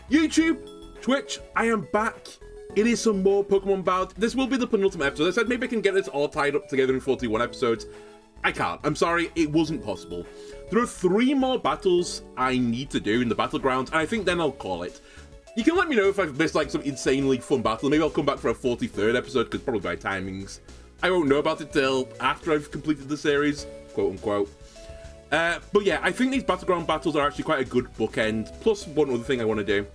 YouTube, Twitch, I am back. It is some more Pokemon Bound. This will be the penultimate episode. I said maybe I can get this all tied up together in 41 episodes. I can't. I'm sorry, it wasn't possible. There are 3 more battles I need to do in the battlegrounds, and I think then I'll call it. You can let me know if I've missed like some insanely fun battle. Maybe I'll come back for a 43rd episode, because probably by timings, I won't know about it till after I've completed the series, quote unquote. But yeah, I think these battleground battles are actually quite a good bookend, plus one other thing I want to do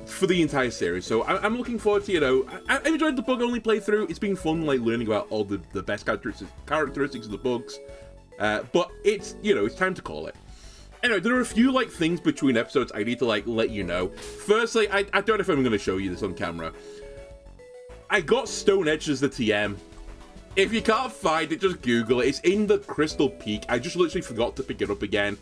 for the entire series. So I'm looking forward to, you know, I've enjoyed the bug only playthrough. It's been fun, like, learning about all the best characteristics of the bugs. But it's, you know, it's time to call it. Anyway, there are a few, like, things between episodes I need to, like, let you know. Firstly, I don't know if I'm going to show you this on camera. I got Stone Edge as the TM. If you can't find it, just Google it. It's in the Crystal Peak. I just literally forgot to pick it up again.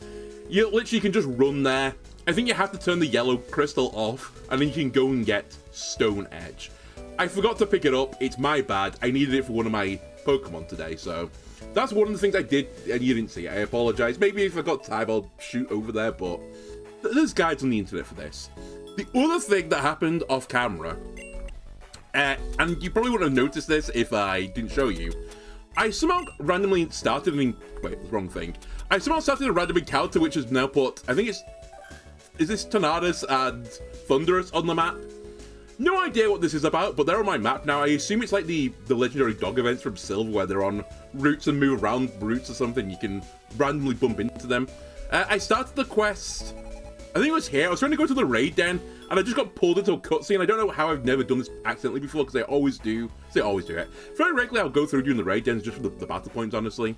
You literally can just run there. I think you have to turn the yellow crystal off, and then you can go and get Stone Edge. I forgot to pick it up. It's my bad. I needed it for one of my Pokemon today, so that's one of the things I did, and you didn't see it. I apologize. Maybe if I got time, I'll shoot over there, but there's guides on the internet for this. The other thing that happened off camera, and you probably wouldn't have noticed this if I didn't show you, I somehow randomly started wait, the wrong thing. I somehow started a random encounter which has now put, I think is this Tornadus and Thunderous on the map? No idea what this is about, but they're on my map now. I assume it's like the legendary dog events from Silver where they're on routes and move around routes or something. You can randomly bump into them. I started the quest, I think it was here. I was trying to go to the raid den, and I just got pulled into a cutscene. I don't know how I've never done this accidentally before, because I always do. They always do it. Very regularly, I'll go through doing the raid dens just for the battle points, honestly.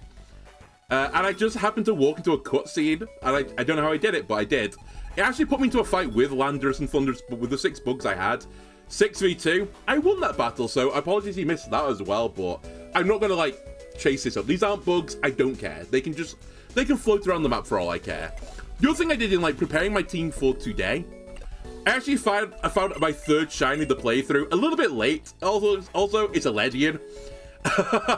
And I just happened to walk into a cutscene, and I don't know how I did it, but I did. It actually put me into a fight with Landorus and Thunderous, but with the 6 bugs I had. 6v2. I won that battle, so apologies you missed that as well, but I'm not going to, like, chase this up. These aren't bugs. I don't care. They can float around the map for all I care. The other thing I did in, like, preparing my team for today, I actually found my 3rd shiny the playthrough a little bit late. Also, it's a Ledian,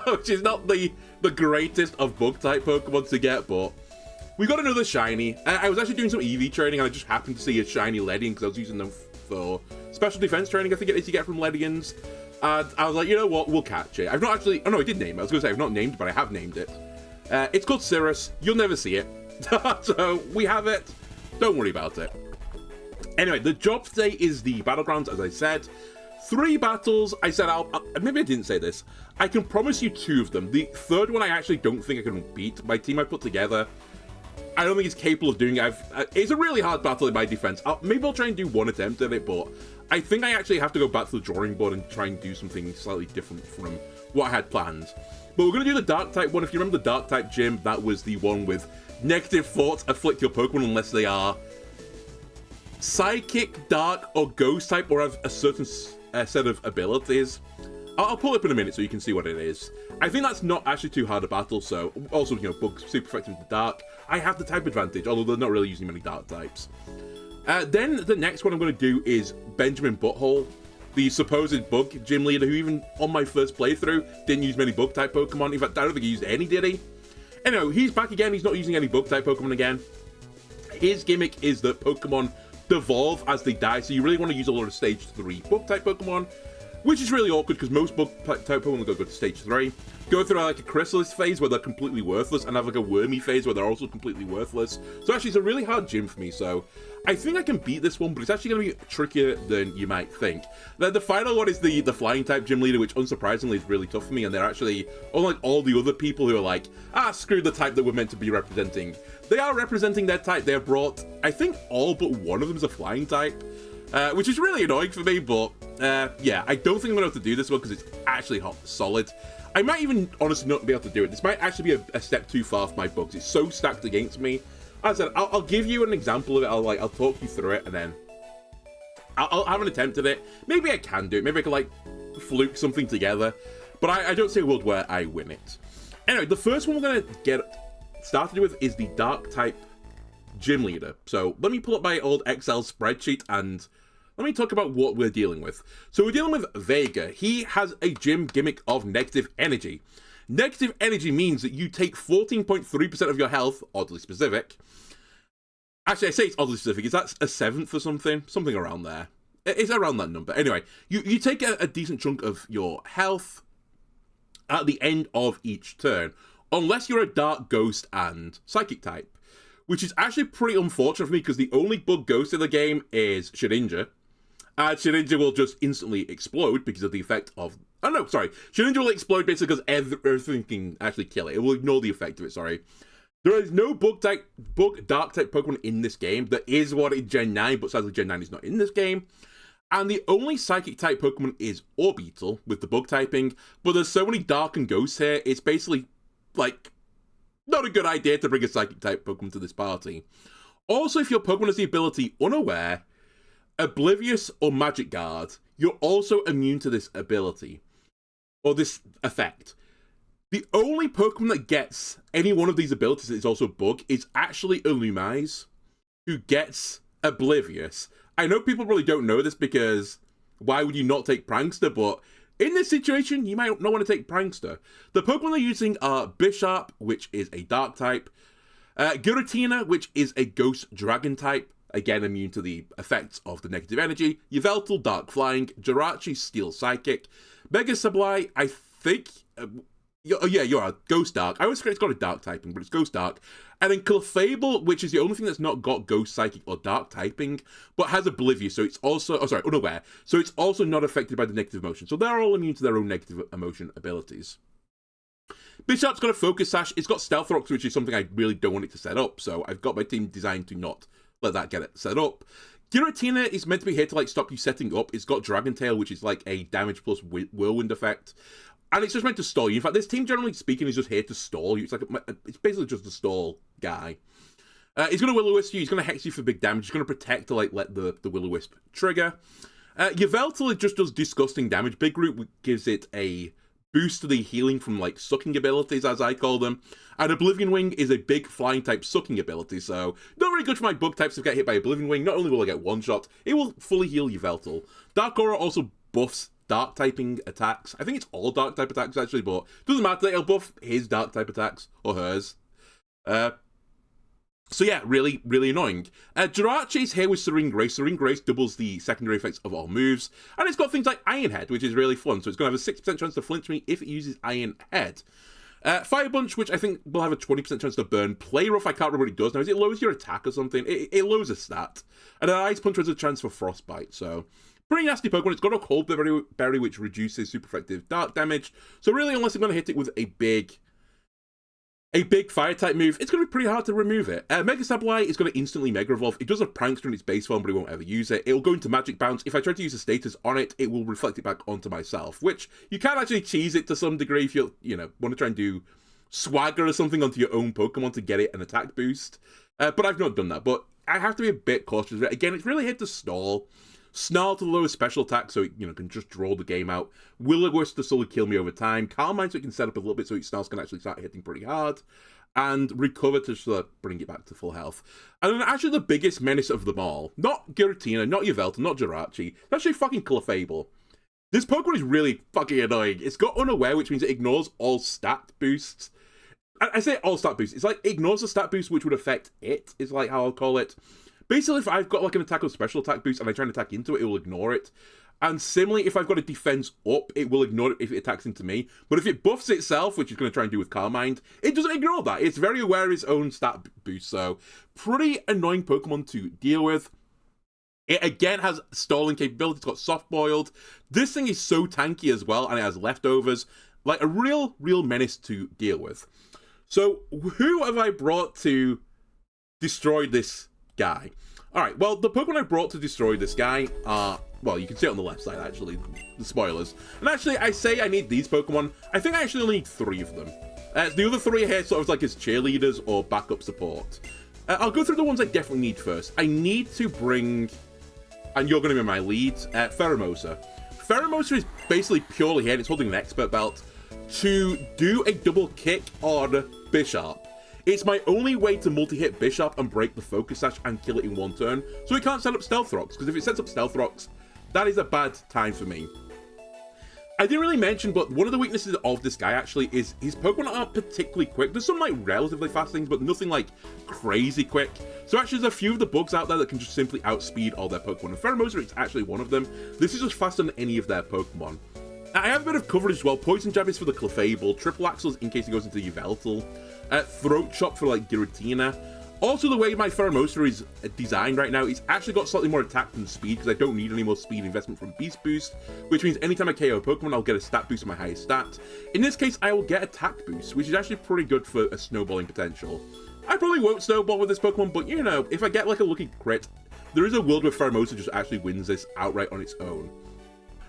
which is not the greatest of bug-type Pokemon to get, but we got another shiny. I was actually doing some EV training, and I just happened to see a shiny Ledian because I was using them for special defense training, I think it is you get from Ledians. And I was like, you know what, we'll catch it. I've not actually, oh no, I did name it. I was going to say I've not named it, but I have named it. It's called Cirrus. You'll never see it. So we have it. Don't worry about it. Anyway, the job today is the battlegrounds, as I said. 3 battles. I said maybe I didn't say this. I can promise you 2 of them. The 3rd one I actually don't think I can beat. My team I put together, I don't think it's capable of doing it. It's a really hard battle in my defense. Maybe I'll try and do one attempt at it, but I think I actually have to go back to the drawing board and try and do something slightly different from what I had planned. But we're going to do the dark type one. If you remember the dark type gym, that was the one with negative thoughts afflict your Pokemon unless they are psychic, dark, or ghost type, or have a certain set of abilities. I'll pull it up in a minute so you can see what it is. I think that's not actually too hard a battle, so also, you know, bugs super effective with the dark. I have the type advantage, although they're not really using many dark types. Then the next one I'm going to do is Benjamin Butthole, the supposed bug gym leader who even on my first playthrough didn't use many bug type Pokemon. In fact, I don't think he used any, did he? Anyway, he's back again. He's not using any bug type Pokemon again. His gimmick is that Pokemon devolve as they die, so you really want to use a lot of stage 3 bug type Pokemon, which is really awkward because most bug type Pokemon go to stage 3, go through like a Chrysalis phase where they're completely worthless, and have like a Wormy phase where they're also completely worthless. So actually it's a really hard gym for me, so I think I can beat this one, but it's actually going to be trickier than you might think. Then the final one is the flying type gym leader, which unsurprisingly is really tough for me, and they're actually, unlike all the other people who are like, screw the type that we're meant to be representing, they are representing their type. They have brought, I think all but one of them is a flying type, which is really annoying for me, but yeah, I don't think I'm going to have to do this one because it's actually solid. I might even honestly not be able to do it. This might actually be a step too far for my bugs. It's so stacked against me. As I said, I'll give you an example of it. I'll talk you through it, and then I'll have an attempt at it. Maybe I can do it. Maybe I can like fluke something together. But I don't see a world where I win it. Anyway, the first one we're going to get started with is the dark type gym leader. So let me pull up my old Excel spreadsheet and let me talk about what we're dealing with. So we're dealing with Vega. He has a gym gimmick of negative energy. Negative energy means that you take 14.3% of your health, oddly specific, Actually, I say it's oddly specific. Is that a 7th or something? Something around there. It's around that number. Anyway, you take a decent chunk of your health at the end of each turn, unless you're a Dark, Ghost, and Psychic type, which is actually pretty unfortunate for me because the only bug Ghost in the game is Shedinja. And Shedinja will just instantly explode because of the effect of... Oh, no, sorry. Shedinja will explode basically because everything can actually kill it. It will ignore the effect of it, sorry. There is no bug Dark type Pokemon in this game. There is one in Gen 9, but sadly Gen 9 is not in this game. And the only Psychic type Pokemon is Orbeetle with the bug typing, but there's so many Dark and Ghosts here, it's basically, like, not a good idea to bring a Psychic type Pokemon to this party. Also, if your Pokemon has the ability Unaware, Oblivious, or Magic Guard, you're also immune to this ability, or this effect. The only Pokemon that gets any one of these abilities that is also bug is actually Illumise, who gets Oblivious. I know people really don't know this because why would you not take Prankster, but in this situation, you might not want to take Prankster. The Pokemon they're using are Bisharp, which is a Dark type, Giratina, which is a Ghost Dragon type, again immune to the effects of the negative energy, Yveltal, Dark Flying, Jirachi, Steel Psychic, Mega Sableye, I think... you're a Ghost Dark. I always forget it's got a Dark typing, but it's Ghost Dark. And then Clefable, which is the only thing that's not got Ghost Psychic or Dark typing, but has Oblivious, so it's also... Oh, sorry, Unaware. So it's also not affected by the negative emotion. So they're all immune to their own negative emotion abilities. Bisharp's got a Focus Sash. It's got Stealth Rocks, which is something I really don't want it to set up, so I've got my team designed to not let that get it set up. Giratina is meant to be here to, like, stop you setting up. It's got Dragon Tail, which is, like, a damage plus Whirlwind effect. And it's just meant to stall you. In fact, this team, generally speaking, is just here to stall you. It's basically just a stall guy. He's going to Will-O-Wisp you. He's going to Hex you for big damage. He's going to Protect to, like, let the Will-O-Wisp trigger. Yveltal just does disgusting damage. Big Root gives it a boost to the healing from, like, sucking abilities, as I call them. And Oblivion Wing is a big flying type sucking ability, so not very good for my bug types to get hit by Oblivion Wing. Not only will I get one shot, it will fully heal Yveltal. Dark Aura also buffs Dark typing attacks. I think it's all Dark type attacks actually, but it doesn't matter. It'll buff his Dark type attacks or hers. So yeah, really, really annoying. Jirachi's here with Serene Grace. Serene Grace doubles the secondary effects of all moves, and it's got things like Iron Head, which is really fun. So it's going to have a 6% chance to flinch me if it uses Iron Head. Fire Punch, which I think will have a 20% chance to burn. Play Rough, I can't remember what it does now. Is it lowers your attack or something? It lowers a stat. And an Ice Punch has a chance for Frostbite, so... Pretty nasty Pokemon. It's got a Cold Berry, which reduces super effective dark damage. So really, unless I'm going to hit it with a big fire type move, it's going to be pretty hard to remove it. Mega Sableye is going to instantly Mega Evolve. It does have Prankster in its base form, but it won't ever use it. It'll go into Magic Bounce. If I try to use a status on it, it will reflect it back onto myself, which you can actually cheese it to some degree if you want to try and do Swagger or something onto your own Pokemon to get it an attack boost. But I've not done that. But I have to be a bit cautious. Again, it's really hit to stall. Snarl to the lowest special attack so it can just draw the game out. Will-O-Wisp to slowly kill me over time. Carmine so it can set up a little bit so Snarls can actually start hitting pretty hard. And Recover to sort of bring it back to full health. And then actually the biggest menace of them all, not Giratina, not Yveltal, not Jirachi, it's actually fucking Clefable. This Pokemon is really fucking annoying. It's got Unaware, which means it ignores all stat boosts. I say all stat boosts. It's like it ignores the stat boost which would affect it, is like how I'll call it. Basically, if I've got like an attack or special attack boost and I try and attack into it, it will ignore it. And similarly, if I've got a defense up, it will ignore it if it attacks into me. But if it buffs itself, which it's going to try and do with Carmine, it doesn't ignore that. It's very aware of its own stat boost. So, pretty annoying Pokemon to deal with. It again has stalling capability. It's got Soft Boiled. This thing is so tanky as well, and it has leftovers. Like a real menace to deal with. So, who have I brought to destroy this guy? Alright, well, the Pokemon I brought to destroy this guy are, well, you can see it on the left side, actually, the spoilers. And actually, I say I need these Pokemon. I think I actually only need 3 of them. The other 3 are here sort of like as cheerleaders or backup support. I'll go through the ones I definitely need first. I need to bring, and you're going to be my lead, Pheromosa. Pheromosa is basically purely here, and it's holding an expert belt, to do a double kick on Bisharp. It's my only way to multi-hit Bisharp and break the Focus Sash and kill it in one turn, so it can't set up Stealth Rocks, because if it sets up Stealth Rocks, that is a bad time for me. I didn't really mention, but one of the weaknesses of this guy actually is his Pokemon aren't particularly quick. There's some like relatively fast things, but nothing like crazy quick. So actually there's a few of the bugs out there that can just simply outspeed all their Pokemon. And Pheromosa is actually one of them. This is just faster than any of their Pokemon. I have a bit of coverage as well. Poison Jab is for the Clefable, Triple Axles in case he goes into Yveltal, Throat Chop for like Giratina. Also, the way my Pheromosa is designed right now, it's actually got slightly more attack than speed, because I don't need any more speed investment from Beast Boost, which means anytime I KO a Pokemon, I'll get a stat boost to my highest stat. In this case, I will get attack boost, which is actually pretty good for a snowballing potential. I probably won't snowball with this Pokemon, but you know, if I get like a lucky crit, there is a world where Pheromosa just actually wins this outright on its own.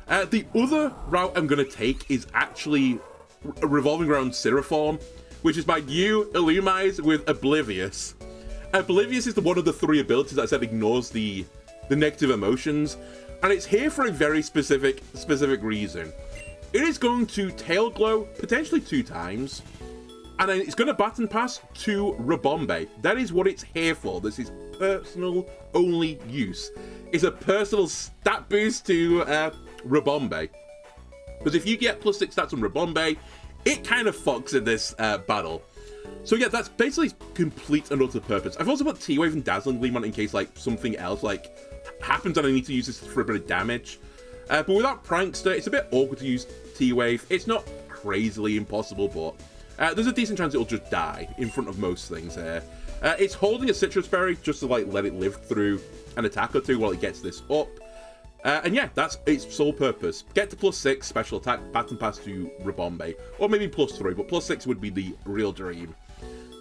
The other route I'm going to take is actually revolving around Siriform, which is my new Illumise with Oblivious. Oblivious is one of the 3 abilities that I said ignores the negative emotions, and it's here for a very specific reason. It is going to Tail Glow potentially 2 times, and then it's going to Baton Pass to Rabombe. That is what it's here for. This is personal only use. It's a personal stat boost to Rabombe. Because if you get +6 stats on Rabombe, it kind of fucks in this battle. So yeah, that's basically complete and utter purpose. I've also put T-Wave and Dazzling Gleam on in case like something else like happens and I need to use this for a bit of damage. But without Prankster, it's a bit awkward to use T-Wave. It's not crazily impossible, but there's a decent chance it'll just die in front of most things here. It's holding a Citrus Berry just to like let it live through an attack or 2 while it gets this up. And yeah, that's its sole purpose. Get to +6, special attack, Baton Pass to Rabombe. Or maybe +3, but +6 would be the real dream.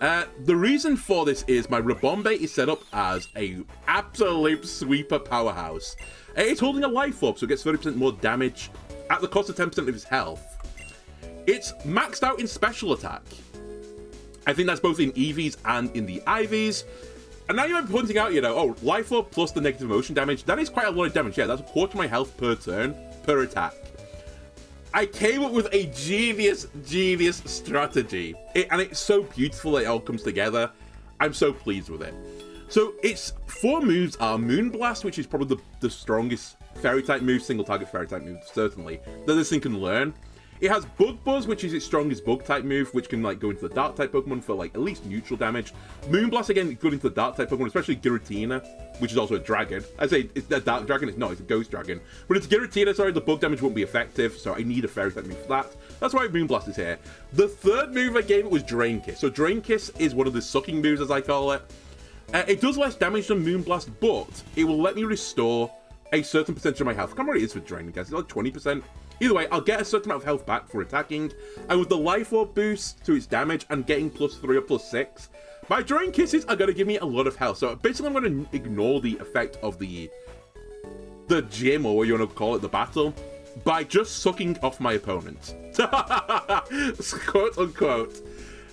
The reason for this is my Rabombe is set up as a absolute sweeper powerhouse. It's holding a life orb, so it gets 30% more damage at the cost of 10% of its health. It's maxed out in special attack. I think that's both in EVs and in the IVs. And now you might be pointing out, you know, oh, life orb plus the negative emotion damage, that is quite a lot of damage. Yeah, that's a quarter of my health per turn, per attack. I came up with a genius strategy. And it's so beautiful that it all comes together. I'm so pleased with it. So its 4 moves are Moonblast, which is probably the strongest Fairy-type move, single target Fairy-type move, certainly, that this thing can learn. It has Bug Buzz, which is its strongest Bug-type move, which can like go into the Dark-type Pokemon for like at least neutral damage. Moonblast, again, good into the Dark-type Pokemon, especially Giratina, which is also a dragon. I say it's a Dark Dragon, it's not, it's a Ghost Dragon. But it's Giratina, sorry, the bug damage won't be effective, so I need a Fairy-type move for that. That's why Moonblast is here. The third move I gave it was Drain Kiss. So Drain Kiss is one of the sucking moves, as I call it. It does less damage than Moonblast, but it will let me restore a certain percentage of my health. I can't remember what it is for Drain Kiss, it's like 20%. Either way, I'll get a certain amount of health back for attacking, and with the Life Orb boost to its damage and getting +3 or +6, my Drain Kisses are going to give me a lot of health. So basically I'm going to ignore the effect of the gym, or what you want to call it, the battle, by just sucking off my opponent. Quote unquote.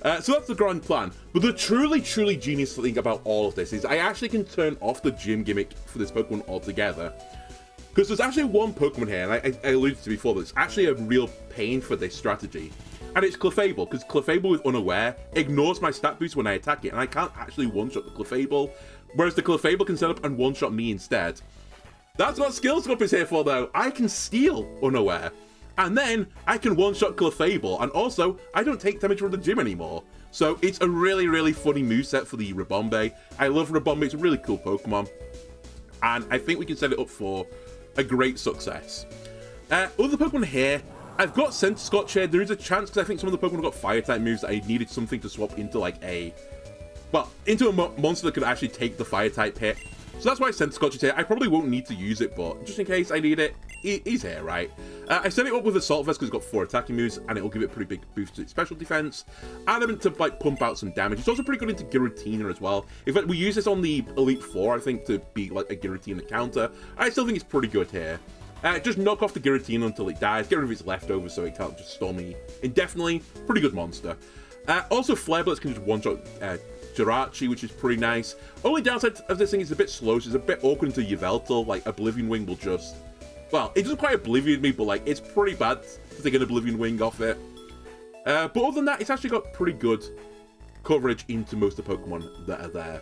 So that's the grand plan. But the truly genius thing about all of this is I actually can turn off the gym gimmick for this Pokemon altogether. Because there's actually one Pokemon here, and I alluded to before, that's actually a real pain for this strategy. And it's Clefable, because Clefable with Unaware ignores my stat boost when I attack it, and I can't actually one-shot the Clefable, whereas the Clefable can set up and one-shot me instead. That's what Skill Swap is here for, though. I can steal Unaware, and then I can one-shot Clefable, and also, I don't take damage from the gym anymore. So it's a really funny moveset for the Rabombe. I love Rabombe, it's a really cool Pokemon, and I think we can set it up for a great success. Other Pokemon here, I've got Centiskorch here. There is a chance, because I think some of the Pokemon have got Fire-type moves, that I needed something to swap into like into a monster that could actually take the Fire-type hit. So that's why Centiskorch is here. I probably won't need to use it, but just in case I need it, he's here, right? I set it up with Assault Vest because it's got 4 attacking moves, and it will give it a pretty big boost to its special defense. Adamant to like pump out some damage. It's also pretty good into Giratina as well. In fact, we use this on the Elite Four, I think, to be like a Giratina counter. I still think it's pretty good here. Just knock off the Giratina until it dies. Get rid of its leftovers so it can't just storm me indefinitely. Pretty good monster. Also, Flare Blitz can just one-shot Jirachi, which is pretty nice. Only downside of this thing is a bit slow, so it's a bit awkward into Yveltal. Like, Oblivion Wing will just... Well, it doesn't quite Oblivion me, but like, it's pretty bad to take an Oblivion Wing off it. But other than that, it's actually got pretty good coverage into most of the Pokemon that are there.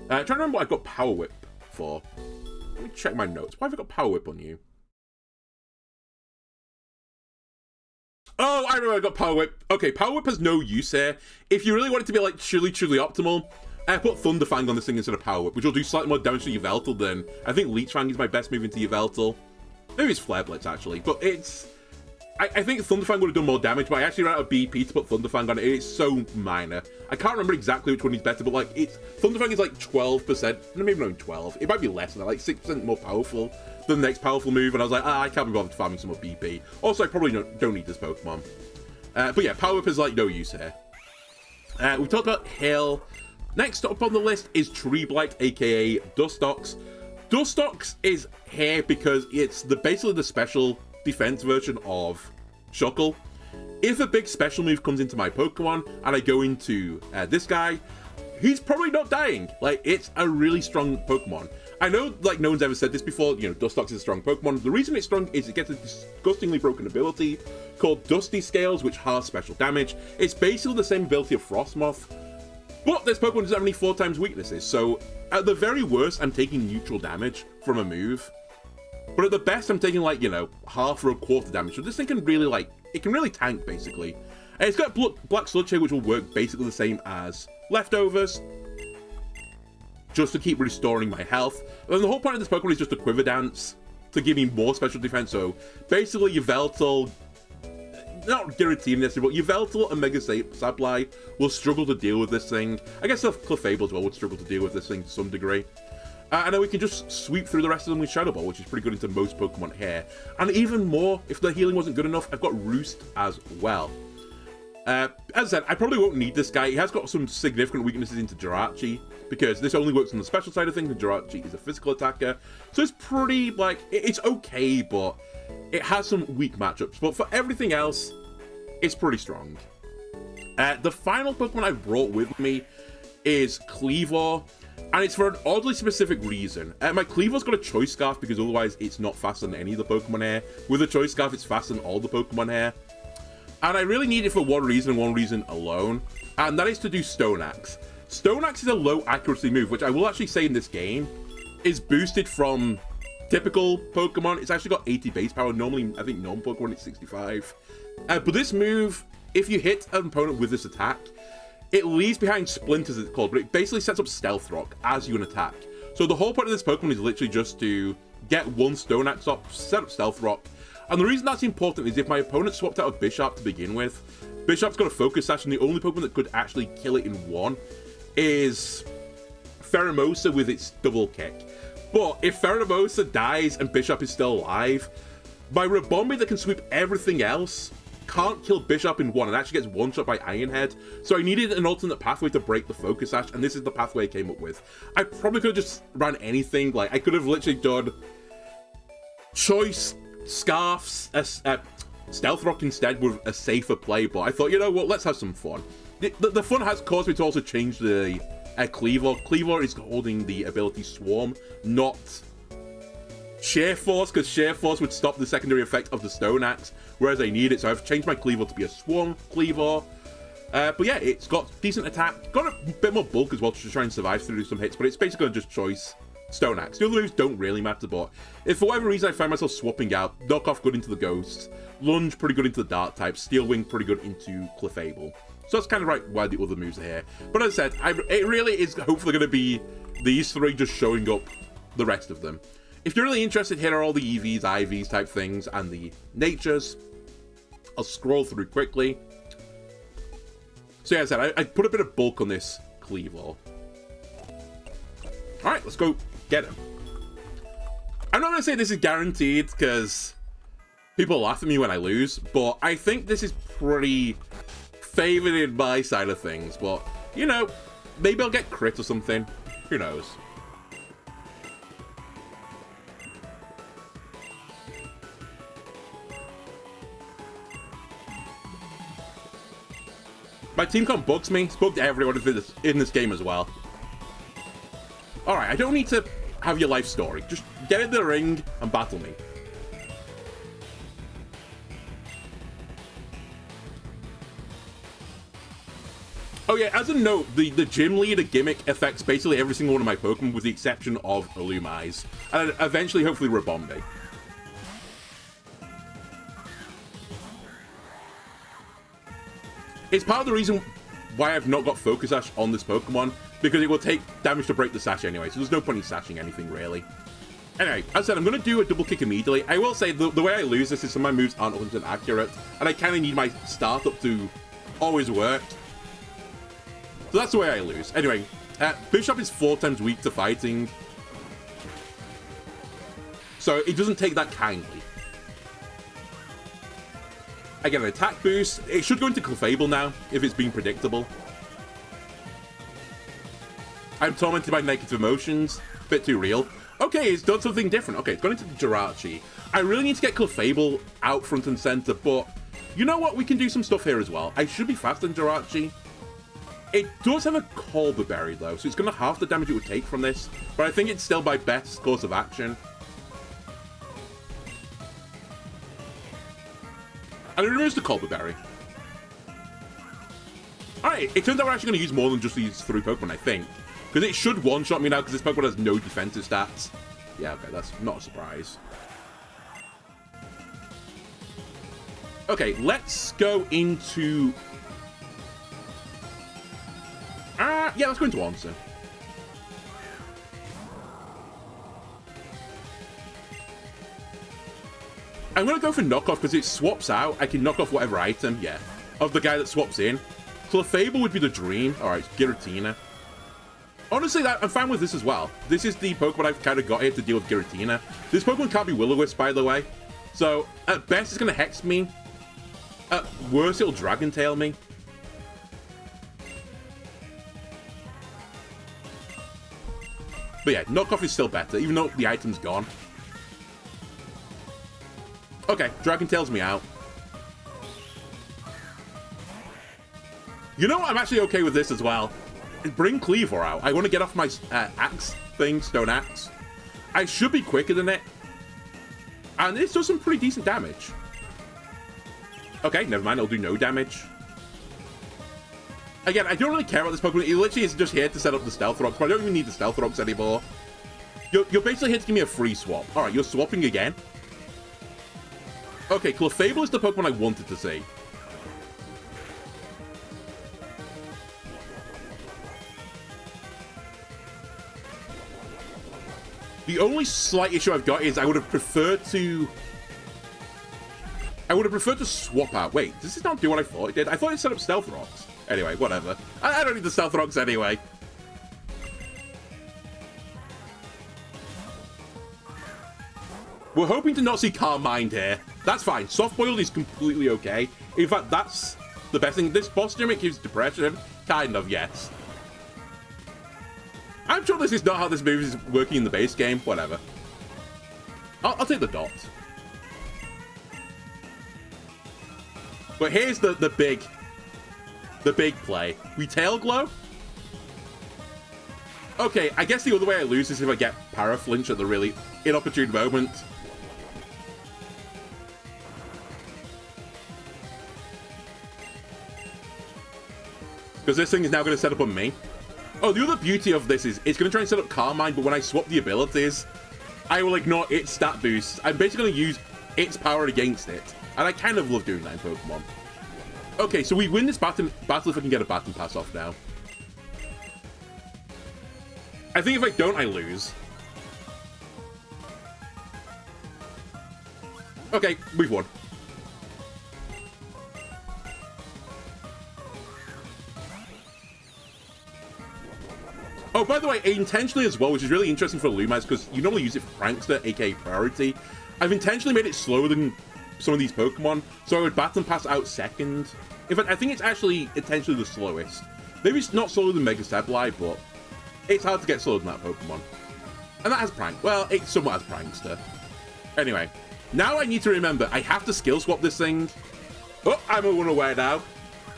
Trying to remember what I got Power Whip for. Let me check my notes. Why have I got Power Whip on you? Oh, I remember I got Power Whip. Okay, Power Whip has no use here. If you really want it to be like truly optimal, put Thunder Fang on this thing instead of Power Whip, which will do slightly more damage to Yveltal than... I think Leech Fang is my best move into Yveltal. Maybe it's Flare Blitz, actually, but it's... I think Thunder Fang would have done more damage, but I actually ran out of BP to put Thunder Fang on it. It's so minor. I can't remember exactly which one is better, but like, Thunder Fang is like 12%, maybe not even 12. It might be less than that, like 6% more powerful than the next powerful move, and I was like, I can't be bothered farming some more BP. Also, I probably don't need this Pokemon. But yeah, Power Whip is like no use here. We've talked about Hail. Next up on the list is Tree Blight, aka Dustox. Dustox is here because it's basically the special defense version of Shuckle. If a big special move comes into my Pokemon and I go into this guy, he's probably not dying. Like, it's a really strong Pokemon. I know, like, no one's ever said this before, you know, Dustox is a strong Pokemon. The reason it's strong is it gets a disgustingly broken ability called Dusty Scales, which has special damage. It's basically the same ability of Frostmoth, but this Pokemon doesn't have any 4 times weaknesses, so at the very worst, I'm taking neutral damage from a move. But at the best, I'm taking, like, you know, half or a quarter damage. So this thing can really, like, it can really tank, basically. And it's got Black Sludge here, which will work basically the same as Leftovers, just to keep restoring my health. And the whole point of this Pokemon is just a Quiver Dance to give me more special defense. So basically, Yveltal, not guaranteeing this, but Yveltal and Mega Sableye will struggle to deal with this thing. I guess Clefable as well would struggle to deal with this thing to some degree. And then we can just sweep through the rest of them with Shadow Ball, which is pretty good into most Pokemon here. And even more, if the healing wasn't good enough, I've got Roost as well. As I said, I probably won't need this guy. He has got some significant weaknesses into Jirachi, because this only works on the special side of things, and Jirachi is a physical attacker. So it's pretty, like, it's okay, but it has some weak matchups. But for everything else, it's pretty strong. The final Pokemon I've brought with me is Kleavor. And it's for an oddly specific reason. My Kleavor's got a Choice Scarf because otherwise it's not faster than any of the Pokemon here. With a Choice Scarf, it's faster than all the Pokemon here. And I really need it for one reason and one reason alone. And that is to do Stone Axe. Stone Axe is a low accuracy move, which I will actually say in this game is boosted from typical Pokemon. It's actually got 80 base power. Normally, I think normal Pokemon it's 65. But this move, if you hit an opponent with this attack, it leaves behind Splinters, it's called, but it basically sets up Stealth Rock as you attack. So the whole point of this Pokemon is literally just to get one Stone Axe up, set up Stealth Rock. And the reason that's important is if my opponent swapped out of Bisharp to begin with, Bisharp's got a Focus Sash, and the only Pokemon that could actually kill it in one is Pheromosa with its double kick. But if Pheromosa dies and Bisharp is still alive, my Ribombee that can sweep everything else can't kill Bisharp in one and actually gets one-shot by Iron Head. So I needed an alternate pathway to break the Focus Sash, and this is the pathway I came up with. I probably could have just ran anything. Like, I could have literally done Choice Scarfs, Stealth Rock instead with a safer play, but I thought, you know what, let's have some fun. The fun has caused me to also change the Kleavor. Kleavor is holding the ability Swarm, not Sheer Force, because Sheer Force would stop the secondary effect of the Stone Axe, whereas I need it, so I've changed my Kleavor to be a Swarm Kleavor. But yeah, it's got decent attack, got a bit more bulk as well to try and survive through some hits, but it's basically just Choice Stone Axe. The other moves don't really matter, but if for whatever reason I find myself swapping out, Knock Off good into the Ghosts, Lunge pretty good into the Dark type, Steel Wing pretty good into Clefable. So that's kind of right why the other moves are here. But as I said, it really is hopefully going to be these three just showing up the rest of them. If you're really interested, here are all the EVs, IVs type things, and the natures. I'll scroll through quickly. So yeah, as I said, I put a bit of bulk on this Kleavor. Alright, let's go get him. I'm not going to say this is guaranteed, because people laugh at me when I lose, but I think this is pretty favored in my side of things. But, you know, maybe I'll get crit or something. Who knows? My team comp bugs me. It's bugged everyone in this game as well. Alright, I don't need to have your life story. Just get in the ring and battle me. Oh yeah, as a note, the gym leader gimmick affects basically every single one of my Pokemon with the exception of Illumai's. And eventually, hopefully, Ribombee. It's part of the reason why I've not got Focus Sash on this Pokemon, because it will take damage to break the Sash anyway, so there's no point in sashing anything, really. Anyway, as I said, I'm going to do a double kick immediately. I will say, the way I lose this is some of my moves aren't 100% accurate, and I kind of need my startup to always work. So that's the way I lose. Anyway, Bishop is 4 times weak to fighting, so it doesn't take that kindly. I get an attack boost. It should go into Clefable now, if it's being predictable. I'm tormented by negative emotions. Bit too real. Okay, it's done something different. Okay, it's gone into Jirachi. I really need to get Clefable out front and center, but you know what? We can do some stuff here as well. I should be faster than Jirachi. It does have a Colbur Berry, though, so it's going to half the damage it would take from this, but I think it's still my best course of action. And it removes the Colbur Berry. Alright, it turns out we're actually going to use more than just these 3 Pokemon, I think. Because it should one-shot me now, because this Pokemon has no defensive stats. Yeah, okay, that's not a surprise. Okay, let's go into... yeah, let's go into Onsen. I'm going to go for knockoff because it swaps out. I can knock off whatever item, yeah, of the guy that swaps in. Clefable would be the dream. All right, Giratina. Honestly, I'm fine with this as well. This is the Pokemon I've kind of got here to deal with Giratina. This Pokemon can't be Will-O-Wisp, by the way. So, at best, it's going to Hex me. At worst, it'll Dragon Tail me. But yeah, knockoff is still better, even though the item's gone. Okay, Dragon Tails me out. You know what? I'm actually okay with this as well. Bring Cleaver out. I want to get off my axe thing, Stone Axe. I should be quicker than it. And this does some pretty decent damage. Okay, never mind. It'll do no damage. Again, I don't really care about this Pokemon. It literally is just here to set up the Stealth Rocks, but I don't even need the Stealth Rocks anymore. You're basically here to give me a free swap. Alright, you're swapping again. Okay, Clefable is the Pokemon I wanted to see. The only slight issue I've got is I would have preferred to swap out. Wait, does this not do what I thought it did? I thought it set up Stealth Rocks. Anyway, whatever. I don't need the Stealth Rocks anyway. We're hoping to not see Calm Mind here. That's fine. Soft Boiled is completely okay. In fact, that's the best thing. This boss gimmick gives depression. Kind of, yes. I'm sure this is not how this move is working in the base game. Whatever. I'll take the dot. But here's the big play. We Tail Glow? Okay, I guess the other way I lose is if I get Paraflinch at the really inopportune moment. Because this thing is now going to set up on me. Oh, the other beauty of this is it's going to try and set up Calm Mind, but when I swap the abilities, I will ignore its stat boosts. I'm basically going to use its power against it. And I kind of love doing that in Pokemon. Okay, so we win this battle if I can get a Baton Pass off now. I think if I don't, I lose. Okay, we've won. Oh, by the way, intentionally as well, which is really interesting for Lumaz, because you normally use it for Prankster, aka Priority. I've intentionally made it slower than some of these Pokemon, so I would Baton Pass out second. In fact, I think it's actually intentionally the slowest. Maybe it's not slower than Mega Sableye, but it's hard to get slower than that Pokemon. And that has Prank. Well, it somewhat has Prankster. Anyway, now I need to remember, I have to skill swap this thing. Oh, I'm unaware now.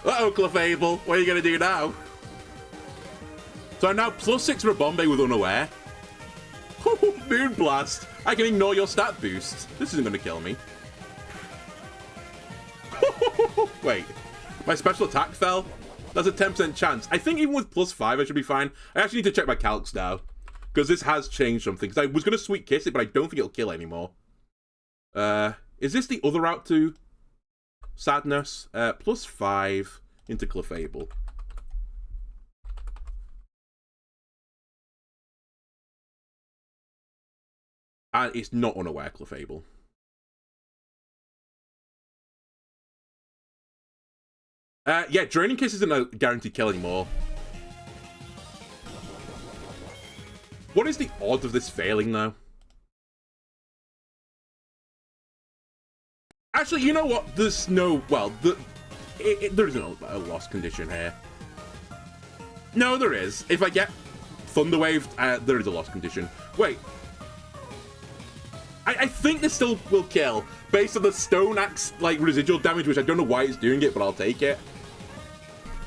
Uh-oh, Clefable, what are you going to do now? So I'm now +6 for a Bombay with Unaware. Moonblast! I can ignore your stat boost. This isn't going to kill me. Wait, my special attack fell? That's a 10% chance. I think even with +5 I should be fine. I actually need to check my calcs now, because this has changed something. Because I was going to Sweet Kiss it, but I don't think it'll kill anymore. Is this the other route to Sadness? +5. into Clefable. And it's not unaware Clefable. Yeah, Draining Kiss isn't a guaranteed kill anymore. What is the odds of this failing, though? Actually, you know what? There's no... Well, there isn't a lost condition here. No, there is. If I get Thunder Waved, there is a lost condition. Wait. I think this still will kill, based on the Stone Axe, like, residual damage, which I don't know why it's doing it, but I'll take it.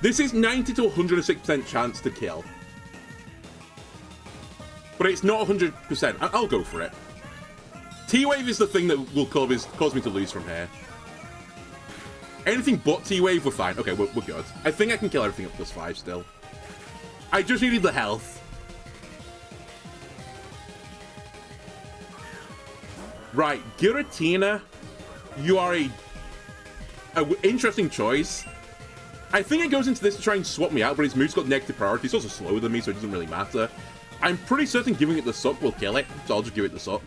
This is 90 to 106% chance to kill. But it's not 100%. I'll go for it. T-Wave is the thing that will cause me to lose from here. Anything but T-Wave, we're fine. Okay, we're good. I think I can kill everything at +5 still. I just needed the health. Right, Giratina, you are a interesting choice. I think it goes into this to try and swap me out, but his move's got negative priority. It's also slower than me, so it doesn't really matter. I'm pretty certain giving it the suck will kill it, so I'll just give it the suck.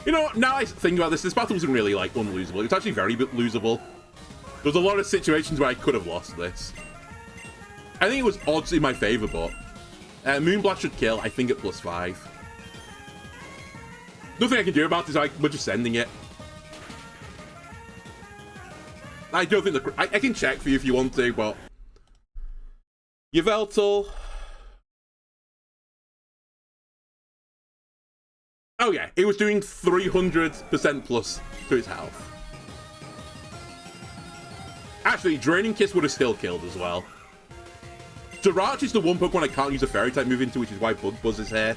You know, now I think about this battle wasn't really, like, unlosable. It was actually very losable. There was a lot of situations where I could have lost this. I think it was odds in my favor, but Moonblast should kill, I think, at +5. Nothing I can do about it, so we're just sending it. I don't think I can check for you if you want to, but... Yveltal. Oh yeah, it was doing 300% plus to its health. Actually, Draining Kiss would have still killed as well. Jirachi is the one Pokemon I can't use a Fairy-type move into, which is why Bug Buzz is here.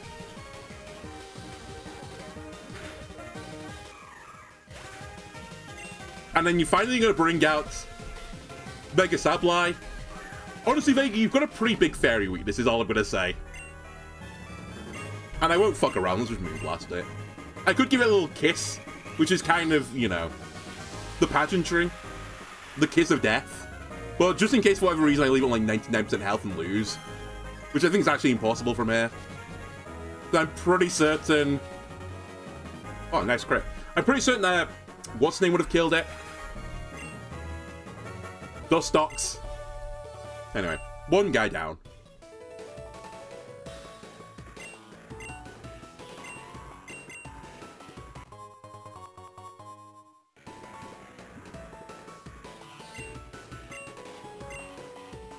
And then you're finally going to bring out Vega Sableye. Honestly, Vega, you've got a pretty big Fairy weakness, is all I'm going to say. And I won't fuck around, let's just Moonblast it. I could give it a little kiss, which is kind of, you know, the pageantry. The kiss of death. But just in case, for whatever reason, I leave it on like 99% health and lose. Which I think is actually impossible from here. I'm pretty certain... Oh, nice crit. I'm pretty certain that... What's name would have killed it? Dustox. Anyway, one guy down.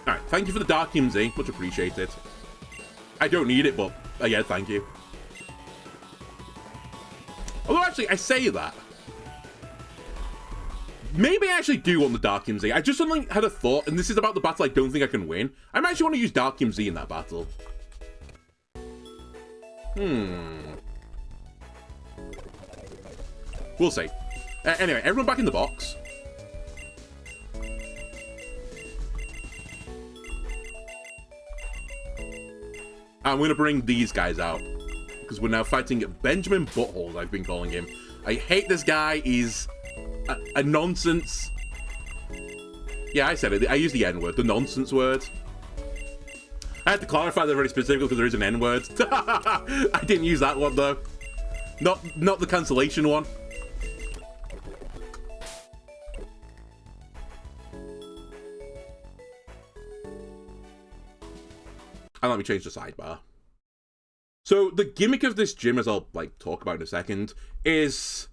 Alright, thank you for the Dark Z, much appreciated. I don't need it, but yeah, thank you. Although actually, I say that. Maybe I actually do want the Dark Z. I just suddenly had a thought, and this is about the battle I don't think I can win. I might actually want to use Dark Z in that battle. We'll see. Anyway, everyone back in the box. I'm going to bring these guys out. Because we're now fighting Benjamin Butthole, as I've been calling him. I hate this guy. He's a nonsense. Yeah, I said it. I used the N-word. The nonsense word. I had to clarify that very specifically because there is an N-word. I didn't use that one, though. Not the cancellation one. And let me change the sidebar. So the gimmick of this gym, as I'll like talk about in a second, is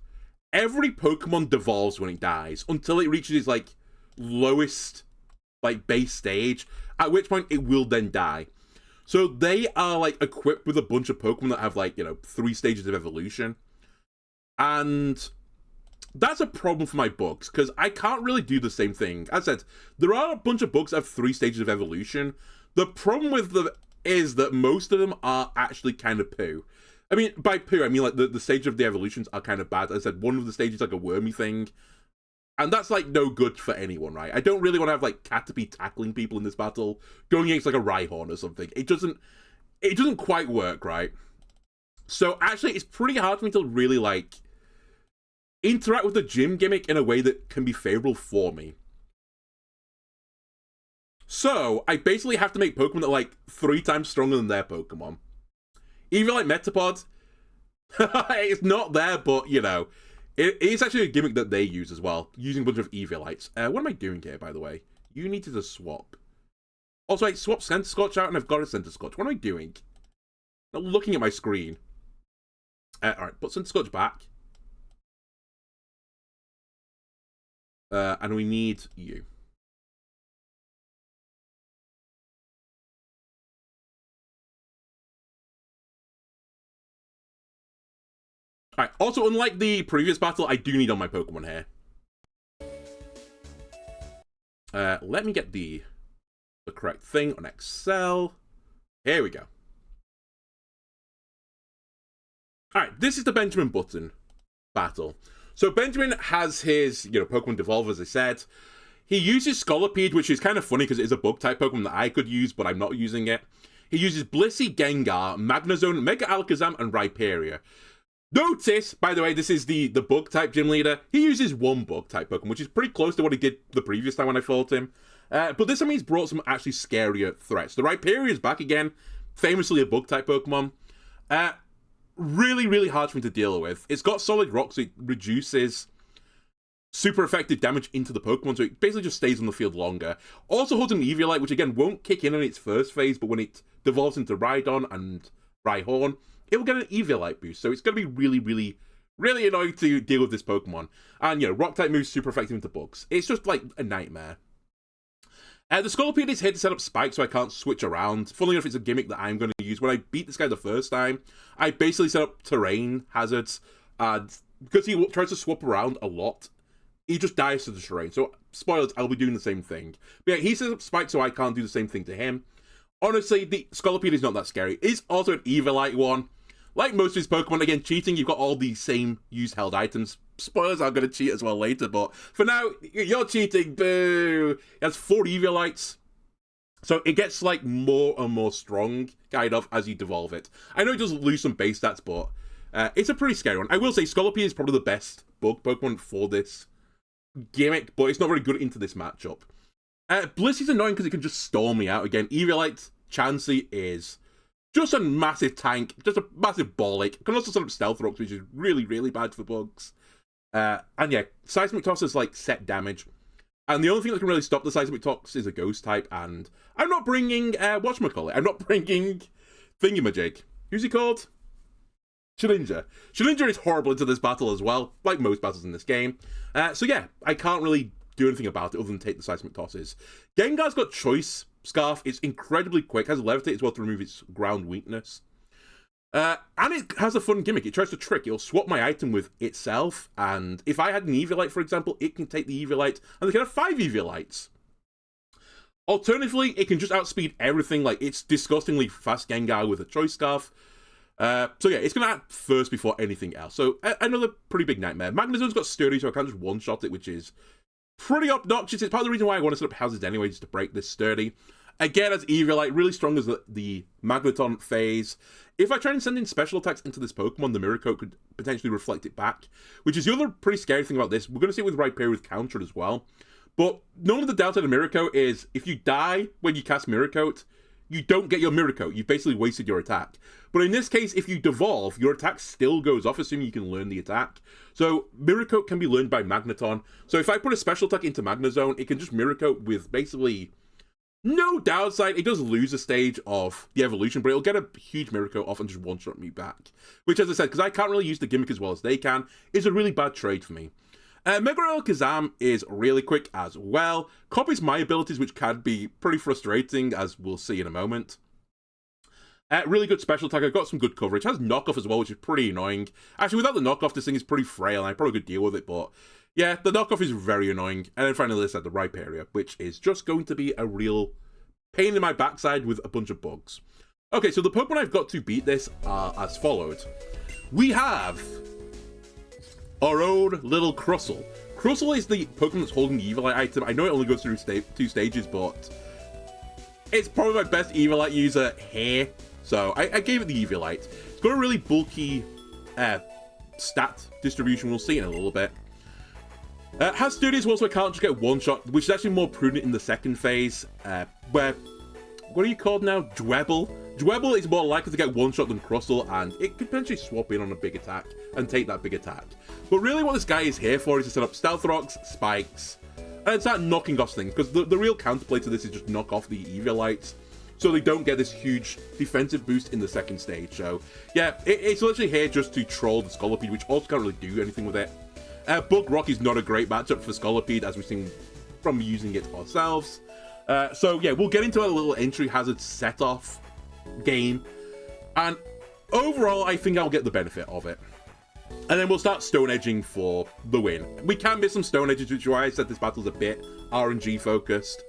every Pokemon devolves when it dies until it reaches its like lowest like base stage, at which point it will then die. So they are like equipped with a bunch of Pokemon that have like, you know, 3 stages of evolution. And that's a problem for my books, because I can't really do the same thing. As I said, there are a bunch of books that have 3 stages of evolution. The problem with them is that most of them are actually kind of poo. I mean, by poo, I mean like the stage of the evolutions are kind of bad. As I said, one of the stages is like a wormy thing. And that's like no good for anyone, right? I don't really want to have like Caterpie tackling people in this battle, going against like a Rhyhorn or something. It doesn't quite work, right? So actually, it's pretty hard for me to really, like, interact with the gym gimmick in a way that can be favorable for me. So I basically have to make Pokemon that are, like, 3 times stronger than their Pokemon. Even like Metapod, it's not there, but, you know, it's actually a gimmick that they use as well, using a bunch of Eviolites. What am I doing here, by the way? You need to just swap. Also, I swapped Centiskorch out, and I've got a Centiskorch. What am I doing? Not looking at my screen. Alright, put Centiskorch back. And we need you. Alright, also, unlike the previous battle, I do need on my Pokemon here. Let me get the correct thing on Excel. Here we go. Alright, this is the Benjamin Button battle. So Benjamin has his, you know, Pokemon Devolve, as I said. He uses Scolipede, which is kind of funny because it is a Bug-type Pokemon that I could use, but I'm not using it. He uses Blissey, Gengar, Magnezone, Mega Alakazam, and Rhyperior. Notice, by the way, this is the Bug-type gym leader. He uses 1 Bug-type Pokemon, which is pretty close to what he did the previous time when I fought him. But this time he's brought some actually scarier threats. The Rhyperior is back again, famously a Bug-type Pokemon. Really, really hard for me to deal with. It's got Solid Rock, so it reduces super effective damage into the Pokemon, so it basically just stays on the field longer. Also holds an Eviolite, which again won't kick in its first phase, but when it devolves into Rhydon and Rhyhorn, it will get an Eviolite boost, so it's going to be really, really, really annoying to deal with this Pokemon. And, you know, Rock-type moves super effective into bugs. It's just, like, a nightmare. The Scolipede is here to set up spikes so I can't switch around. Funnily enough, it's a gimmick that I'm going to use. When I beat this guy the first time, I basically set up terrain hazards. Because he tries to swap around a lot, he just dies to the terrain. So, spoilers, I'll be doing the same thing. But yeah, he sets up spikes so I can't do the same thing to him. Honestly, the Scolipede is not that scary. It's also an Eviolite one. Like most of his Pokemon, again, cheating, you've got all the same use-held items. Spoilers, I'm going to cheat as well later, but for now, you're cheating, boo! It has 4 Eviolites, so it gets, like, more and more strong, kind of, as you devolve it. I know it does lose some base stats, but it's a pretty scary one. I will say, Scolipede is probably the best bug Pokemon for this gimmick, but it's not very good into this matchup. Bliss is annoying because it can just storm me out again. Eviolite Chansey is just a massive tank, just a massive bollick. Can also set up Stealth Rocks, which is really, really bad for bugs. And yeah, Seismic Toss is like set damage. And the only thing that can really stop the Seismic Toss is a Ghost type. And I'm not bringing, whatchamacallit, I'm not bringing Thingamajig. Who's he called? Shedinja. Shedinja is horrible into this battle as well, like most battles in this game. So yeah, I can't really do anything about it other than take the Seismic Tosses. Gengar's got Choice Scarf. It's incredibly quick, has Levitate as well to remove its ground weakness. And it has a fun gimmick. It tries to trick. It'll swap my item with itself, and if I had an Eviolite, for example, it can take the Eviolite, and they can have 5 Eviolites. Alternatively, it can just outspeed everything, like it's disgustingly fast Gengar with a Choice Scarf. So yeah, it's going to act first before anything else. So another pretty big nightmare. Magnezone's got Sturdy, so I can't just one-shot it, which is pretty obnoxious. It's part of the reason why I want to set up houses anyway, just to break this Sturdy. Again, as Eviolite, really strong as the Magneton phase. If I try and send in special attacks into this Pokemon, the Mirror Coat could potentially reflect it back, which is the other pretty scary thing about this. We're going to see it with Rhyperior with Counter as well. But none of the downside of Mirror Coat is, if you die when you cast Mirror Coat, you don't get your Mirror Coat. You've basically wasted your attack. But in this case, if you devolve, your attack still goes off, assuming you can learn the attack. So Mirror Coat can be learned by Magneton. So if I put a special attack into Magnezone, it can just Mirror Coat with basically no downside. It does lose a stage of the evolution, but it'll get a huge Mirror Coat off and just one-shot me back. Which, as I said, because I can't really use the gimmick as well as they can, is a really bad trade for me. Mega Alakazam is really quick as well. Copies my abilities, which can be pretty frustrating, as we'll see in a moment. Really good special attack. I've got some good coverage. It has knockoff as well, which is pretty annoying. Actually, without the knockoff, this thing is pretty frail, and I probably could deal with it, but yeah, the knockoff is very annoying. And then finally, let's add the Rhyperior, which is just going to be a real pain in my backside with a bunch of bugs. Okay, so the Pokemon I've got to beat this are as followed. We have our own little Crustle. Crustle is the Pokemon that's holding the Eviolite item. I know it only goes through 2 stages, but it's probably my best Eviolite user here. So I gave it the Eviolite. It's got a really bulky stat distribution. We'll see in a little bit. Has studies also can't just get one shot, which is actually more prudent in the second phase, where, what are you called now? Dwebble? Dwebble is more likely to get one shot than Crustle, and it could potentially swap in on a big attack and take that big attack. But really what this guy is here for is to set up Stealth Rocks, Spikes, and start knocking off things, because the real counterplay to this is just knock off the Eviolites, so they don't get this huge defensive boost in the second stage. So yeah, it's literally here just to troll the Scolipede, which also can't really do anything with it. Bug Rock is not a great matchup for Scolipede, as we've seen from using it ourselves. So yeah, we'll get into a little entry hazard set-off game, and overall I think I'll get the benefit of it. And then we'll start Stone Edging for the win. We can miss some Stone Edges, which is why I said this battle's a bit RNG focused.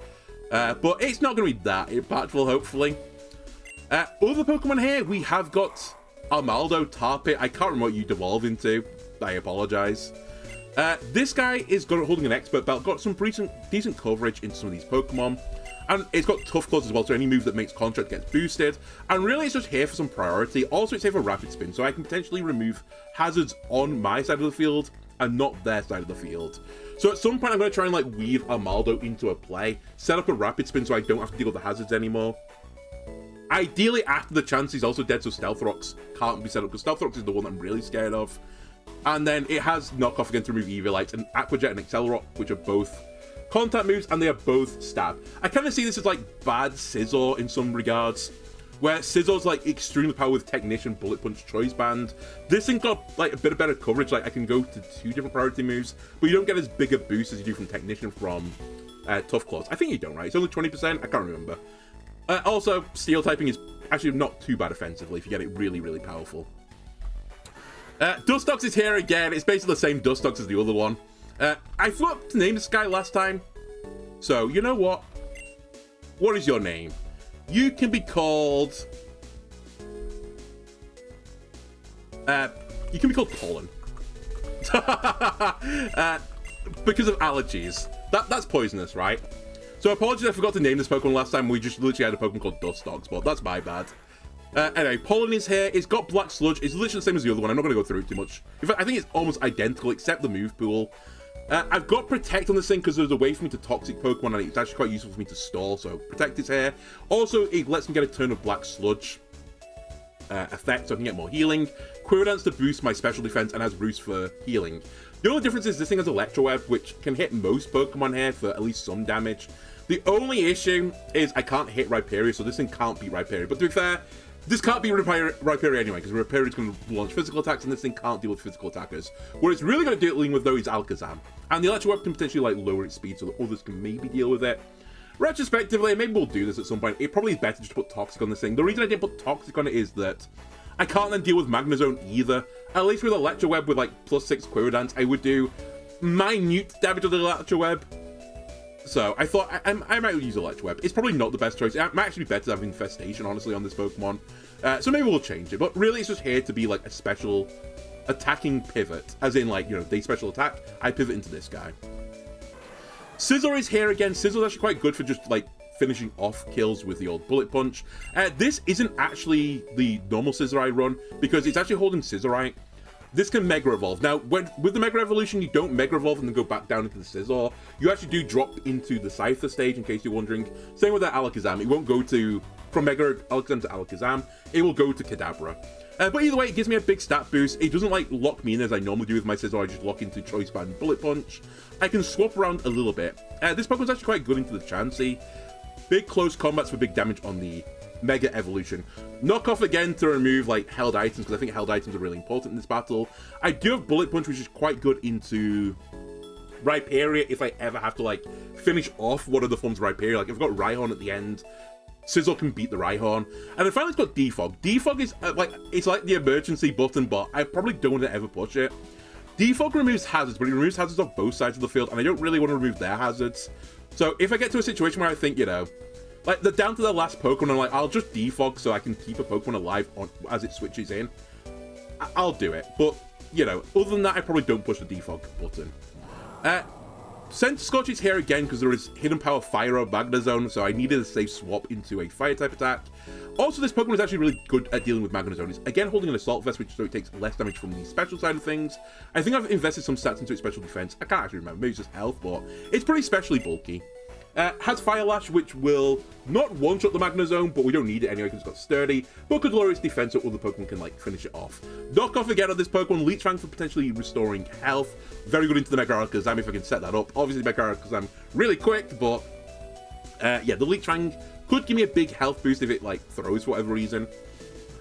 But it's not going to be that impactful, hopefully. Other Pokemon here, we have got Armaldo, Tarpit. I can't remember what you devolve into. I apologize. This guy is holding an Expert Belt, got some decent coverage into some of these Pokemon. And it's got Tough Claws as well, so any move that makes Contract gets boosted. And really, it's just here for some priority. Also, it's here for Rapid Spin, so I can potentially remove hazards on my side of the field and not their side of the field. So at some point, I'm going to try and like weave Armaldo into a play, set up a Rapid Spin so I don't have to deal with the hazards anymore. Ideally, after the chance he's also dead, so Stealth Rocks can't be set up, because Stealth Rocks is the one I'm really scared of. And then it has Knockoff again to remove Eviolites, and Aqua Jet and Accelerock, which are both contact moves, and they are both stab. I kind of see this as like bad Scizor in some regards, where Scizzor's like extremely powerful with Technician, Bullet Punch, Choice Band. This thing got like a bit of better coverage, like I can go to 2 different priority moves, but you don't get as big a boost as you do from Technician from Tough Claws. I think you don't, right? It's only 20%, I can't remember. Also, Steel typing is actually not too bad offensively if you get it really, really powerful. Dustox is here again. It's basically the same Dustox as the other one. I forgot to name this guy last time, so you know what? What is your name? You can be called... you can be called Pollen. Because of allergies. That's poisonous, right? So apologies I forgot to name this Pokemon last time. We just literally had a Pokemon called Dustox, but that's my bad. Anyway, Pollen is here. It's got Black Sludge. It's literally the same as the other one. I'm not going to go through it too much. In fact, I think it's almost identical, except the move pool. I've got Protect on this thing because there's a way for me to Toxic Pokemon, and it's actually quite useful for me to stall, so Protect is here. Also, it lets me get a turn of Black Sludge effect, so I can get more healing. Quirrell to boost my special defense, and has Roost for healing. The only difference is this thing has Electro Web, which can hit most Pokemon here for at least some damage. The only issue is I can't hit Rhyperior, so this thing can't beat Rhyperior. But to be fair, this can't be Rhyperior anyway, because Rhyperior is going to launch physical attacks, and this thing can't deal with physical attackers. What it's really going to deal with, though, is Alakazam. And the Electro Web can potentially like lower its speed so that others can maybe deal with it. Retrospectively, maybe we'll do this at some point. It probably is better just to put Toxic on this thing. The reason I didn't put Toxic on it is that I can't then deal with Magnezone either. At least with Electro Web with like +6 Quirrell, I would do minute damage with the Electro Web. So I thought I might use Electro Web. It's probably not the best choice. It might actually be better to have Infestation, honestly, on this Pokemon. So maybe we'll change it. But really, it's just here to be like a special attacking pivot. As in, like, you know, they special attack, I pivot into this guy. Scizor is here again. Scizor's actually quite good for just, like, finishing off kills with the old Bullet Punch. This isn't actually the normal Scizor I run, because it's actually holding Scissorite. This can Mega Evolve. Now, with the Mega Evolution, you don't Mega Evolve and then go back down into the Scizor. You actually do drop into the Scyther stage, in case you're wondering. Same with that Alakazam. It won't go from Mega Alakazam to Alakazam. It will go to Kadabra. But either way, it gives me a big stat boost. It doesn't, like, lock me in as I normally do with my Scizor. I just lock into Choice Band and Bullet Punch. I can swap around a little bit. This Pokemon's actually quite good into the Chansey. Big close combats for big damage on the Mega Evolution. Knock off again to remove, like, held items, because I think held items are really important in this battle. I do have Bullet Punch, which is quite good into Rhyperior if I ever have to, like, finish off one of the forms of Rhyperior. Like, if I've got Rhyhorn at the end, Scizor can beat the Rhyhorn. And then finally it's got Defog. Defog is, like, it's like the emergency button, but I probably don't want to ever push it. Defog removes hazards, but it removes hazards off both sides of the field, and I don't really want to remove their hazards. So if I get to a situation where I think, you know, like, they're down to the last Pokemon, I'm like, I'll just defog so I can keep a Pokemon alive as it switches in. I'll do it. But, you know, other than that, I probably don't push the defog button. Since Scorch is here again because there is Hidden Power Fire or Magna Zone, so I needed a safe swap into a Fire type attack. Also, this Pokemon is actually really good at dealing with Magna Zone. It's again holding an Assault Vest, so it takes less damage from the special side of things. I think I've invested some stats into its special defense. I can't actually remember, maybe it's just health, but it's pretty specially bulky. Has Fire Lash, which will not one-shot the Magna Zone, but we don't need it anyway because it's got Sturdy, but could lower its defense so other Pokemon can, like, finish it off. Knock off again on this Pokemon, Leech Fang for potentially restoring health. Very good into the Mega Alakazam if I can set that up. Obviously, Mega Alakazam really quick, but yeah, the Leech Fang could give me a big health boost if it, like, throws for whatever reason.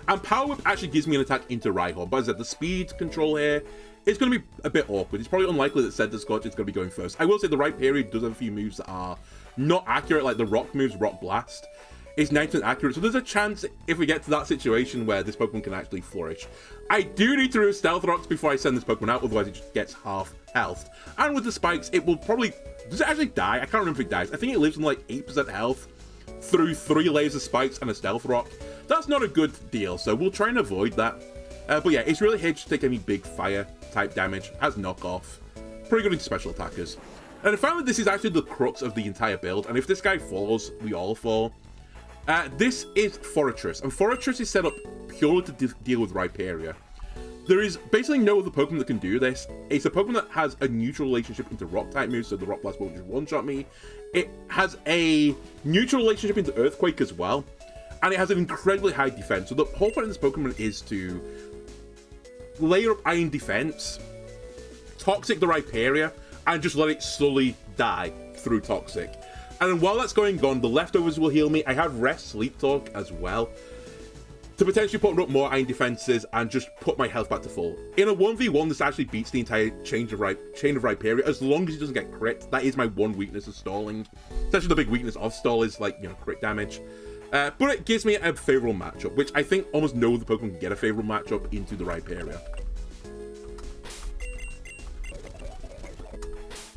And Power Whip actually gives me an attack into Rhyhorn, but as I said, the speed control here, it's going to be a bit awkward. It's probably unlikely that Center Scorch is going to be going first. I will say the Rhyperior does have a few moves that are not accurate, like the rock moves, Rock Blast. It's 90% accurate, so there's a chance if we get to that situation where this Pokemon can actually flourish. I do need to remove Stealth Rocks before I send this Pokemon out, otherwise it just gets half health. And with the spikes, it will probably... Does it actually die? I can't remember if it dies. I think it lives on like 8% health through 3 layers of spikes and a Stealth Rock. That's not a good deal, so we'll try and avoid that. But yeah, it's really here to take any big fire type damage. Has knockoff. Pretty good into special attackers. And I found that this is actually the crux of the entire build, and if this guy falls, we all fall. This is Forretress, and Forretress is set up purely to deal with Rhyperior. There is basically no other Pokemon that can do this. It's a Pokemon that has a neutral relationship into Rock-type moves, so the Rock Blast won't just one-shot me. It has a neutral relationship into Earthquake as well, and it has an incredibly high defense. So the whole point of this Pokemon is to layer up Iron Defense, Toxic the Rhyperior, and just let it slowly die through Toxic. And then while that's going on, the leftovers will heal me. I have Rest, Sleep Talk as well, to potentially put up more Iron Defenses and just put my health back to full. In a 1v1, this actually beats the entire chain of Rhyperior, as long as it doesn't get crit. That is my one weakness of stalling. It's actually the big weakness of stall is, like, you know, crit damage. But it gives me a favourable matchup, which I think almost no other Pokemon can get a favourable matchup into the Rhyperior.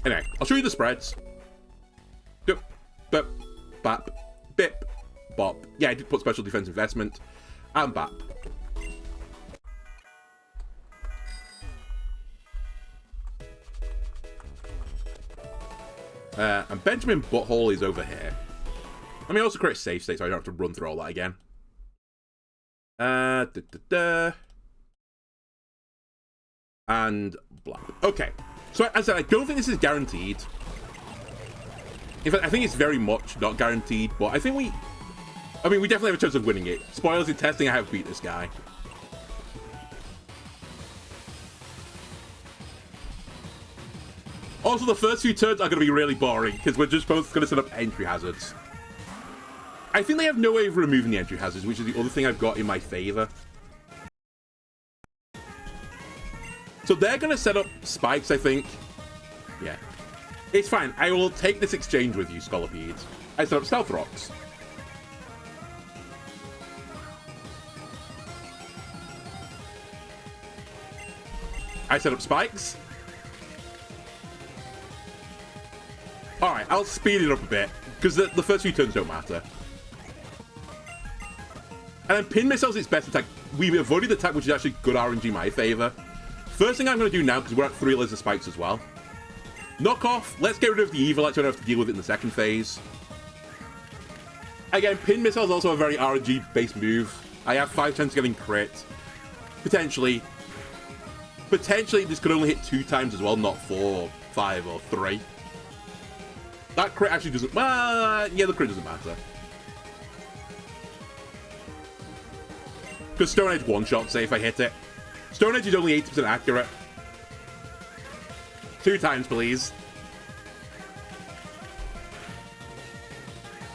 Anyway, I'll show you the spreads. Dup, bip, bap, bip, bop. Yeah, I did put special defense investment, and bap. And Benjamin Butthole is over here. Let me also create a save state so I don't have to run through all that again. And blah. Okay. So as I said, I don't think this is guaranteed. In fact, I think it's very much not guaranteed, but I think we definitely have a chance of winning it. Spoilers in testing, I have beat this guy. Also, the first few turns are going to be really boring, because we're just both going to set up entry hazards. I think they have no way of removing the entry hazards, which is the other thing I've got in my favor. So they're going to set up spikes, I think. Yeah. It's fine. I will take this exchange with you, Scolipede. I set up Stealth Rocks. I set up spikes. Alright, I'll speed it up a bit, because the first few turns don't matter. And then Pin Missile's its best attack. We avoided the attack, which is actually good RNG in my favor. First thing I'm going to do now, because we're at 3 layers of spikes as well. Knock off. Let's get rid of the evil, so I don't have to deal with it in the second phase. Again, Pin Missile is also a very RNG-based move. I have 5 chances of getting crit. Potentially. Potentially, this could only hit 2 times as well, not 4, 5, or 3. That crit actually doesn't... yeah, the crit doesn't matter. Because Stone Edge one-shot, say if I hit it. Stone Edge is only 80% accurate. 2 times, please.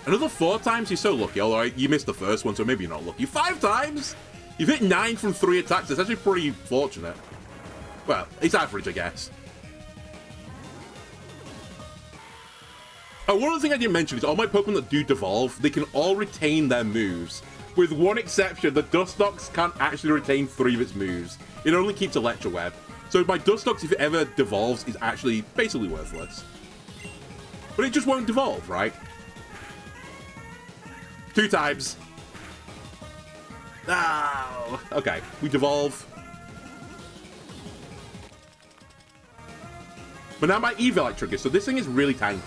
Another 4 times? You're so lucky. Although you missed the first one, so maybe you're not lucky. 5 times? You've hit 9 from 3 attacks. It's actually pretty fortunate. Well, it's average, I guess. Oh, one other thing I didn't mention is all my Pokemon that do devolve, they can all retain their moves. With one exception, the Dustox can't actually retain 3 of its moves. It only keeps Electro Web. So my Dustox, if it ever devolves, is actually basically worthless. But it just won't devolve, right? 2 times. Oh, okay, we devolve. But now my Evilite triggers, so this thing is really tanky.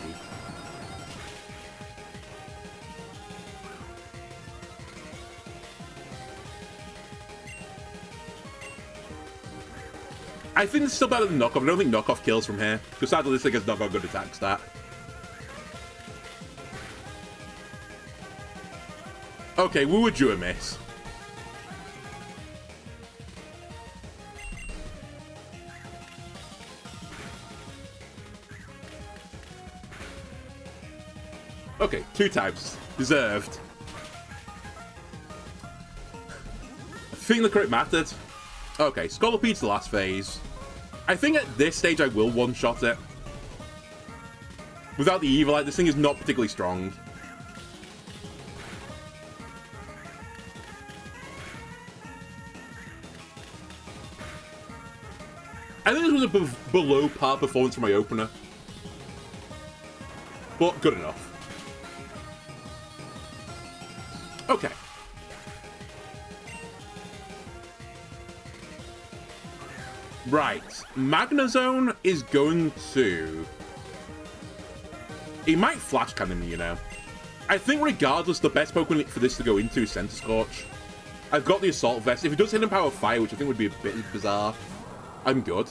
I think it's still better than knockoff. I don't think knockoff kills from here, because sadly this thing has not got a good attack stat. Okay, we would do a miss. Okay, 2 times. Deserved. I think the crit mattered. Okay, Scolopede's the last phase. I think at this stage I will one-shot it. Without the Evilite, this thing is not particularly strong. I think this was a below par performance for my opener. But good enough. Okay. Right. Magnezone is going to... He might Flash Cannon me, you know. I think regardless, the best Pokemon for this to go into is Center Scorch. I've got the Assault Vest. If it does Hidden Power Fire, which I think would be a bit bizarre, I'm good.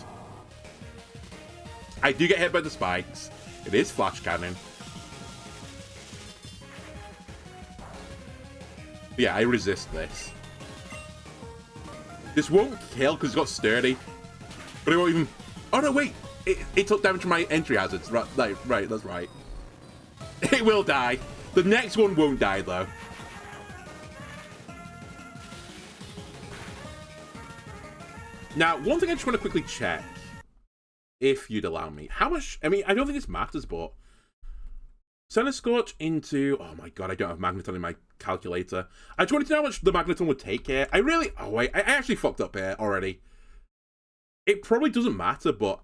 I do get hit by the spikes. It is Flash Cannon. Yeah, I resist this. This won't kill because it's got Sturdy. But it won't even... Oh, no, wait. It took damage from my entry hazards. Right, that's right. It will die. The next one won't die, though. Now, one thing I just want to quickly check, if you'd allow me. How much... I mean, I don't think this matters, but... Center Scorch into... Oh, my God, I don't have Magneton in my calculator. I just wanted to know how much the Magneton would take here. I really... Oh, wait. I actually fucked up here already. It probably doesn't matter, but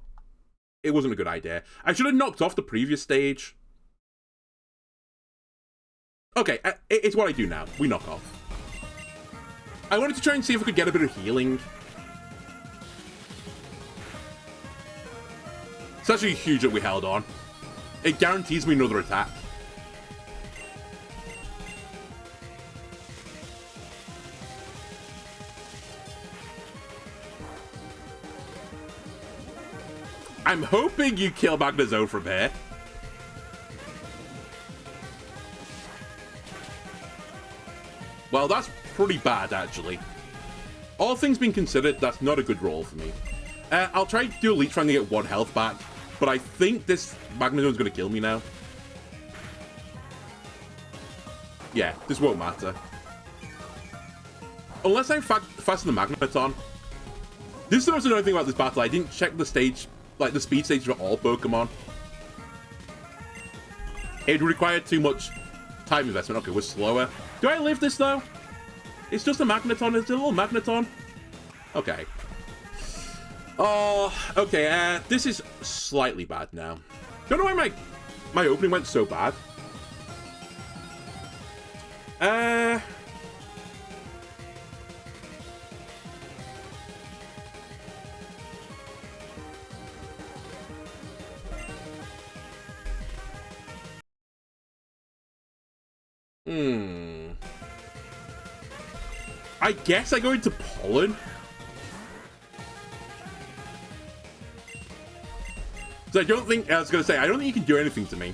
it wasn't a good idea. I should have knocked off the previous stage. Okay, it's what I do now. We knock off. I wanted to try and see if I could get a bit of healing. It's actually huge that we held on. It guarantees me another attack. I'm hoping you kill Magnezone from here. Well, that's pretty bad, actually. All things being considered, that's not a good roll for me. I'll try to do a leech trying to get 1 health back, but I think this Magnezone's going to kill me now. Yeah, this won't matter. Unless I'm faster than Magneton. This is the most annoying thing about this battle. I didn't check the stage... like the speed stage for all Pokemon. It required too much time investment. Okay, we're slower. Do I live this though? It's just a Magneton. It's a little Magneton. Okay. Oh, okay. This is slightly bad now. Don't know why my opening went so bad. I guess I go into Pollen. So I don't think, I was going to say, I don't think you can do anything to me.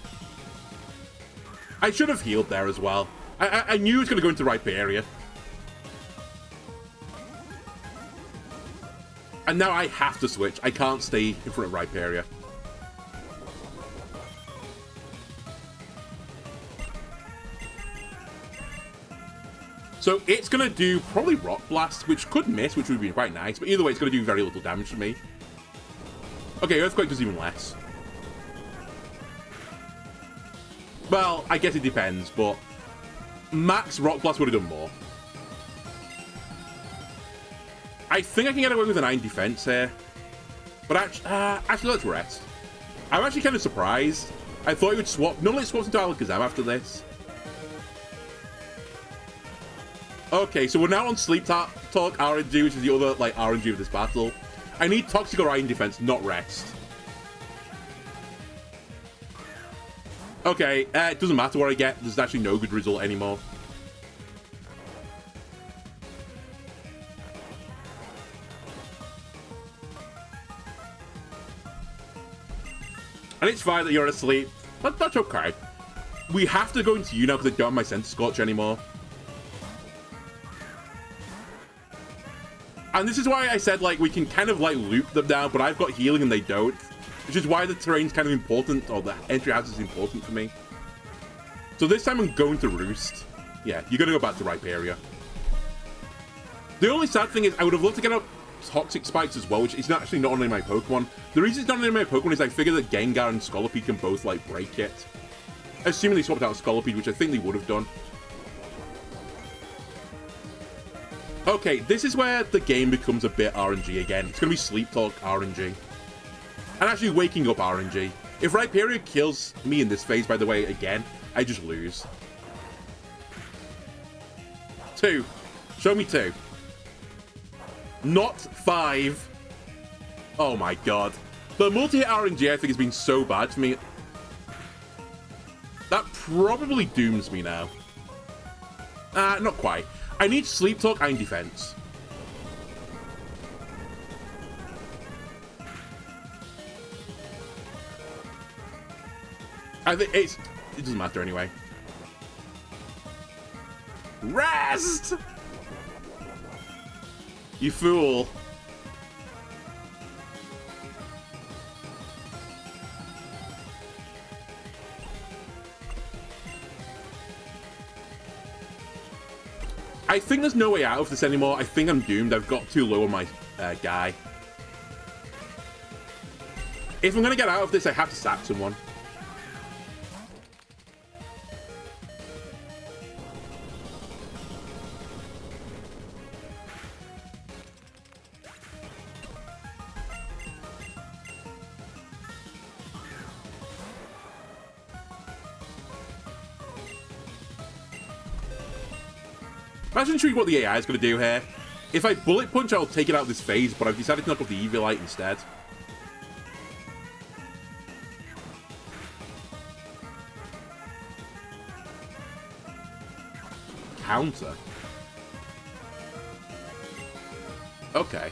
I should have healed there as well. I knew it was going to go into Rhyperior. And now I have to switch. I can't stay in front of Rhyperior. So it's going to do probably Rock Blast, which could miss, which would be quite nice. But either way, it's going to do very little damage to me. Okay, Earthquake does even less. Well, I guess it depends, but max Rock Blast would have done more. I think I can get away with a 9 defense here. But actually, let's rest. I'm actually kind of surprised. I thought it would swap. Normally it swaps into Alakazam after this. Okay, so we're now on Sleep Talk RNG, which is the other, like, RNG of this battle. I need Toxic or Iron Defense, not Rest. Okay, it doesn't matter what I get. There's actually no good result anymore. And it's fine that you're asleep, but that's okay. We have to go into you now because I don't have my Center Scorch anymore. And this is why I said, like, we can kind of, like, loop them now, but I've got healing and they don't. Which is why the terrain's kind of important, or the entry house is important for me. So this time I'm going to Roost. Yeah, you're going to go back to Rhyperia. The only sad thing is I would have loved to get out Toxic Spikes as well, which is actually not on any of my Pokemon. The reason it's not on any of my Pokemon is I figure that Gengar and Scolipede can both, like, break it. Assuming they swapped out Scolipede, which I think they would have done. Okay, this is where the game becomes a bit RNG again. It's going to be Sleep Talk RNG. And actually waking up RNG. If Rhyperia kills me in this phase, by the way, again, I just lose. 2. Show me 2. Not 5. Oh my god. The multi-hit RNG, I think, has been so bad for me. That probably dooms me now. Not quite. I need Sleep Talk and Defense. I think it doesn't matter anyway. Rest! You fool. I think there's no way out of this anymore. I think I'm doomed. I've got too low on my guy. If I'm going to get out of this, I have to sack someone. I'm intrigued what the AI is going to do here. If I Bullet Punch, I'll take it out of this phase, but I've decided to knock off the Eviolite instead. Counter? Okay.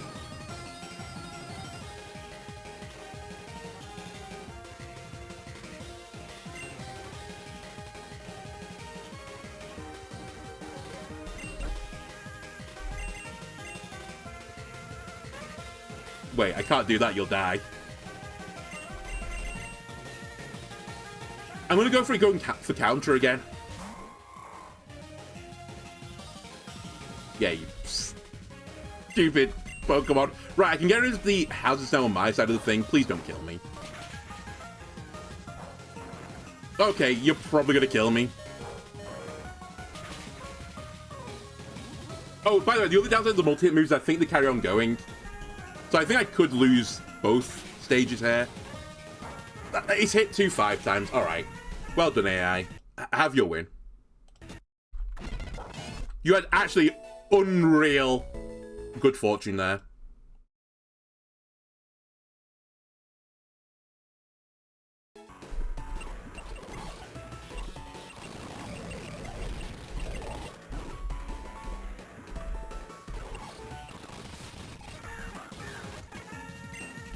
Wait, I can't do that, you'll die. I'm gonna go for going for counter again. Yeah, you stupid Pokemon. Right, I can get rid of the houses now on my side of the thing. Please don't kill me. Okay, you're probably gonna kill me. Oh, by the way, the other downside of the multi-hit moves, I think they carry on going. So I think I could lose both stages here. He's hit 2 5 times. Alright. Well done, AI. Have your win. You had actually unreal good fortune there.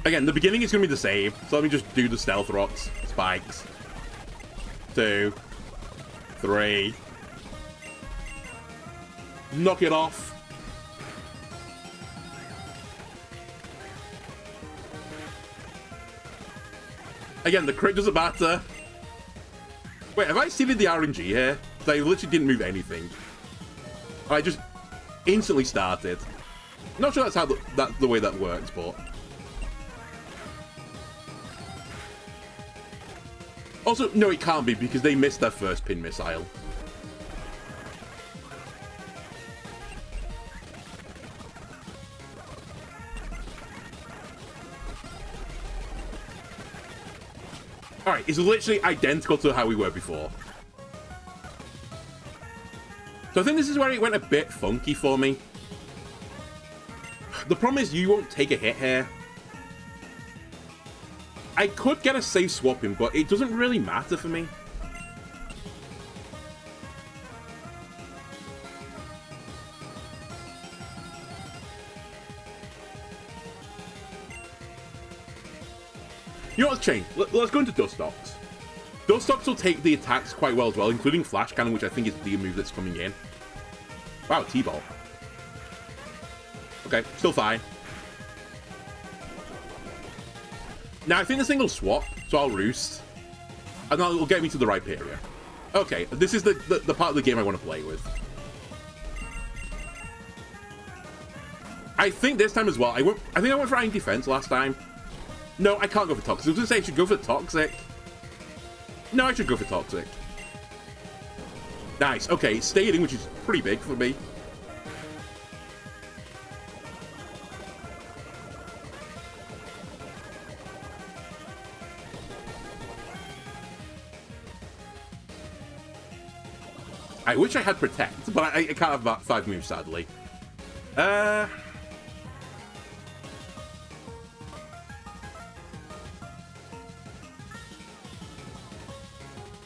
Again, the beginning is going to be the same, so let me just do the Stealth Rocks. Spikes. 2. 3. Knock it off. Again, the crit doesn't matter. Wait, have I seeded the RNG here? Because I literally didn't move anything. I just instantly started. Not sure that's how that's the way that works, but... Also, no, it can't be, because they missed their first pin missile. Alright, it's literally identical to how we were before. So I think this is where it went a bit funky for me. The problem is you won't take a hit here. I could get a safe swap in, but it doesn't really matter for me. You know what's changed? Let's go into Dustox. Dustox will take the attacks quite well as well, including Flash Cannon, which I think is the move that's coming in. Wow, T-Ball. Okay, still fine. Now, I think this thing will swap, so I'll Roost. And that will get me to the right area. Okay, this is the part of the game I want to play with. I think this time as well, I think I went for Iron Defense last time. No, I can't go for Toxic. I was going to say I should go for Toxic. No, I should go for Toxic. Nice. Okay, Stading, which is pretty big for me. I wish I had Protect, but I can't have that 5 moves, sadly.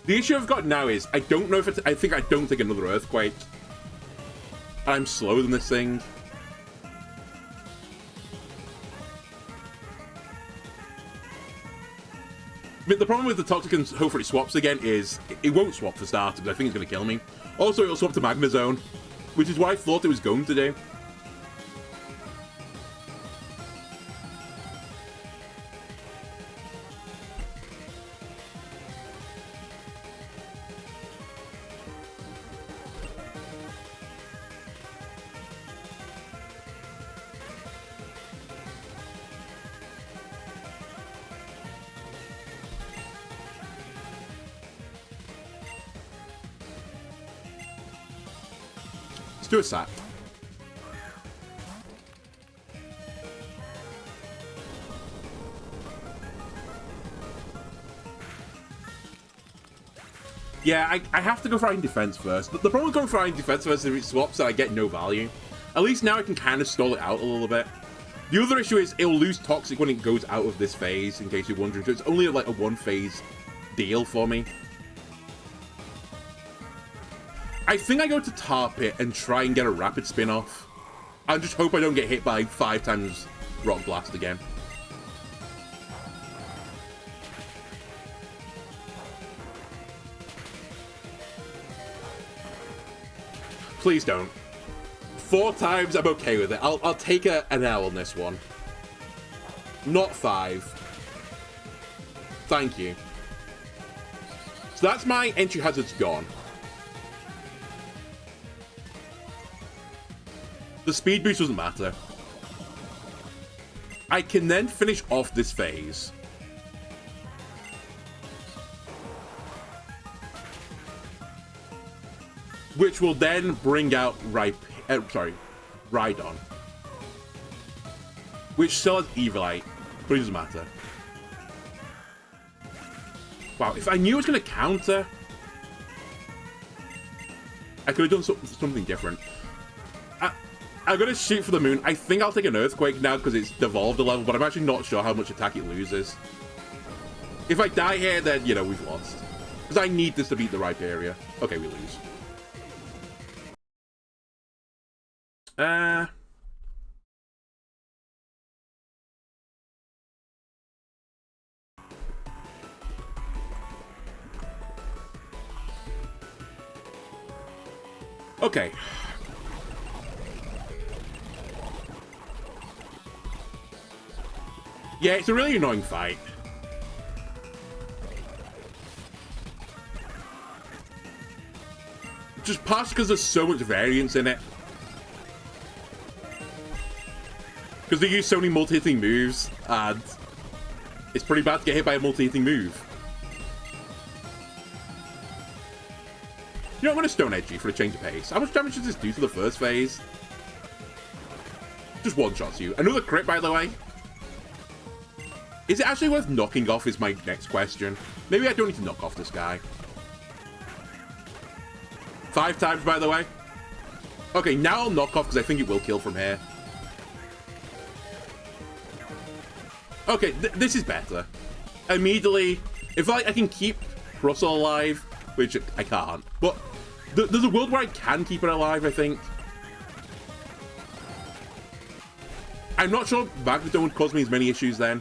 The issue I've got now is I don't know if it's... I don't think another Earthquake. I'm slower than this thing. But the problem with the Toxic and hopefully it swaps again is it won't swap for starters, because I think it's going to kill me. Also, it'll swap to Magma Zone, which is what I thought it was going to do. Let's do a sack. Yeah, I have to go for Iron Defense first. The problem with going for Iron Defense first is if it swaps and I get no value. At least now I can kind of stall it out a little bit. The other issue is it'll lose Toxic when it goes out of this phase, in case you're wondering. So it's only like a 1-phase deal for me. I think I go to Tar Pit and try and get a Rapid Spin off. I just hope I don't get hit by 5 times Rock Blast again. Please don't. 4 times, I'm okay with it. I'll take an L on this one. Not 5. Thank you. So that's my entry hazards gone. The speed boost doesn't matter. I can then finish off this phase. Which will then bring out Rhydon. Which still has Evilite, but it doesn't matter. Wow, if I knew it was going to counter, I could have done something different. I'm going to shoot for the moon. I think I'll take an Earthquake now because it's devolved a level, but I'm actually not sure how much attack it loses. If I die here, then, you know, we've lost. Because I need this to beat the right area. Okay, we lose. Okay. Yeah, it's a really annoying fight. Just partially because there's so much variance in it. Because they use so many multi-hitting moves, and it's pretty bad to get hit by a multi-hitting move. You know, I'm going to Stone Edge you for a change of pace. How much damage does this do to the first phase? Just one-shots you. Another crit, by the way. Is it actually worth knocking off is my next question. Maybe I don't need to knock off this guy. 5 times, by the way. Okay, now I'll knock off because I think it will kill from here. Okay, this is better. Immediately, if I can keep Russell alive, which I can't, but there's a world where I can keep it alive, I think. I'm not sure Magnetone would cause me as many issues then.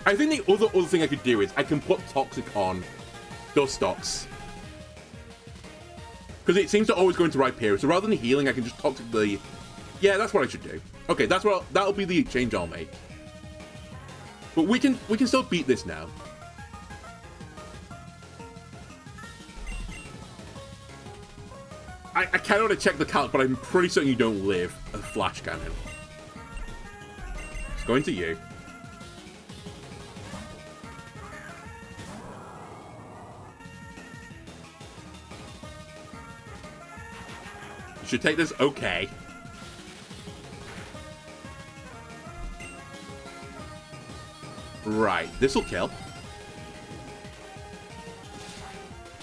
I think the other thing I could do is I can put Toxic on Dustox. Because it seems to always go into Rhyperior. So rather than healing, I can just Toxic the... Yeah, that's what I should do. Okay, that'll be the exchange I'll make. But we can still beat this now. I kind of want to check the calc, but I'm pretty certain you don't live a Flash Cannon. It's going to you. You should take this okay. Right, this'll kill.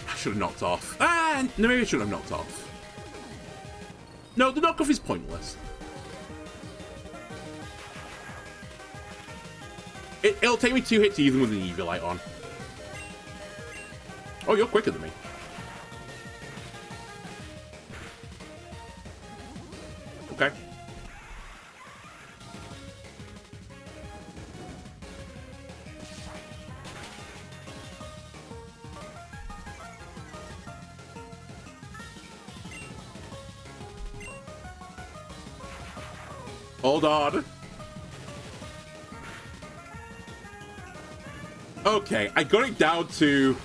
I should have knocked off. Ah, no, maybe I shouldn't have knocked off. No, the knockoff is pointless. It'll take me 2 hits even with an Eviolite on. Oh, you're quicker than me. Okay. Hold on. Okay, I got it down to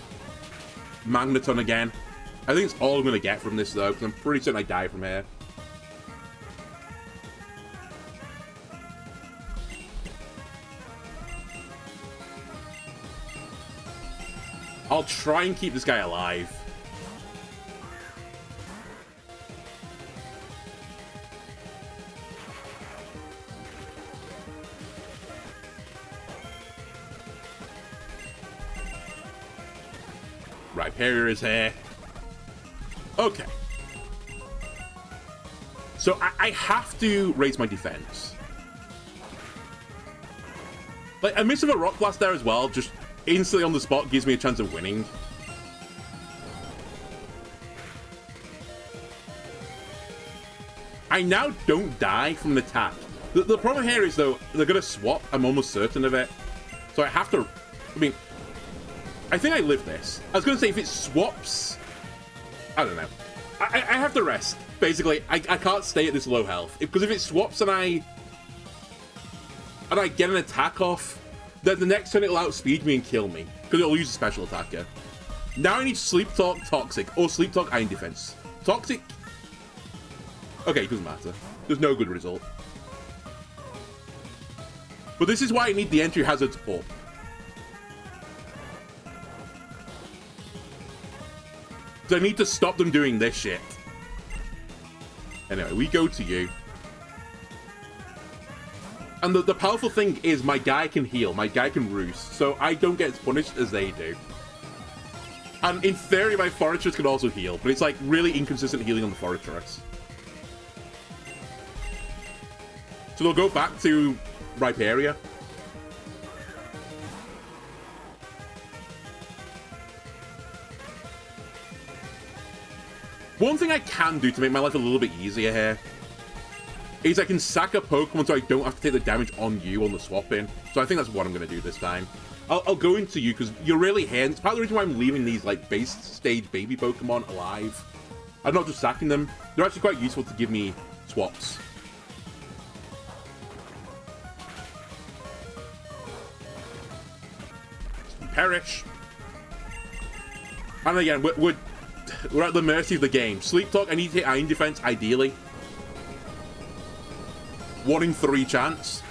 Magneton again. I think it's all I'm going to get from this, though, because I'm pretty certain I die from here. I'll try and keep this guy alive. Rhyperior is here. Okay. So I have to raise my defense. Like, a miss of a Rock Blast there as well, just instantly on the spot gives me a chance of winning. I now don't die from an attack. The problem here is, though, they're going to swap. I'm almost certain of it. So I have to... I mean... I think I live this. I was going to say, if it swaps... I don't know. I have to rest. Basically, I can't stay at this low health. Because if it swaps and I get an attack off, then the next turn it'll outspeed me and kill me. Because it'll use a special attacker. Now I need Sleep Talk Toxic, or Sleep Talk Iron Defense. Toxic... Okay, it doesn't matter. There's no good result. But this is why I need the entry hazards up. I need to stop them doing this shit. Anyway, we go to you. And the powerful thing is my guy can heal. My guy can roost. So I don't get as punished as they do. And in theory, my Forretress can also heal. But it's like really inconsistent healing on the Forretress. So they'll go back to Rhyperior. One thing I can do to make my life a little bit easier here is I can sack a Pokemon so I don't have to take the damage on you on the swap-in. So I think that's what I'm going to do this time. I'll go into you because you're really here. And it's part of the reason why I'm leaving these like base stage baby Pokemon alive. I'm not just sacking them. They're actually quite useful to give me swaps. Perish. And again, we're at the mercy of the game. Sleep Talk, I need to hit Iron Defense, ideally. 1 in 3 chance.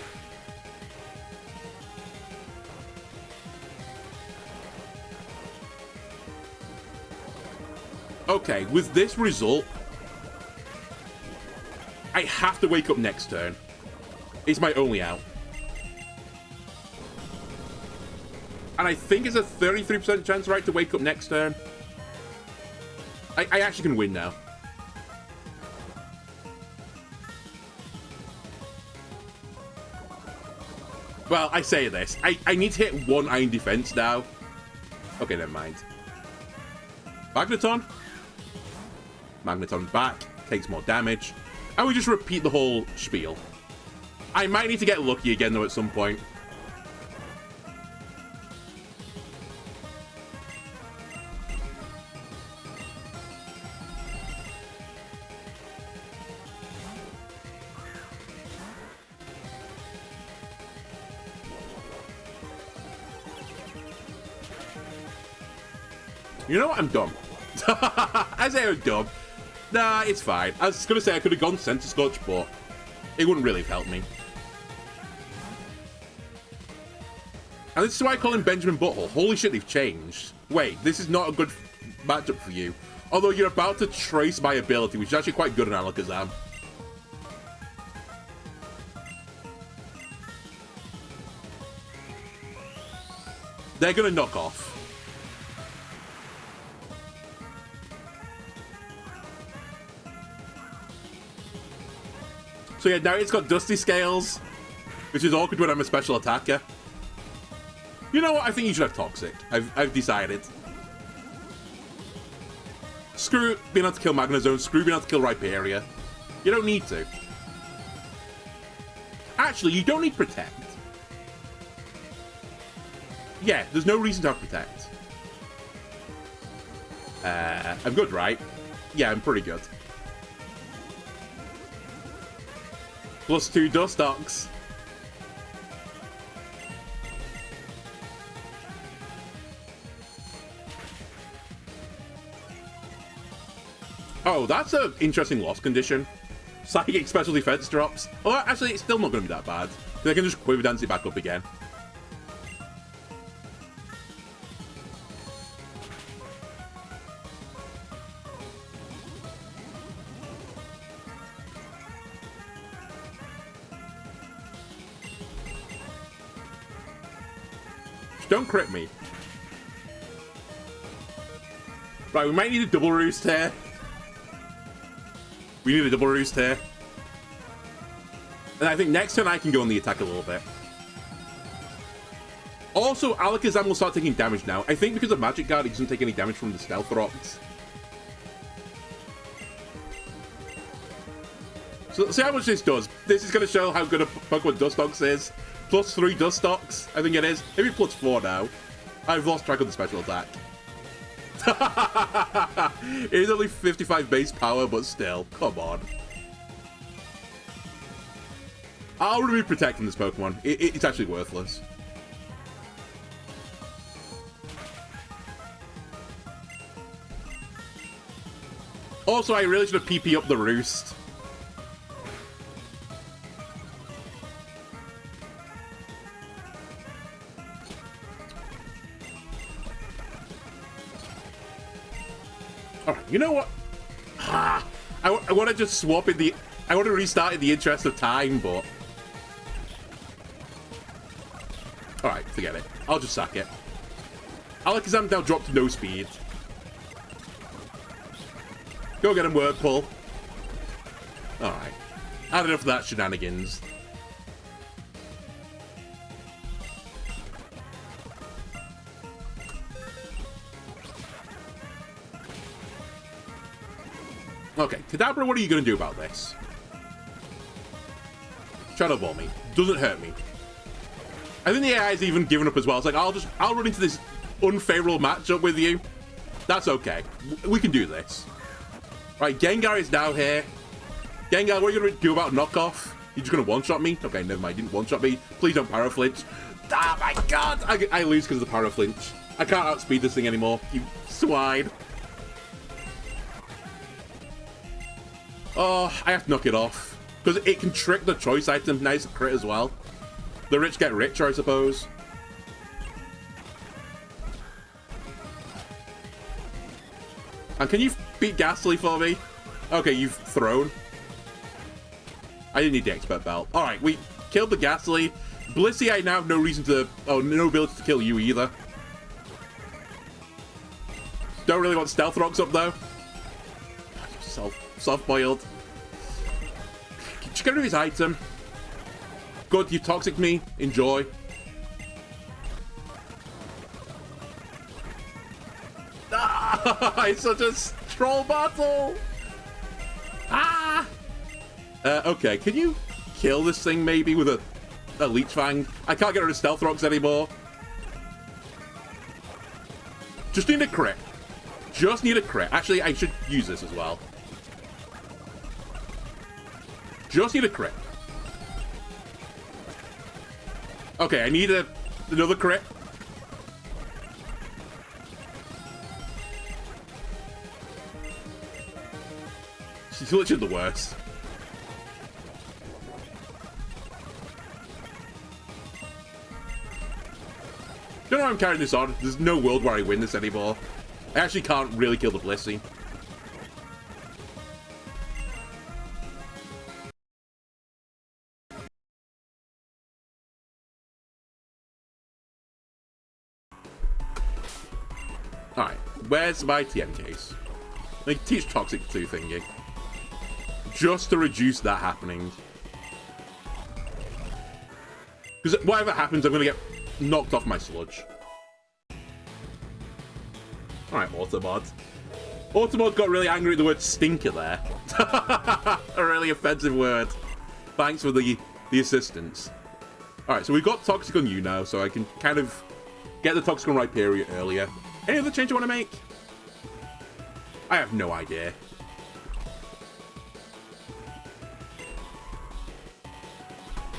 Okay, with this result, I have to wake up next turn. It's my only out. And I think it's a 33% chance, right, to wake up next turn. I actually can win now. Well, I say this. I need to hit 1 Iron Defense now. Okay, never mind. Magneton. Magneton back. Takes more damage. And we just repeat the whole spiel. I might need to get lucky again, though, at some point. You know what? I'm dumb. I say I'm dumb. Nah, it's fine. I was going to say I could have gone Center Scorch, but it wouldn't really have helped me. And this is why I call him Benjamin Butthole. Holy shit, they've changed. Wait, this is not a good matchup for you. Although you're about to trace my ability, which is actually quite good in Alakazam. They're going to knock off. So yeah, now it's got Dusty Scales, which is awkward when I'm a special attacker. You know what? I think you should have Toxic. I've decided. Screw being able to kill Magnezone. Screw being able to kill Rhyperior. You don't need to. Actually, you don't need Protect. Yeah, there's no reason to have Protect. I'm good, right? Yeah, I'm pretty good. +2 Dustox. Oh, that's an interesting loss condition. Psychic Special Defense drops. Oh, actually, it's still not going to be that bad. They can just Quiver Dance it back up again. Just don't crit me. Right, we might need a double roost here. We need a double roost here. And I think next turn I can go on the attack a little bit. Also, Alakazam will start taking damage now. I think because of Magic Guard, he doesn't take any damage from the Stealth Rocks. So see how much this does. This is going to show how good a Pokemon Dustox is. +3 Dustox, I think it is. Maybe +4 now. I've lost track of the special attack. It is only 55 base power, but still, come on. I'll really be protecting this Pokemon. It's actually worthless. Also, I really should have PP up the roost. Alright, you know what? I want to just swap in the... I want to restart in the interest of time, but... Alright, forget it. I'll just sack it. Alakazam now dropped to no speed. Go get him, Wordpull. Alright. Had enough of that shenanigans. Okay, Kadabra, what are you going to do about this? Shadow Ball me. Doesn't hurt me. I think the AI's even given up as well. It's like, I'll run into this unfavorable matchup with you. That's okay. We can do this. Right, Gengar is now here. Gengar, what are you going to do about knockoff? You're just going to one-shot me? Okay, never mind. You didn't one-shot me. Please don't Power Flinch. Oh my god! I lose because of the Power Flinch. I can't outspeed this thing anymore. You swine. Oh, I have to knock it off. Because it can trick the choice item. Nice crit as well. The rich get richer, I suppose. And can you beat Ghastly for me? Okay, you've thrown. I didn't need the Expert Belt. Alright, we killed the Ghastly. Blissey, I now have no reason to... Oh, no ability to kill you either. Don't really want Stealth Rocks up, though. Soft-boiled. Just get rid of his item. Good, you toxic me. Enjoy. Ah, it's such a troll battle. Ah. Okay, can you kill this thing maybe with a Leech Fang? I can't get rid of Stealth Rocks anymore. Just need a crit. Just need a crit. Actually, I should use this as well. Just need a crit. Okay, I need another crit. She's literally the worst. Don't know why I'm carrying this on. There's no world where I win this anymore. I actually can't really kill the Blissey. Alright, where's my TN case? I can teach Toxic 2 thingy. Just to reduce that happening. Because whatever happens, I'm going to get knocked off my sludge. Alright, Automod. Automod got really angry at the word stinker there. A really offensive word. Thanks for the assistance. Alright, so we've got Toxic on you now, so I can kind of get the Toxic on Rhyperior earlier. Any other change you want to make? I have no idea.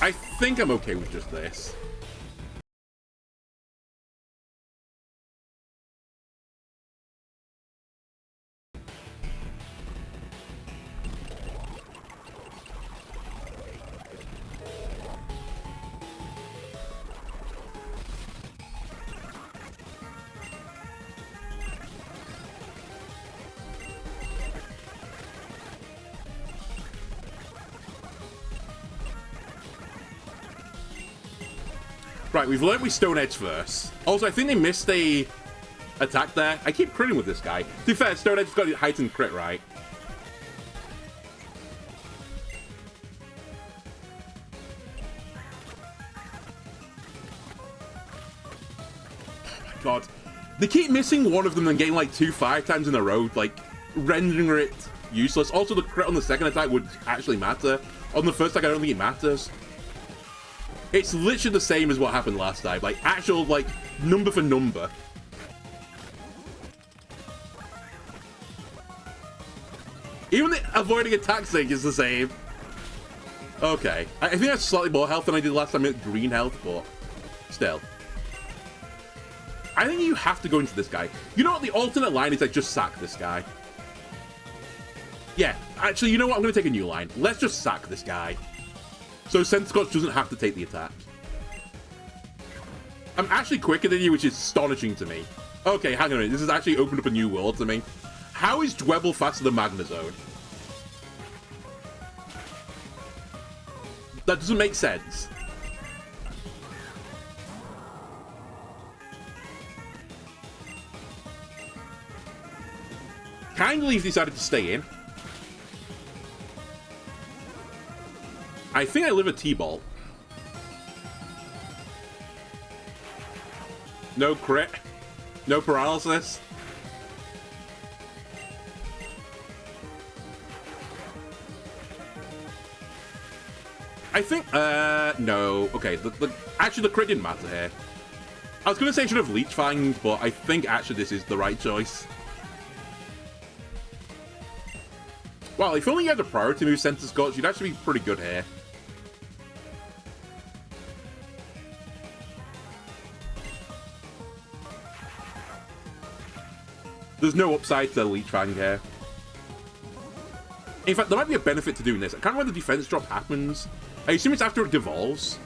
I think I'm okay with just this. Right, we've learned we Stone Edge first. Also, I think they missed a attack there. I keep critting with this guy. To be fair, Stone Edge's got heightened crit, right? Oh my god. They keep missing one of them and getting like 2 5 times in a row, like rendering it useless. Also, the crit on the second attack would actually matter. On the first attack, I don't think it matters. It's literally the same as what happened last time. Like, actual, like, number for number. Even the avoiding attack sync is the same. Okay. I think that's slightly more health than I did last time at green health, but still. I think you have to go into this guy. You know what? The alternate line is I just sack this guy. Yeah. Actually, you know what? I'm going to take a new line. Let's just sack this guy. So Centiskorch doesn't have to take the attack. I'm actually quicker than you, which is astonishing to me. Okay, hang on a minute. This has actually opened up a new world to me. How is Dwebble faster than Magnezone? That doesn't make sense. Kindleaf decided to stay in. I think I live a T-Bolt. No crit. No paralysis. I think, no. Okay, actually the crit didn't matter here. I was going to say I should have Leech Fanged, but I think actually this is the right choice. Well, if only you had a priority move Centiskorch, you'd actually be pretty good here. There's no upside to Leech Fang here. In fact, there might be a benefit to doing this. I can't remember when the defense drop happens. I assume it's after it devolves.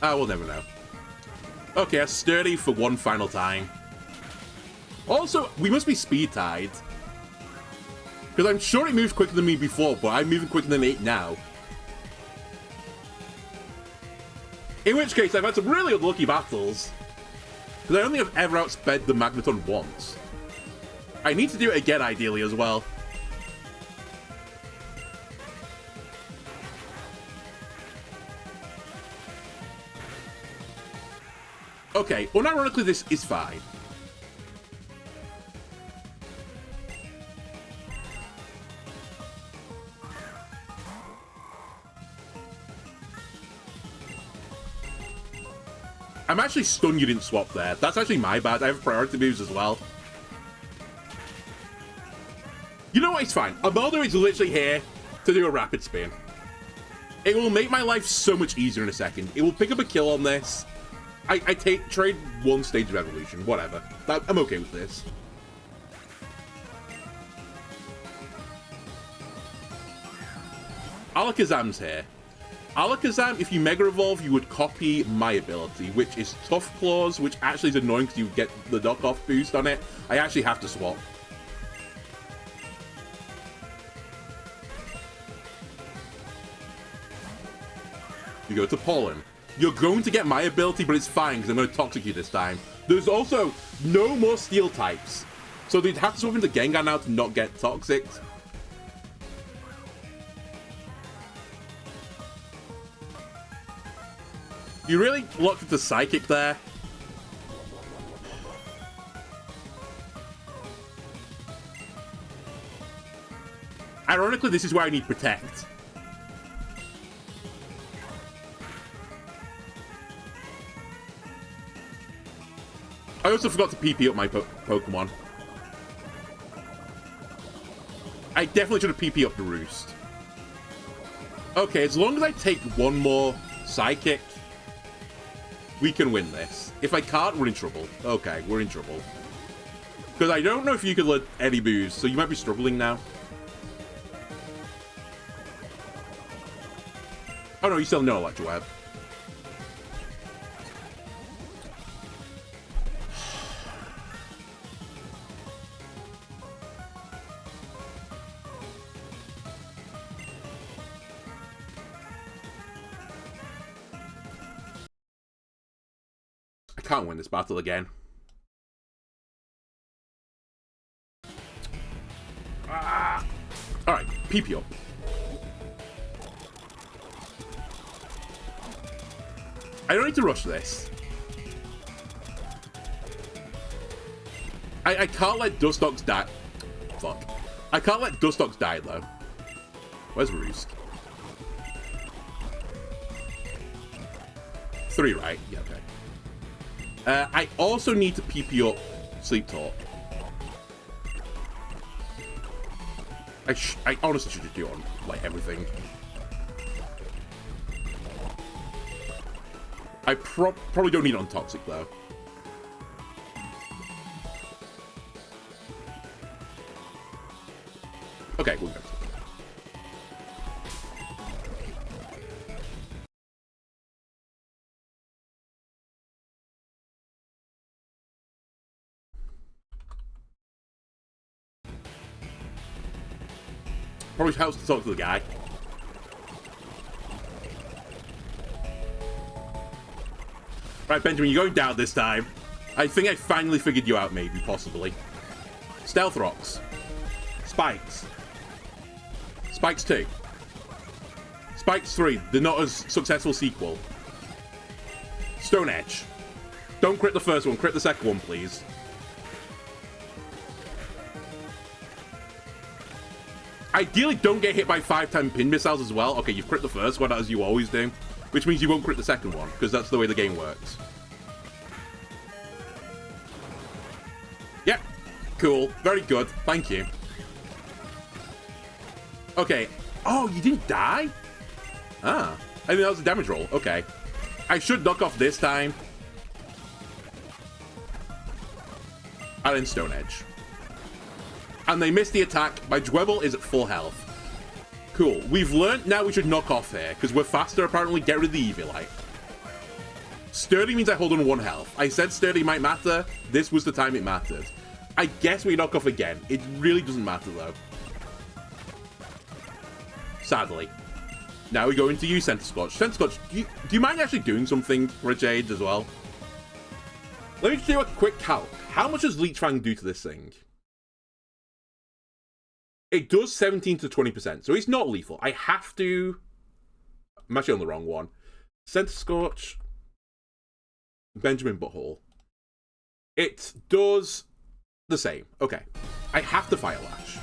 Ah, we'll never know. Okay, a Sturdy for one final time. Also, we must be speed-tied. Because I'm sure it moves quicker than me before, but I'm moving quicker than it now. In which case, I've had some really unlucky battles. Because I only have ever outsped the Magneton once. I need to do it again, ideally, as well. Okay, unironically, this is fine. I'm actually stunned you didn't swap there. That's actually my bad. I have priority moves as well. You know what? It's fine. Amaldo is literally here to do a rapid spin. It will make my life so much easier in a second. It will pick up a kill on this. I trade one stage of evolution, whatever. I'm okay with this. Alakazam's here. Alakazam, if you Mega Evolve, you would copy my ability, which is Tough Claws, which actually is annoying because you get the knockoff boost on it. I actually have to swap. You go to Pollen. You're going to get my ability, but it's fine because I'm going to Toxic you this time. There's also no more Steel types. So they'd have to swap into Gengar now to not get Toxic. You really locked into Psychic there. Ironically, this is where I need Protect. I also forgot to PP up my Pokemon. I definitely should have PP up the Roost. Okay, as long as I take one more Psychic, we can win this. If I can't, we're in trouble. Okay, we're in trouble. Because I don't know if you could let any moves, so you might be struggling now. Oh no, you still have no Electro Web. I can't win this battle again. Alright, PP up. I don't need to rush this. I can't let Dustox die. Fuck. I can't let Dustox die, though. Where's Roost? 3, right? Yeah, okay. I also need to PP up Sleep Talk. I honestly should just do it on, like, everything. I probably don't need it on Toxic, though. Okay, we'll go. Probably helps to talk to the guy. Right, Benjamin, you're going down this time. I think I finally figured you out, maybe, possibly. Stealth Rocks. Spikes. Spikes 2. Spikes 3. They're not as successful sequel. Stone Edge. Don't crit the first one, crit the second one, please. Ideally, don't get hit by 5-time pin missiles as well. Okay, you've crit the first one, as you always do. Which means you won't crit the second one, because that's the way the game works. Yep. Cool. Very good. Thank you. Okay. Oh, you didn't die? Ah. I think that was a damage roll. Okay. I should knock off this time. And then Stone Edge. And they missed the attack. My Dwebble is at full health. Cool. We've learned now we should knock off here, because we're faster, apparently. Get rid of the Eviolite. Sturdy means I hold on 1 health. I said Sturdy might matter. This was the time it mattered. I guess we knock off again. It really doesn't matter, though. Sadly. Now we go into you, Centiskorch. Centiskorch, do you mind actually doing something for a change as well? Let me just do a quick calc. How much does Leech Fang do to this thing? It does 17 to 20%, so it's not lethal. I have to... I'm actually on the wrong one. Centiskorch. Benjamin Butthole. It does the same. Okay. I have to Fire Lash.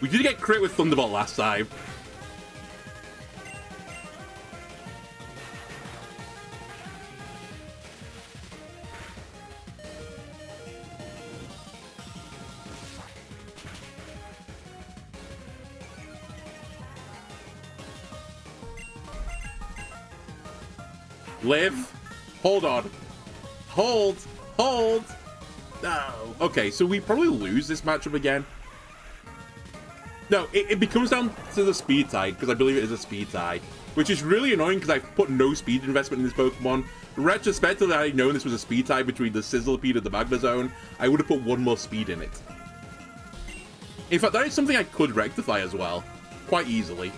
We did get crit with Thunderbolt last time. Live. Hold on. Hold. Hold. No. Okay, so we probably lose this matchup again. No, it becomes down to the speed tie, because I believe it is a speed tie, which is really annoying because I've put no speed investment in this Pokemon. Retrospectively, had I known this was a speed tie between the Sizzlipede and the Magnezone, I would have put one more speed in it. In fact, that is something I could rectify as well, quite easily.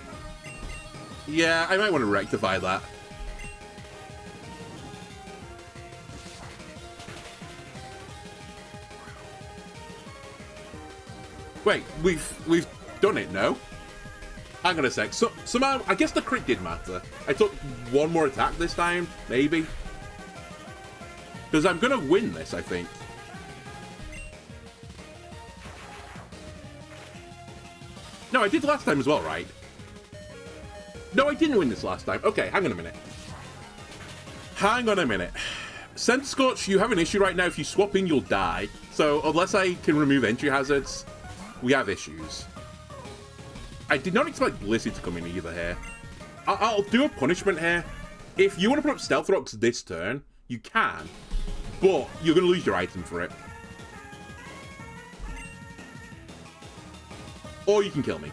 Yeah, I might want to rectify that. Wait, we've done it, no? Hang on a sec. So, somehow, I guess the crit did matter. I took one more attack this time, maybe. Because I'm going to win this, I think. No, I did last time as well, right? No, I didn't win this last time. Okay, hang on a minute. Hang on a minute. Centiskorch, you have an issue right now. If you swap in, you'll die. So, unless I can remove entry hazards, we have issues. I did not expect Blissey to come in either here. I'll do a punishment here. If you want to put up Stealth Rocks this turn, you can. But you're going to lose your item for it. Or you can kill me.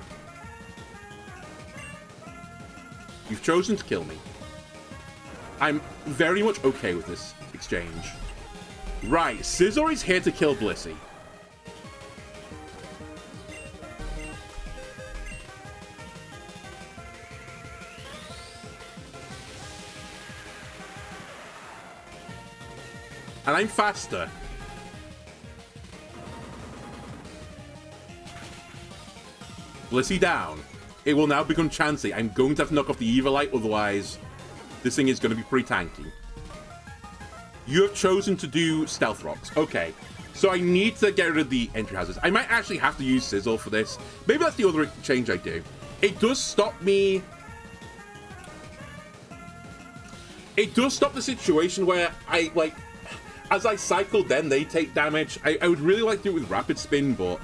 You've chosen to kill me. I'm very much okay with this exchange. Right, Scizor is here to kill Blissey. And I'm faster. Blissey down. It will now become Chansey. I'm going to have to knock off the Evilite, otherwise this thing is going to be pretty tanky. You have chosen to do Stealth Rocks. Okay. So I need to get rid of the entry hazards. I might actually have to use Sizzle for this. Maybe that's the other change I do. It does stop me... It does stop the situation where I, like... As I cycle, then they take damage. I would really like to do it with Rapid Spin, but...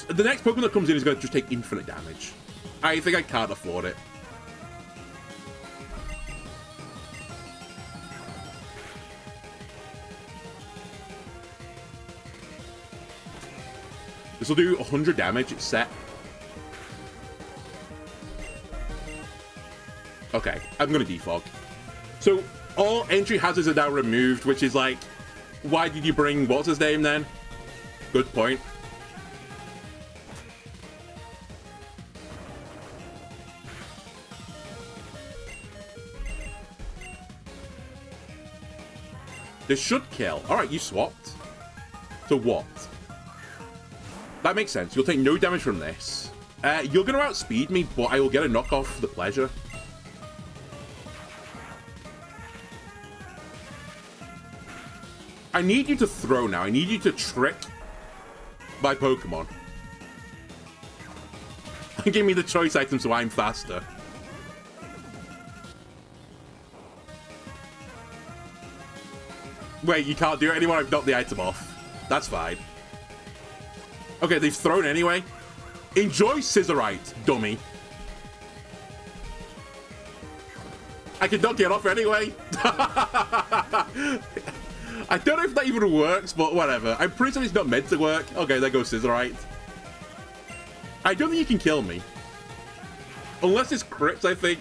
The next Pokemon that comes in is going to just take infinite damage. I think I can't afford it. This will do 100 damage, it's set. Okay, I'm going to defog. So, all entry hazards are now removed, which is like, why did you bring what's his name then? Good point. This should kill. Alright, you swapped. To what? That makes sense. You'll take no damage from this. You're going to outspeed me, but I will get a knockoff for the pleasure. I need you to throw now. I need you to trick my Pokemon. Give me the choice item so I'm faster. Wait, you can't do it anymore? I've knocked the item off. That's fine. Okay, they've thrown anyway. Enjoy Scissorite, dummy. I can knock it off anyway. I don't know if that even works, but whatever. I'm pretty sure it's not meant to work. Okay, there goes Scissorite. I don't think you can kill me. Unless it's crits, I think.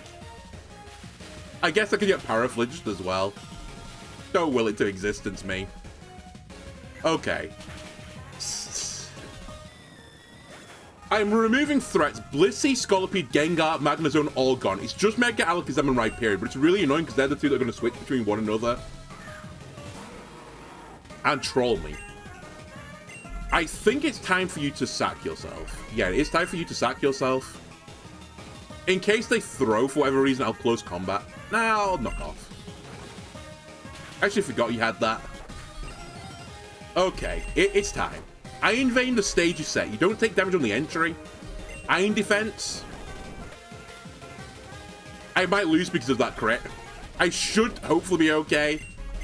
I guess I can get Paraflinched as well. Don't will it to existence, me. Okay. I'm removing threats. Blissey, Scolipede, Gengar, Magnezone, all gone. It's just Mega Alakazam and Rhyperior, but it's really annoying because they're the two that are going to switch between one another. And troll me. I think it's time for you to sack yourself. Yeah, it is time for you to sack yourself. In case they throw for whatever reason, I'll close combat. Nah, I'll knock off. I actually forgot you had that. Okay, it's time. Iron Vein, the stage is set. You don't take damage on the entry. Iron Defense. I might lose because of that crit. I should hopefully be okay,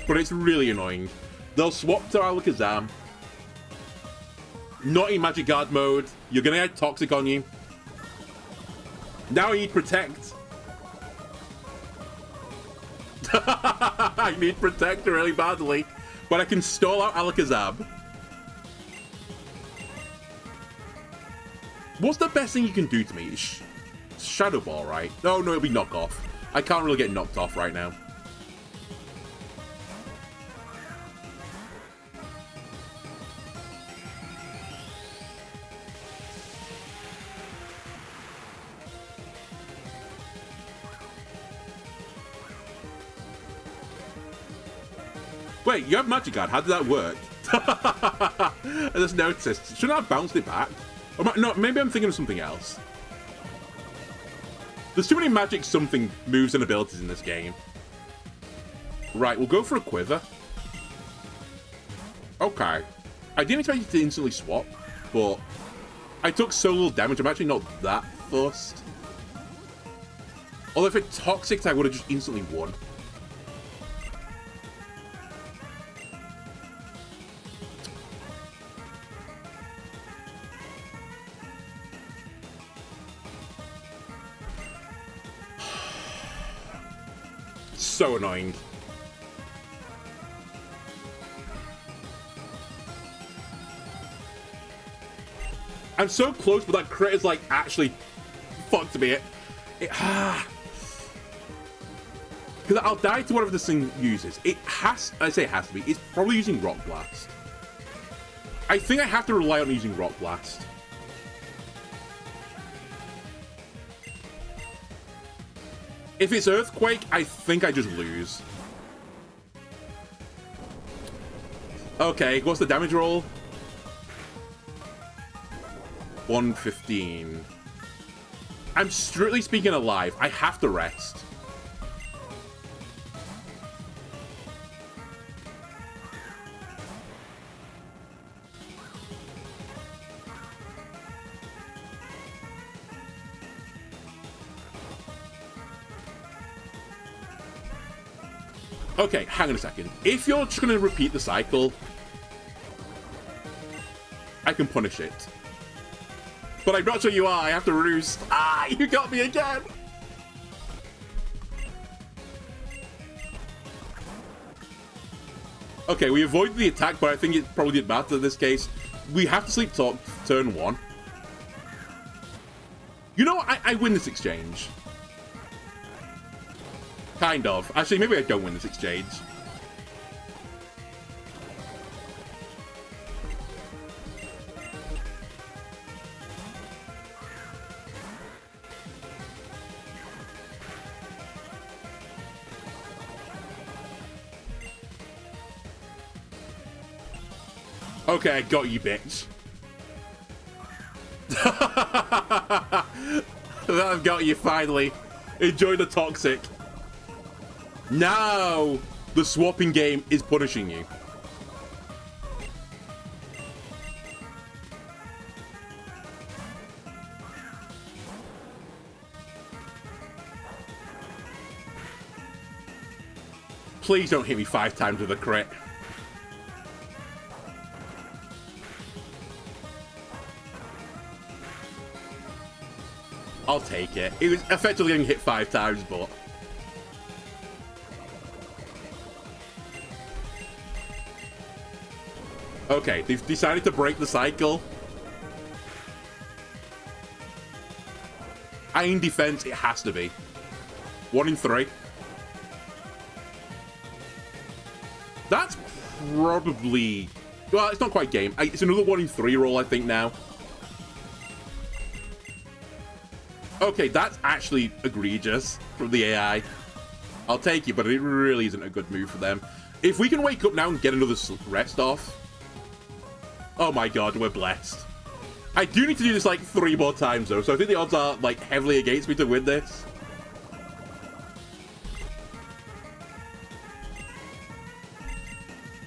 but it's really annoying. They'll swap to Alakazam. Not in Magic Guard mode. You're going to get Toxic on you. Now I need Protect. I need Protector really badly, but I can stall out Alakazam. What's the best thing you can do to me? Shadow Ball, right? No, it'll be knock off. I can't really get knocked off right now. Wait, you have Magic Guard. How did that work? I just noticed. Shouldn't I have bounced it back? Or, no, maybe I'm thinking of something else. There's too many magic something moves and abilities in this game. Right, we'll go for a Quiver. Okay. I didn't expect it to instantly swap, but I took so little damage, I'm actually not that fussed. Although if it Toxic, I would have just instantly won. So annoying. I'm so close, but that crit is like actually fucked me. Because I'll die to whatever this thing uses. It has, I say it has to be, it's probably using Rock Blast. I think I have to rely on using Rock Blast. If it's Earthquake, I think I just lose. Okay, what's the damage roll? 115. I'm strictly speaking alive. I have to rest. Okay, hang on a second. If you're just going to repeat the cycle, I can punish it. But I'm not sure you are. I have to roost. Ah, you got me again. Okay, we avoided the attack, but I think it probably didn't matter in this case. We have to sleep talk turn 1. You know what? I win this exchange. Kind of. Actually, maybe I don't win this exchange. Okay, I got you, bitch. I've got you, finally. Enjoy the Toxic. Now, the swapping game is punishing you. Please don't hit me 5 times with a crit. I'll take it. It was effectively getting hit 5 times, but... Okay, they've decided to break the cycle. Iron defense, it has to be. 1 in 3. That's probably... Well, it's not quite game. It's another 1 in 3 roll, I think, now. Okay, that's actually egregious from the AI. I'll take it, but it really isn't a good move for them. If we can wake up now and get another rest off... Oh my god, we're blessed. I do need to do this like 3 more times though, so I think the odds are like heavily against me to win this.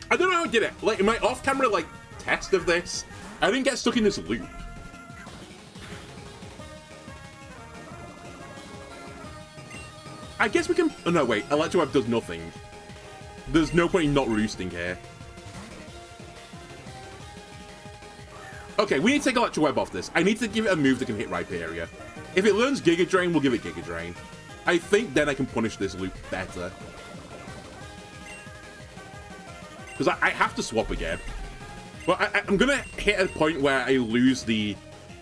I don't know how I did it. Like in my off-camera like test of this, I didn't get stuck in this loop. I guess we can... Oh no, wait. Electroweb does nothing. There's no point in not roosting here. Okay, we need to take Electroweb off this. I need to give it a move that can hit Rhyperior. If it learns Giga Drain, we'll give it Giga Drain. I think then I can punish this loop better. Because I have to swap again. But I'm going to hit a point where I lose the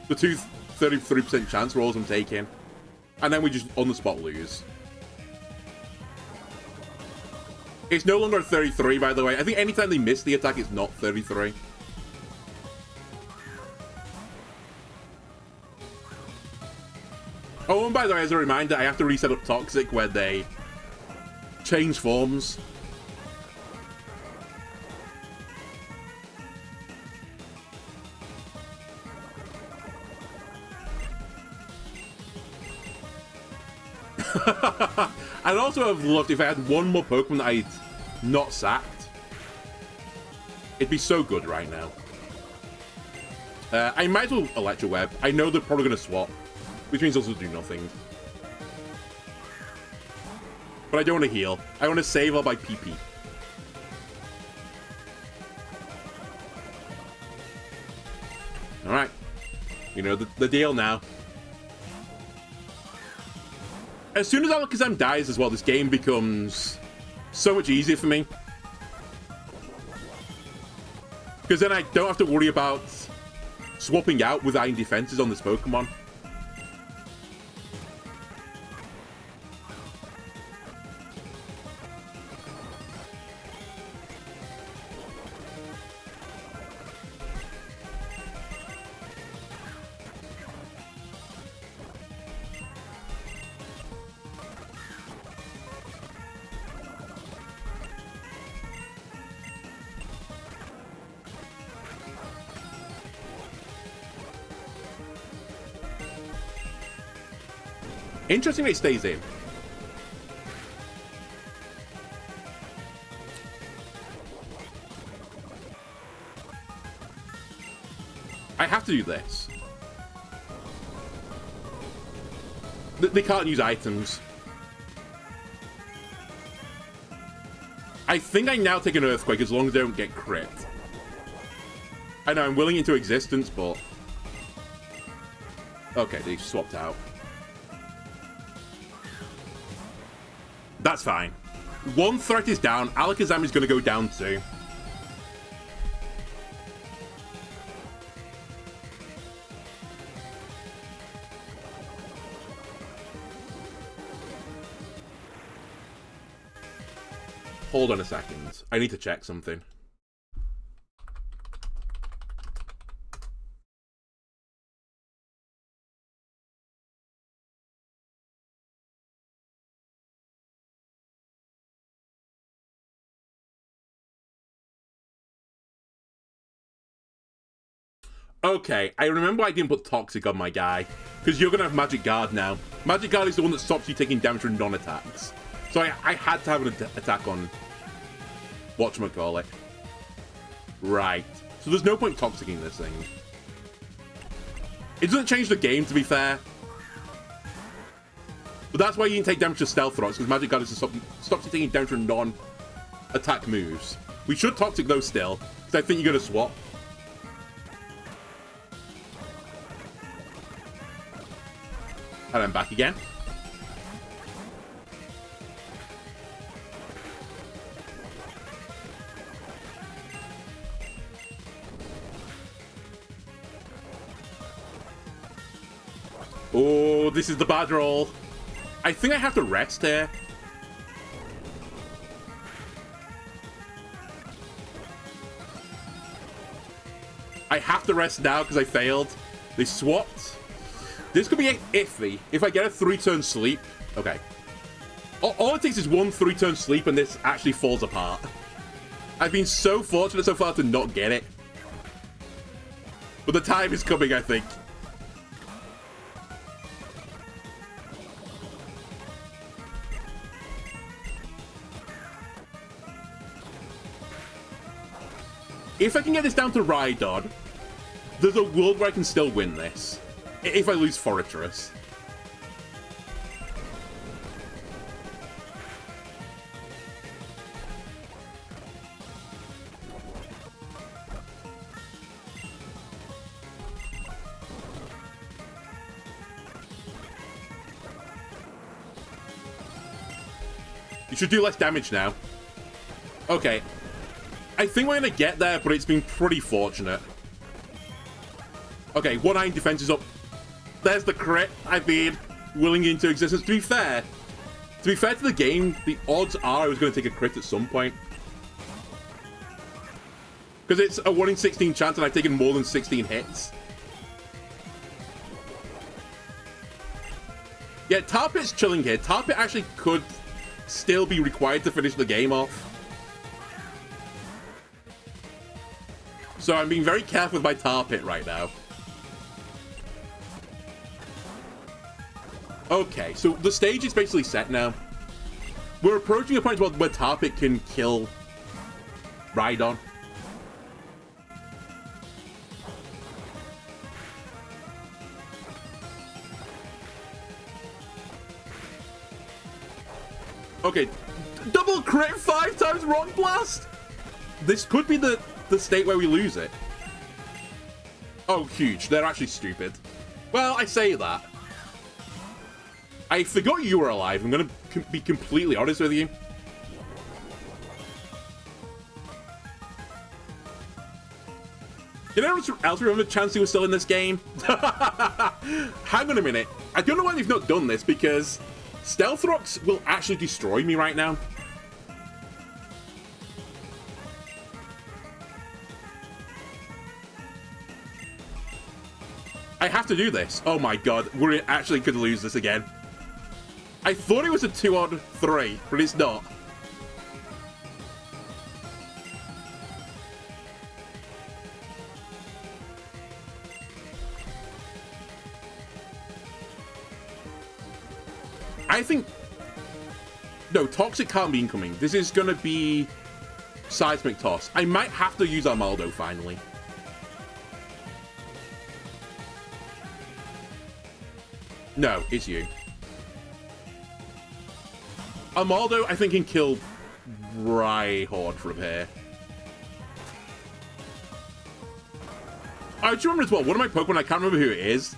33% chance rolls I'm taking. And then we just on the spot lose. It's no longer 33, by the way. I think anytime they miss the attack, it's not 33. Oh, and by the way, as a reminder, I have to reset up Toxic where they change forms. I'd also have loved if I had one more Pokemon that I'd not sacked. It'd be so good right now. I might as well Electro Web. I know they're probably going to swap, which means also do nothing. But I don't want to heal. I want to save all my PP. Alright. You know the deal now. As soon as Alakazam dies as well, this game becomes so much easier for me. Because then I don't have to worry about swapping out with Iron Defenses on this Pokemon. Interesting it stays in. I have to do this. They can't use items. I think I now take an Earthquake as long as they don't get crit. I know I'm willing into existence, but... Okay, they swapped out. That's fine. One threat is down. Alakazam is going to go down too. Hold on a second. I need to check something. Okay, I remember I didn't put Toxic on my guy, because you're going to have Magic Guard now. Magic Guard is the one that stops you taking damage from non-attacks. So I had to have an attack on whatchamacallit. Right. So there's no point Toxicing this thing. It doesn't change the game, to be fair. But that's why you can take damage to Stealth Rocks, because Magic Guard is to stops you taking damage from non-attack moves. We should Toxic those still, because I think you're going to swap. And I'm back again. Oh, this is the bad roll. I think I have to rest here. I have to rest now because I failed. They swapped. This could be iffy. If I get a 3-turn sleep... Okay. All it takes is one 3-turn sleep and this actually falls apart. I've been so fortunate so far to not get it. But the time is coming, I think. If I can get this down to Rhydon, there's a world where I can still win this. If I lose Fortress. You should do less damage now. Okay. I think we're going to get there, but it's been pretty fortunate. Okay, 1-9 defense is up. There's the crit I've been willing into existence. To be fair to the game, the odds are I was going to take a crit at some point. Because it's a 1 in 16 chance and I've taken more than 16 hits. Yeah, Tar Pit's chilling here. Tar Pit actually could still be required to finish the game off. So I'm being very careful with my Tar Pit right now. Okay, so the stage is basically set now. We're approaching a point where Tar Pit can kill Rhydon. Okay, double crit 5 times Rock Blast? This could be the state where we lose it. Oh, huge. They're actually stupid. Well, I say that. I forgot you were alive. I'm going to be completely honest with you. You know what else remember Chansey was still in this game? Hang on a minute. I don't know why they've not done this, because Stealth Rocks will actually destroy me right now. I have to do this. Oh my god, we're actually going to lose this again. I thought it was a 2-on-3, but it's not. I think... No, Toxic can't be incoming. This is going to be Seismic Toss. I might have to use Armaldo finally. No, it's you. Armaldo, I think, can kill Rhyhorn from here. I just remember as well, one of my Pokemon, I can't remember who it is.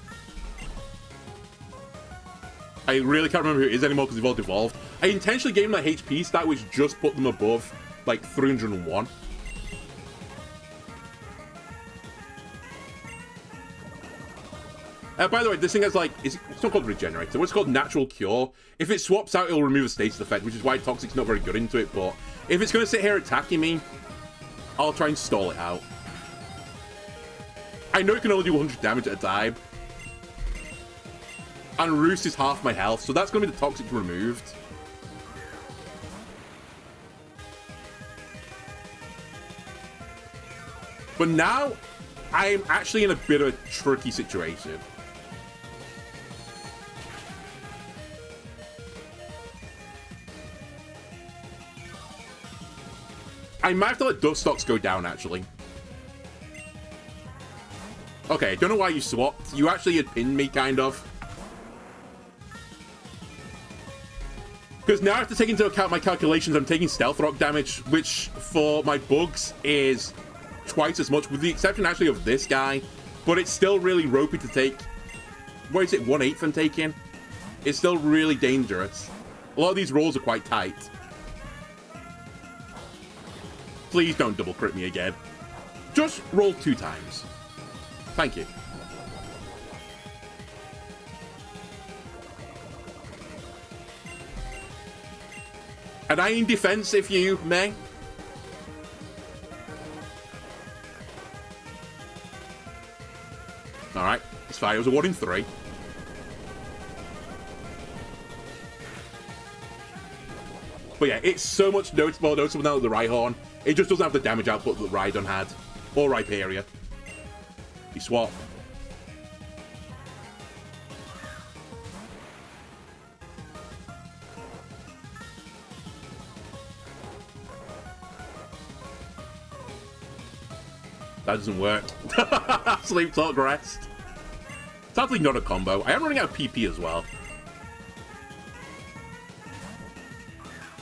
I really can't remember who it is anymore because they've all devolved. I intentionally gave them that HP stat, which just put them above, like, 301. By the way, this thing has, like, it's not called Regenerator. What's called Natural Cure. If it swaps out, it'll remove a status effect, which is why Toxic's not very good into it, but if it's going to sit here attacking me, I'll try and stall it out. I know it can only do 100 damage at a time. And Roost is half my health, so that's going to be the Toxic removed. But now, I'm actually in a bit of a tricky situation. I might have to let Dustox go down, actually. Okay, I don't know why you swapped. You actually had pinned me, kind of. Because now I have to take into account my calculations. I'm taking Stealth Rock damage, which for my bugs is twice as much, with the exception actually of this guy. But it's still really ropey to take. What is it, 1/8 I'm taking? It's still really dangerous. A lot of these rolls are quite tight. Please don't double crit me again. Just roll 2 times. Thank you. And I in defense, if you may. Alright, it's fine. It was a 1 in 3. But yeah, it's so much more noticeable now with the Rhyhorn. It just doesn't have the damage output that Rhydon had. Or Rhyperior. You swap. That doesn't work. Sleep, talk, rest. Sadly not a combo. I am running out of PP as well.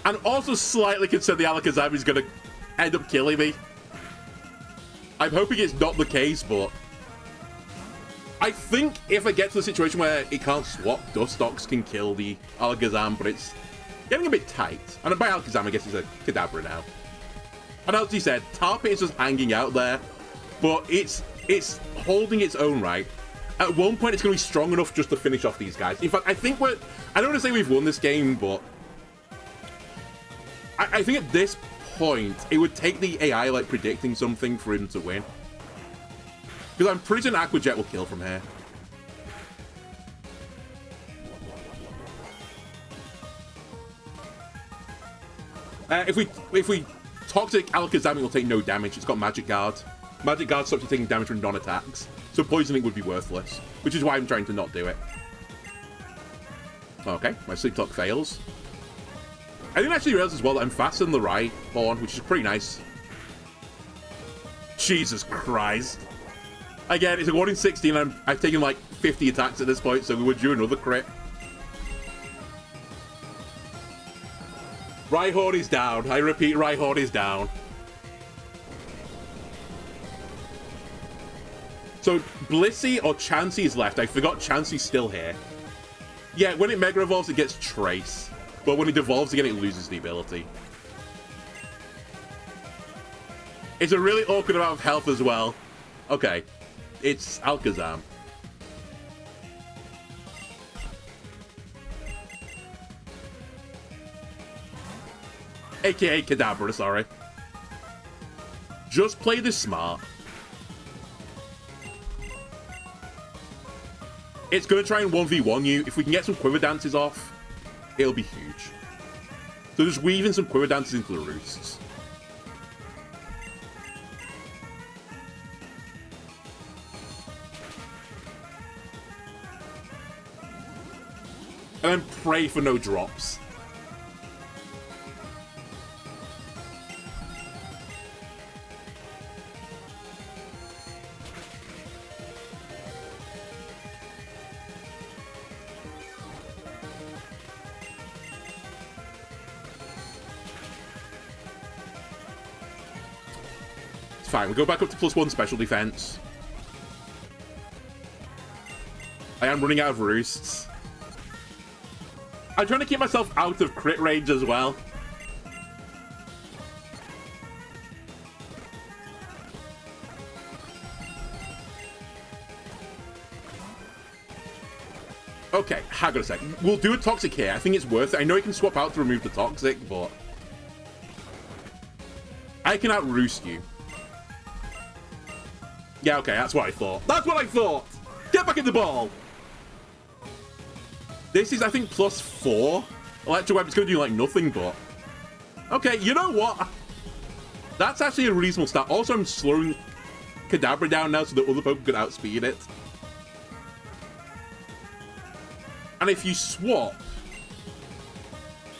And also slightly concerned the Alakazam is going to end up killing me. I'm hoping it's not the case, but I think if I get to the situation where it can't swap, Dustox can kill the Alakazam, but it's getting a bit tight. And by Alakazam, I guess it's a Kadabra now. And as he said, Tar Pit is just hanging out there, but it's holding its own right. At one point, it's going to be strong enough just to finish off these guys. In fact, I think I don't want to say we've won this game, but I think at this point, it would take the AI, like, predicting something for him to win. Because I'm pretty sure an Aquajet will kill from here. If we Toxic Alakazam, will take no damage. It's got Magic Guard. Magic Guard stops you taking damage from non-attacks. So poisoning would be worthless, which is why I'm trying to not do it. Okay, my Sleep Talk fails. I didn't actually realize as well that I'm faster than the Rhyhorn, which is pretty nice. Jesus Christ. Again, it's a 1 in 16, and I've taken like 50 attacks at this point, so we would do another crit. Rhyhorn is down. I repeat, Rhyhorn is down. So, Blissey or Chansey is left. I forgot Chansey's still here. Yeah, when it Mega Evolves, it gets Trace. But when it devolves again, it loses the ability. It's a really awkward amount of health as well. Okay. It's Alakazam. AKA Kadabra, sorry. Just play this smart. It's going to try and 1v1 you. If we can get some Quiver Dances off, it'll be huge. So just weave in some Quiver Dances into the Roosts. And then pray for no drops. Fine, we go back up to +1 special defense. I am running out of Roosts. I'm trying to keep myself out of crit range as well. Okay, hang on a sec. We'll do a Toxic here. I think it's worth it. I know I can swap out to remove the Toxic, but I can out-Roost you. Yeah, okay, that's what I thought. That's what I thought! Get back in the ball! This is, I think, +4. Electro Web is going to do, like, nothing, but... Okay, you know what? That's actually a reasonable start. Also, I'm slowing Kadabra down now so the other Pokemon can outspeed it. And if you swap,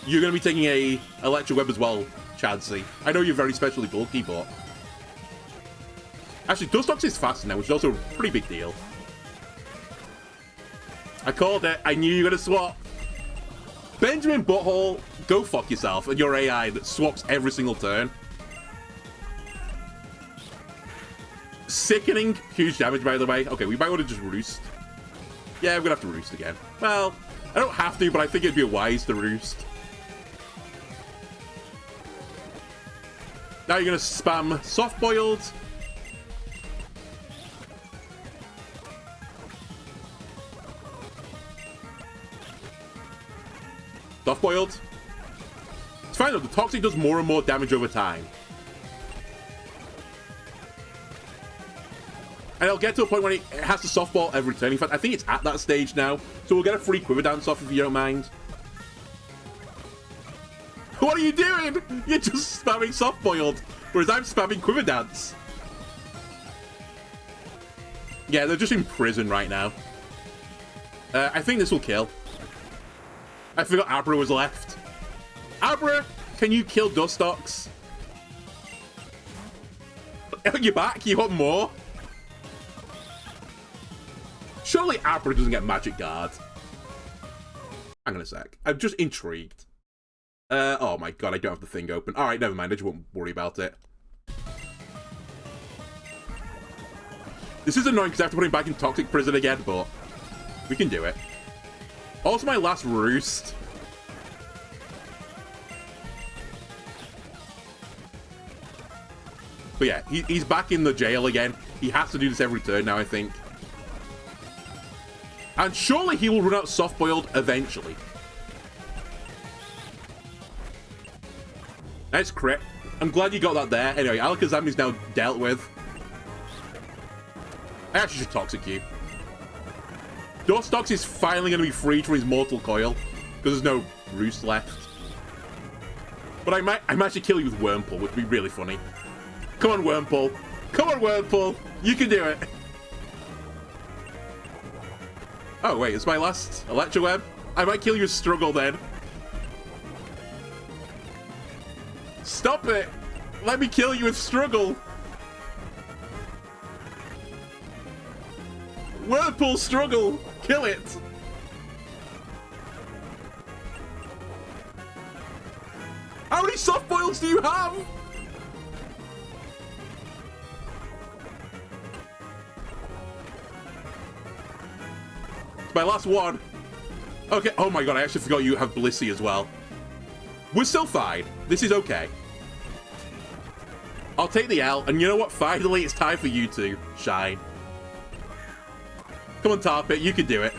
you're going to be taking a Electro Web as well, Chansey. I know you're very specially bulky, but... Actually, Dustox is faster now, which is also a pretty big deal. I called it. I knew you were going to swap. Benjamin Butthole, go fuck yourself and your AI that swaps every single turn. Sickening. Huge damage, by the way. Okay, we might want to just Roost. Yeah, we're going to have to Roost again. Well, I don't have to, but I think it'd be wise to Roost. Now you're going to spam Soft-Boiled. Soft-Boiled. It's fine though, the Toxic does more and more damage over time. And it'll get to a point when it has to softball every turn. In fact, I think it's at that stage now. So we'll get a free Quiver Dance off if you don't mind. What are you doing? You're just spamming Soft-Boiled, whereas I'm spamming Quiver Dance. Yeah, they're just in prison right now. I think this will kill. I forgot Abra was left. Abra, can you kill Dustox? You're back? You want more? Surely Abra doesn't get Magic Guard. Hang on a sec. I'm just intrigued. Oh my god, I don't have the thing open. Alright, never mind. I just won't worry about it. This is annoying because I have to put him back in Toxic Prison again, but we can do it. Also, my last Roost. But yeah, he's back in the jail again. He has to do this every turn now, I think. And surely he will run out soft-boiled eventually. Nice crit. I'm glad you got that there. Anyway, Alakazam is now dealt with. I actually should Toxic you. Dustox is finally going to be freed from his Mortal Coil, because there's no Roost left. But I might actually kill you with Wurmple, which would be really funny. Come on, Wurmple. Come on, Wurmple. You can do it. Oh, wait, it's my last Electroweb? I might kill you with Struggle then. Stop it! Let me kill you with Struggle! Whirlpool Struggle! Kill it! How many soft boils do you have? It's my last one. Okay, oh my god, I actually forgot you have Blissey as well. We're still fine. This is okay. I'll take the L, and you know what? Finally, it's time for you to shine. Come on, Tarpit, you can do it.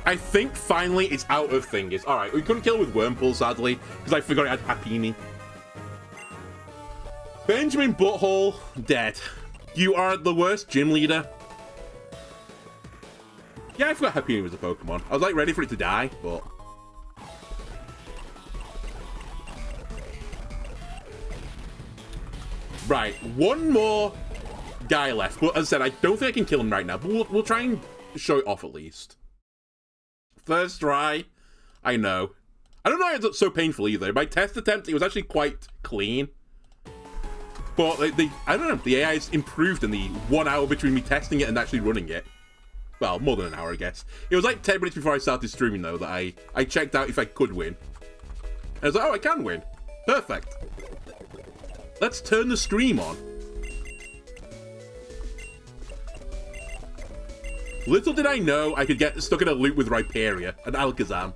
I think finally it's out of thingies. Alright, we couldn't kill with Wurmple, sadly, because I forgot it had Happiny. Benjamin Butthole, dead. You are the worst gym leader. Yeah, I forgot Happiny was a Pokemon. I was like ready for it to die, but... Right, one more guy left. But as I said, I don't think I can kill him right now, but we'll try and show it off at least. First try. I know. I don't know why it's so painful either. My test attempt, it was actually quite clean. But I don't know, the AI's improved in the 1 hour between me testing it and actually running it. Well, more than an hour, I guess. It was like 10 minutes before I started streaming, though, that I checked out if I could win. And I was like, oh, I can win. Perfect. Let's turn the stream on. Little did I know I could get stuck in a loop with Rhyperior and Alakazam.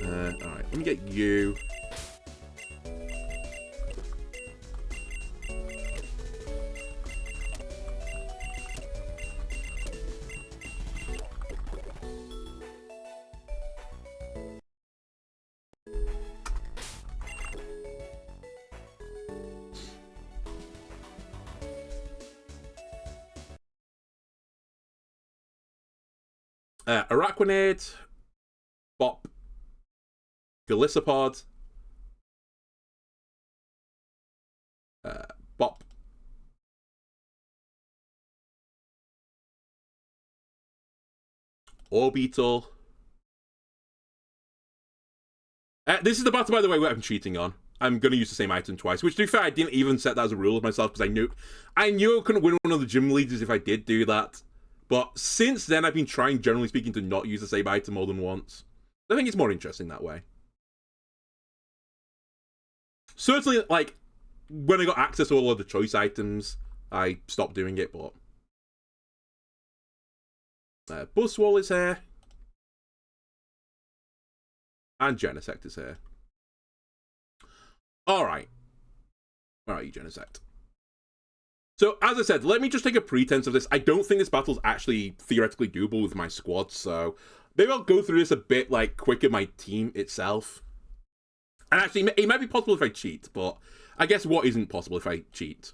Alright, let me get you. Araquanid, Bop, Golisopod, Bop, Orbital. This is the battle, by the way, where I'm cheating on. I'm going to use the same item twice, which, to be fair, I didn't even set that as a rule of myself, because I knew I couldn't win one of the gym leaders if I did do that. But since then, I've been trying, generally speaking, to not use the same item more than once. I think it's more interesting that way. Certainly, like, when I got access to all of the choice items, I stopped doing it, but... Buzzwole is here. And Genesect is here. Alright. Alright, you Genesect. So, as I said, let me just take a pretense of this. I don't think this battle's actually theoretically doable with my squad, so maybe I'll go through this a bit, like, quicker my team itself. And actually, it might be possible if I cheat, but I guess what isn't possible if I cheat?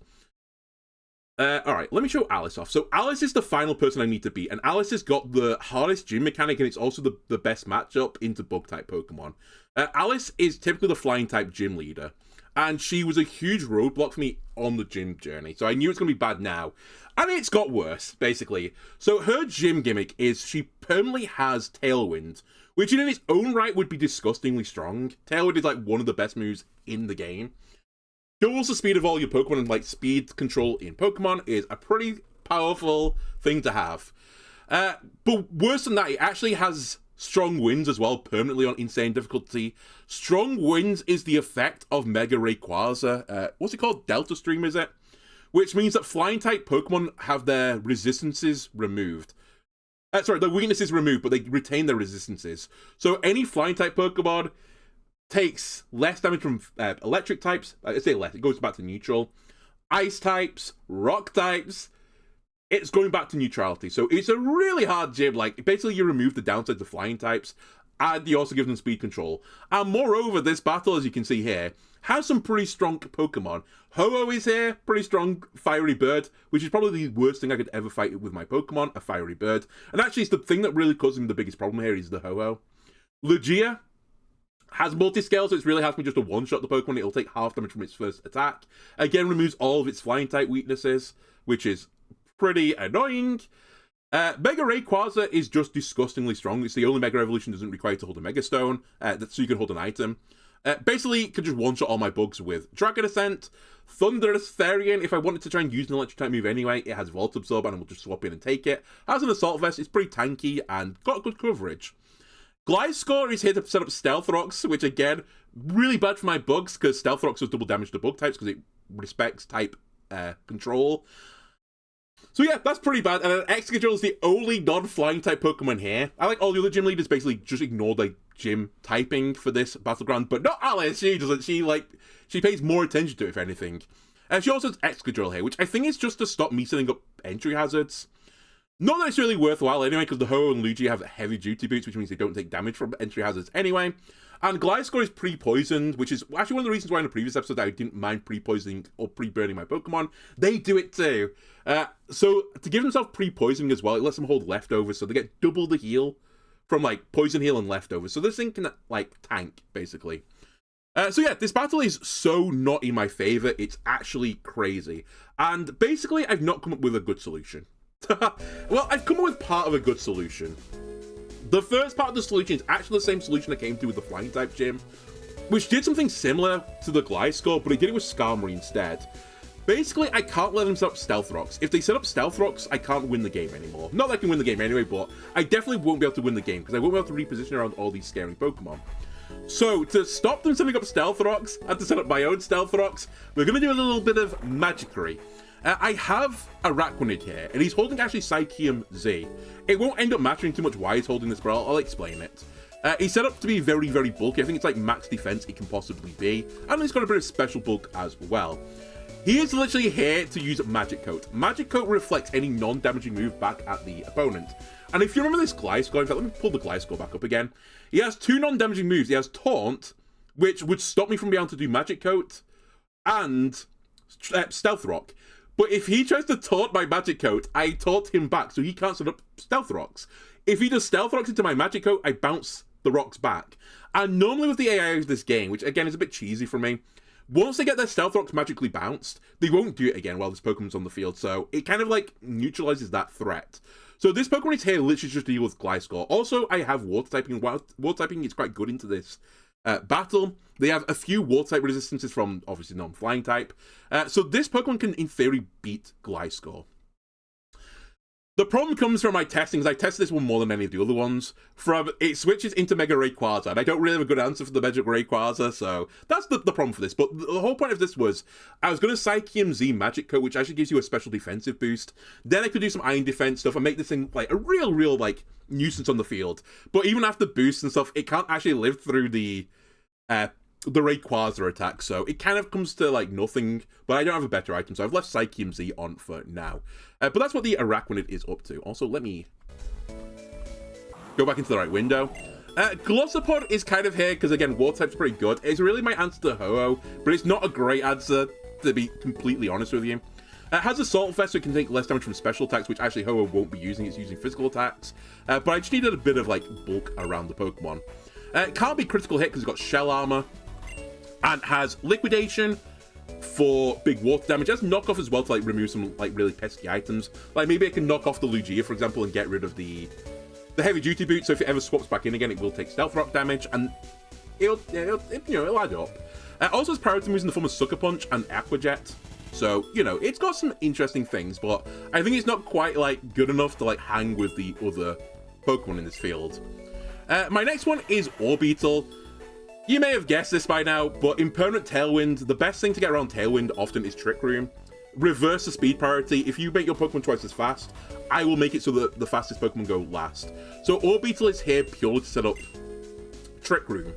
Alright, let me show Alice off. So, Alice is the final person I need to beat, and Alice has got the hardest gym mechanic, and it's also the best matchup into Bug-type Pokemon. Alice is typically the Flying-type gym leader. And she was a huge roadblock for me on the gym journey. So I knew it's going to be bad now. And it's got worse, basically. So her gym gimmick is she permanently has Tailwind, which in its own right would be disgustingly strong. Tailwind is like one of the best moves in the game. Doubles the speed of all your Pokemon, and like speed control in Pokemon is a pretty powerful thing to have. But worse than that, it actually has Strong Winds as well, permanently on insane difficulty. Strong Winds is the effect of Mega Rayquaza. What's it called? Delta Stream, is it? Which means that flying-type Pokemon have their resistances removed. Sorry, the weaknesses removed, but they retain their resistances. So any flying type Pokemon takes less damage from electric types. I say less, it goes back to neutral. Ice types, rock types, it's going back to neutrality. So it's a really hard gym. Like, basically you remove the downsides of flying types, and you also give them speed control. And moreover, this battle, as you can see here, has some pretty strong Pokemon. Ho-Oh is here, pretty strong fiery bird, which is probably the worst thing I could ever fight with my Pokemon, a fiery bird. And actually, it's the thing that really causes me the biggest problem here is the Ho-Oh. Lugia has multi-scale, so it's really hard for me just to one-shot the Pokemon. It'll take half damage from its first attack. Again, removes all of its flying-type weaknesses, which is pretty annoying. Mega Rayquaza is just disgustingly strong. It's the only Mega Evolution that doesn't require to hold a Mega Stone, so you can hold an item. Basically, can just one-shot all my bugs with Dragon Ascent, Thunderous Therian. If I wanted to try and use an electric-type move anyway, it has Volt Absorb, and I will just swap in and take it. Has an Assault Vest, it's pretty tanky, and got good coverage. Gliscor is here to set up Stealth Rocks, which again, really bad for my bugs, because Stealth Rocks does double damage to bug types, because it respects type control. So yeah, that's pretty bad, and Excadrill is the only non-flying type Pokemon here. I like all the other gym leaders basically just ignore the gym typing for this battleground, but not Alice. She doesn't. She pays more attention to it, if anything. And she also has Excadrill here, which I think is just to stop me setting up entry hazards. Not that it's really worthwhile anyway, because the Ho-Oh and Lugia have heavy duty boots, which means they don't take damage from entry hazards anyway. And Gliscor is pre-poisoned, which is actually one of the reasons why in the previous episode that I didn't mind pre-poisoning or pre-burning my Pokemon. They do it too. So to give themselves pre-poisoning as well, it lets them hold leftovers, so they get double the heal from like poison heal and leftovers. So this thing can like tank, basically. So yeah, this battle is so not in my favor. It's actually crazy. And basically, I've not come up with a good solution. Well, I've come up with part of a good solution. The first part of the solution is actually the same solution I came to with the flying type gym, which did something similar to the Gliscor, but it did it with Skarmory instead. Basically, I can't let them set up Stealth Rocks. If they set up Stealth Rocks, I can't win the game anymore. Not that I can win the game anyway, but I definitely won't be able to win the game, because I won't be able to reposition around all these scary Pokemon. So, to stop them setting up Stealth Rocks, and to set up my own Stealth Rocks, we're going to do a little bit of magicry. I have a Araquanid here, and he's holding actually Psychium Z. It won't end up mattering too much why he's holding this, but I'll explain it. He's set up to be very, very bulky. I think it's like max defense it can possibly be, and he's got a bit of special bulk as well. He is literally here to use Magic Coat. Magic Coat reflects any non-damaging move back at the opponent. And if you remember this Gliscor, in fact, let me pull the Gliscor back up again. He has two non-damaging moves. He has Taunt, which would stop me from being able to do Magic Coat, and Stealth Rock. But if he tries to taunt my Magic Coat, I taunt him back, so he can't set up Stealth Rocks. If he does Stealth Rocks into my Magic Coat, I bounce the rocks back. And normally with the AI of this game, which again is a bit cheesy for me, once they get their Stealth Rocks magically bounced, they won't do it again while this Pokemon's on the field, so it kind of like neutralizes that threat. So this Pokemon is here literally just to deal with Gliscor. Also, I have Water typing. Water typing is quite good into this battle. They have a few water type resistances from obviously non-flying type. So this Pokemon can in theory beat Gliscor. The problem comes from my testing, because I tested this one more than any of the other ones. From it switches into Mega Rayquaza, and I don't really have a good answer for the Mega Rayquaza, so that's the problem for this. But the whole point of this was, I was going to Psychium Z Magic Coat, which actually gives you a special defensive boost. Then I could do some Iron Defense stuff and make this thing like a real like nuisance on the field. But even after boosts and stuff, it can't actually live through the Rayquaza attack, so it kind of comes to like nothing, but I don't have a better item, so I've left Psychium Z on for now. But that's what the Araquanid is up to. Also, let me go back into the right window. Glossopod is kind of here, because again, Water type's pretty good. It's really my answer to Ho-Oh, but it's not a great answer, to be completely honest with you. It has Assault Vest, so it can take less damage from special attacks, which actually Ho-Oh won't be using, it's using physical attacks. But I just needed a bit of like bulk around the Pokemon. It can't be critical hit because it's got Shell Armor, and has Liquidation for big water damage. It has Knockoff as well to like remove some like really pesky items. Like maybe I can knock off the Lugia, for example, and get rid of the heavy duty boot. So if it ever swaps back in again, it will take Stealth Rock damage, and it'll add up. Also has priority moves in the form of Sucker Punch and Aqua Jet. So, you know, it's got some interesting things, but I think it's not quite like good enough to like hang with the other Pokemon in this field. My next one is Orbeetle. You may have guessed this by now, but in Permanent Tailwind, the best thing to get around Tailwind often is Trick Room. reverse the speed priority. If you make your Pokemon twice as fast, I will make it so that the fastest Pokemon go last. So Orbeetle is here purely to set up Trick Room.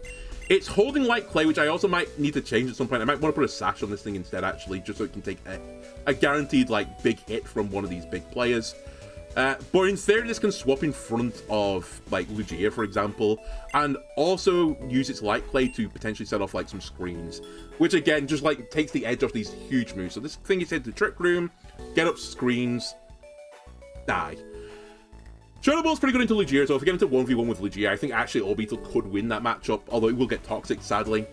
It's holding Light Clay, which I also might need to change at some point. I might want to put a sash on this thing instead, actually, just so it can take a guaranteed, like, big hit from one of these big players. But in theory, this can swap in front of, like, Lugia, for example, and also use its Light Clay to potentially set off, like, some screens, which, again, just, like, takes the edge off these huge moves. So this thing is head to Trick Room, get up screens, die. Shadow Ball's pretty good into Lugia, so if we get into 1v1 with Lugia, I think actually Orbeetle could win that matchup, although it will get toxic, sadly.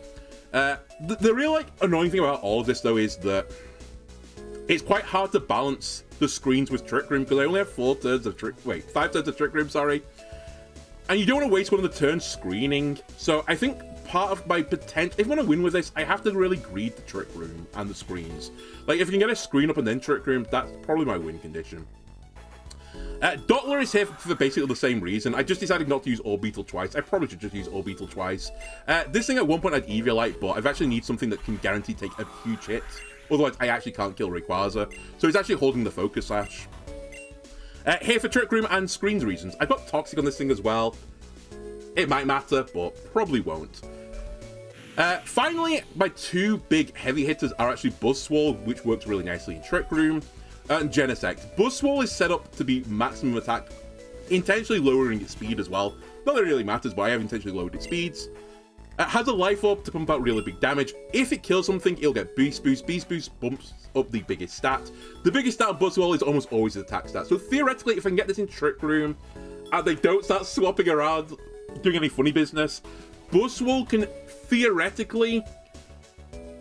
The real, like, annoying thing about all of this, though, is that it's quite hard to balance the screens with Trick Room, because I only have 5 turns of Trick Room, sorry. And you don't want to waste one of the turns screening, so I think part of my potential, if I want to win with this, I have to really greed the Trick Room and the screens. Like, if you can get a screen up and then Trick Room, that's probably my win condition. Dottler is here for basically the same reason. I just decided not to use Orbeetle twice. I probably should just use Orbeetle twice. This thing at one point had Eviolite, but I've actually need something that can guarantee take a huge hit. Otherwise, I actually can't kill Rayquaza. So he's actually holding the Focus Sash. Here for Trick Room and screens reasons. I've got Toxic on this thing as well. It might matter, but probably won't. Finally, my 2 big heavy hitters are actually Buzzwole, which works really nicely in Trick Room, and Genesect. Buzzwole is set up to be maximum attack, intentionally lowering its speed as well. Not that it really matters, but I have intentionally lowered its speeds. It has a Life Orb to pump out really big damage. If it kills something, it'll get Beast Boost. Beast Boost bumps up the biggest stat. The biggest stat of Buzzwole is almost always the attack stat. So theoretically, if I can get this in Trick Room, and they don't start swapping around, doing any funny business, Buzzwole can theoretically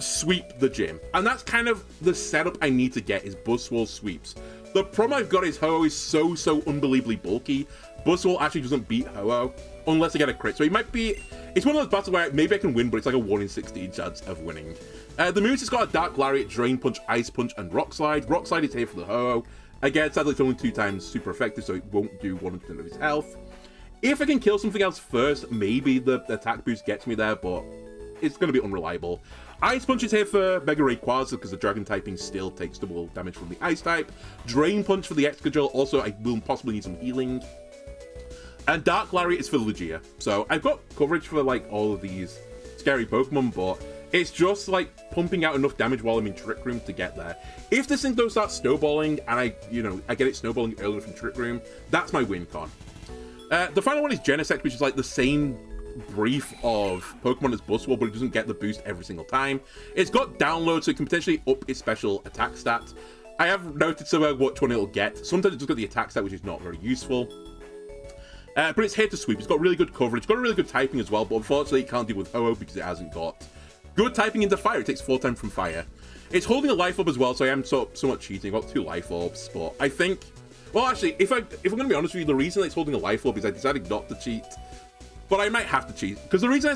sweep the gym. And that's kind of the setup I need to get, is Buzzwole sweeps. The problem I've got is Ho-Oh is so unbelievably bulky. Buzzwole actually doesn't beat Ho-Oh unless I get a crit. So it might be, it's one of those battles where maybe I can win, but it's like a 1 in 16 chance of winning. The moves, it's got a Dark Lariat, Drain Punch, Ice Punch, and Rock Slide. Rock Slide is here for the Ho-Oh. Again, sadly it's only 2 times super effective, so it won't do 100% of his health. If I can kill something else first, maybe the attack boost gets me there, but it's going to be unreliable. Ice Punch is here for Mega Rayquaza, because the Dragon typing still takes double damage from the Ice type. Drain Punch for the Excadrill, also I will possibly need some healing. And Dark Lariat is for Lugia. So I've got coverage for, like, all of these scary Pokemon, but it's just, like, pumping out enough damage while I'm in Trick Room to get there. If this thing don't start snowballing, and I get it snowballing earlier from Trick Room, that's my win con. The final one is Genesect, which is like the same brief of Pokemon as Buzzwole, but it doesn't get the boost every single time. It's got download, so it can potentially up its special attack stat. I have noted somewhere which one it'll get. Sometimes it's just got the attack stat, which is not very useful. But it's here to sweep. It's got really good coverage. It's got a really good typing as well, but unfortunately it can't deal with Ho-Oh because it hasn't got good typing into fire. It takes 4 times from fire. It's holding a Life Orb as well, so I am somewhat cheating. I've got 2 Life Orbs, but I think... Well, actually, if I'm going to be honest with you, the reason it's holding a Life Orb is I decided not to cheat. But I might have to cheat. Because the reason I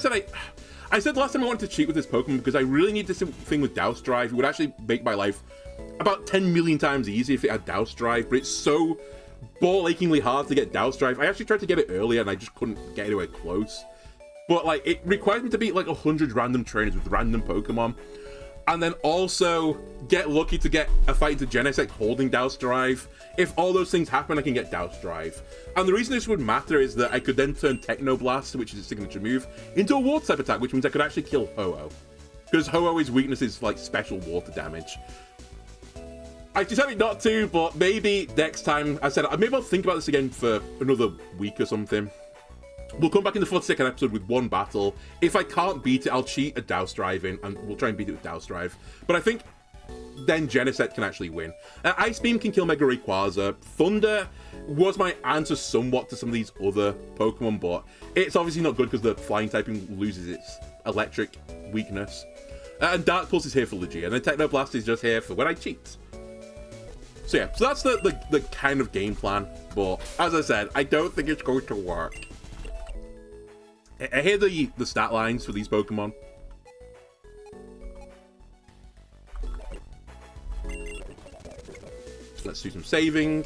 said last time I wanted to cheat with this Pokemon because I really need this thing with Douse Drive. It would actually make my life about 10 million times easier if it had Douse Drive, but it's so ball-achingly hard to get Douse Drive. I actually tried to get it earlier and I just couldn't get anywhere close. But, like, it requires me to beat, like, 100 random trainers with random Pokemon. And then also get lucky to get a fight into Genesect holding Douse Drive. If all those things happen, I can get Douse Drive. And the reason this would matter is that I could then turn Techno Blast, which is a signature move, into a water type attack, which means I could actually kill Ho-Oh. Because Ho-Oh's weakness is like special water damage. I decided not to, but maybe next time, I said, maybe I'll think about this again for another week or something. We'll come back in the 42nd episode with 1 battle. If I can't beat it, I'll cheat a Douse Drive in, and we'll try and beat it with Douse Drive. But I think then Genesect can actually win. Ice Beam can kill Mega Rayquaza. Thunder was my answer somewhat to some of these other Pokemon, but it's obviously not good because the flying typing loses its electric weakness. And Dark Pulse is here for Lugia, and then Techno Blast is just here for when I cheat. So yeah, so that's the kind of game plan, but as I said, I don't think it's going to work. I hear the stat lines for these Pokemon. Let's do some saving.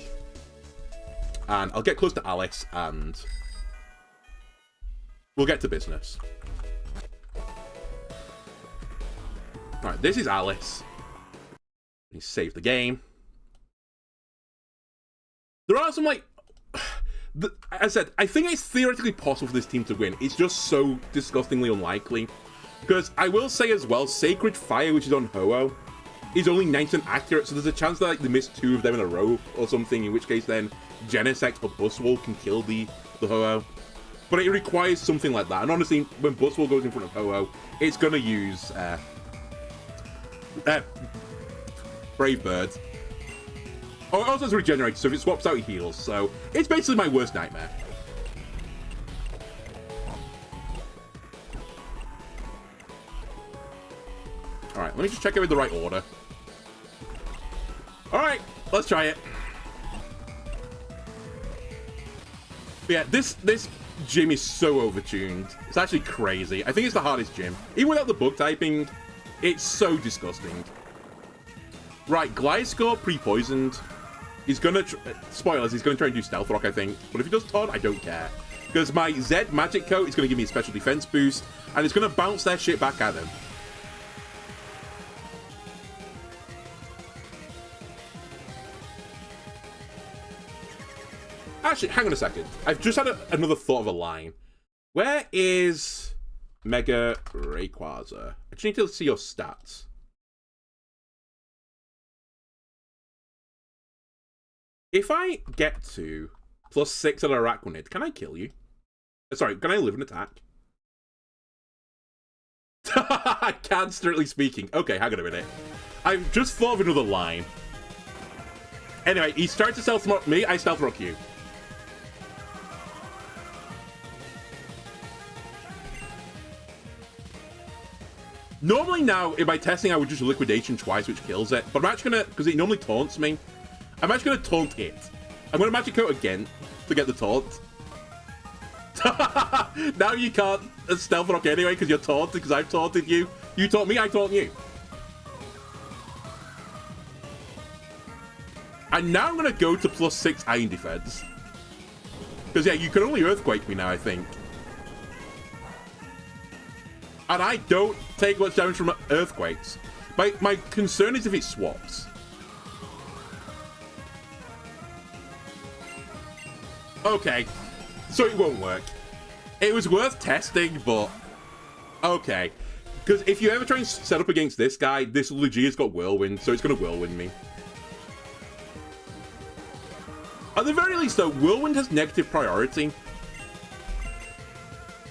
And I'll get close to Alice and we'll get to business. Alright, this is Alice. me save the game. There are some, like... As I said, I think it's theoretically possible for this team to win. It's just so disgustingly unlikely. Because I will say as well, Sacred Fire, which is on Ho-Oh, is only 90% accurate, so there's a chance that like, they miss 2 of them in a row or something, in which case then Genesect or Butthole can kill the Ho-Oh. But it requires something like that. And honestly, when Butthole goes in front of Ho-Oh, it's going to use Brave Bird. Oh, it also has Regenerate, so if it swaps out, it heals. So it's basically my worst nightmare. Alright, let me just check it in the right order. Alright, let's try it. But yeah, this gym is so overtuned. It's actually crazy. I think it's the hardest gym. Even without the bug typing, it's so disgusting. Right, Gliscor pre-poisoned. He's gonna... spoilers, he's gonna try and do Stealth Rock, I think. But if he does Taunt, I don't care. Because my Z Magic Coat is gonna give me a special defense boost, and it's gonna bounce their shit back at him. Actually, hang on a second. I've just had another thought of a line. Where is Mega Rayquaza? I just need to see your stats. If I get to +6 on Araquanid, can I kill you? Sorry, can I live an attack? I can't, strictly speaking. Okay, hang on a minute. I've just thought of another line. Anyway, he starts to Stealth Rock me, I Stealth Rock you. Normally now, in my testing, I would just Liquidation twice, which kills it. But I'm actually gonna, because it normally taunts me, I'm actually gonna taunt it. I'm gonna Magic Coat again to get the taunt. Now you can't Stealth Rock anyway because you're taunted, because I've taunted you. You taunt me, I taunt you. And now I'm gonna go to +6 Iron Defense. Because yeah, you can only Earthquake me now, I think. And I don't take much damage from Earthquakes. My concern is if it swaps. Okay, so it won't work. It was worth testing, but... okay. Because if you ever try and set up against this guy, this Lugia's got Whirlwind, so it's going to Whirlwind me. At the very least, though, Whirlwind has negative priority.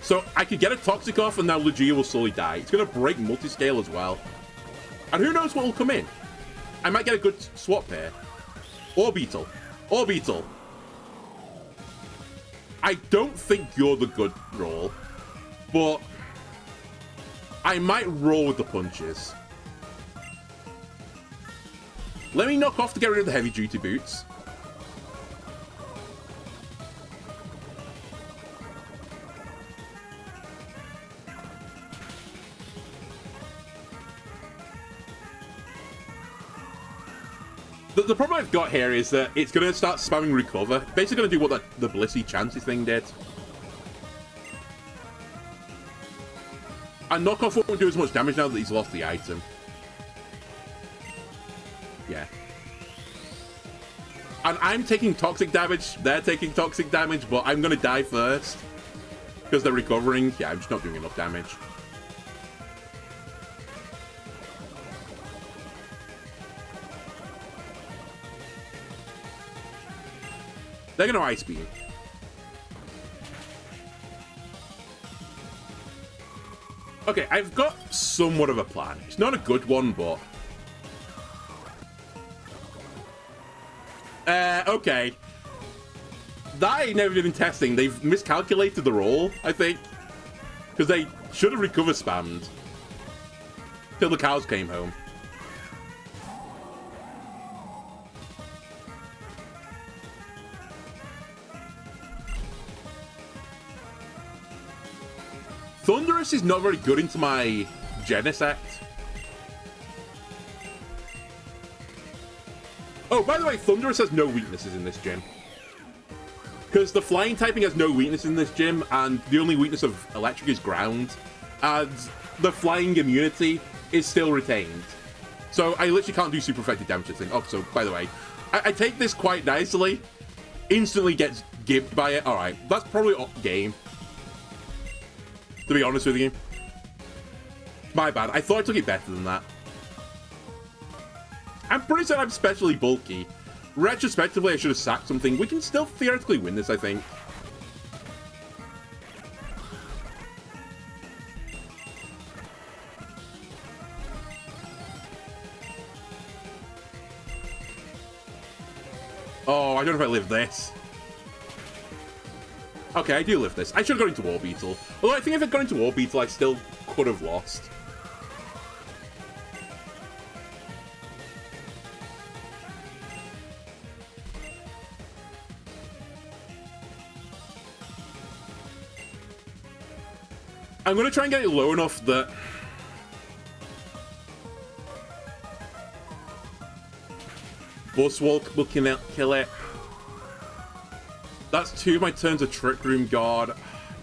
So I could get a Toxic off, and now Lugia will slowly die. It's going to break Multiscale as well. And who knows what will come in? I might get a good swap here. Or Beetle. Or Beetle. I don't think you're the good roll, but I might roll with the punches. Let me knock off to get rid of the heavy duty boots. The problem I've got here is that it's going to start spamming Recover. Basically going to do what the Blissey Chances thing did. And Knockoff won't do as much damage now that he's lost the item. Yeah. And I'm taking toxic damage, they're taking toxic damage, but I'm going to die first. Because they're recovering. Yeah, I'm just not doing enough damage. They're going to Ice Beam. Okay, I've got somewhat of a plan. It's not a good one, but... okay. That ain't never been testing. They've miscalculated the roll, I think. Because they should have Recover spammed. Till the cows came home. Thundurus is not very good into my Genesect. Oh, by the way, Thundurus has no weaknesses in this gym. Because the flying typing has no weakness in this gym, and the only weakness of electric is ground. And the flying immunity is still retained. So I literally can't do super effective damage to this thing. Oh, so by the way, I take this quite nicely. Instantly gets gibbed by it. Alright, that's probably game. To be honest with you. My bad. I thought I took it better than that. I'm pretty certain I'm especially bulky. Retrospectively, I should have sacked something. We can still theoretically win this, I think. Oh, I don't know if I live this. Okay, I do live this. I should have gone into War Beetle. Although I think if I'd gone into War Beetle, I still could have lost. I'm going to try and get it low enough that... Buzzwole will kill it. That's 2 of my turns of Trick Room. God,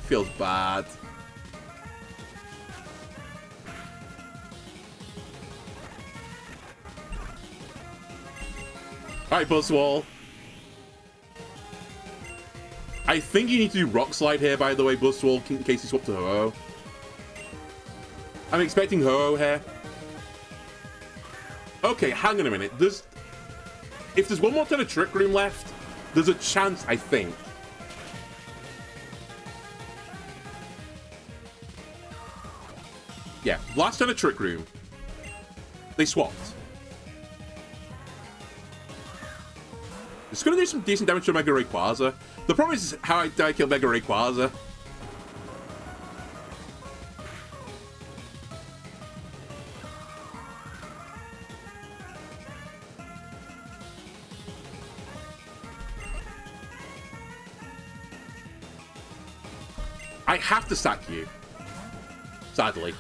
feels bad. Alright, Buzzwole. I think you need to do Rock Slide here, by the way, Buzzwole, in case you swap to Ho-Oh. I'm expecting Ho-Oh here. Okay, hang on a minute. If there's one more turn of Trick Room left, there's a chance, I think. Yeah, last turn of Trick Room. They swapped. It's going to do some decent damage to Mega Rayquaza. The problem is how I kill Mega Rayquaza. I have to sack you. Sadly.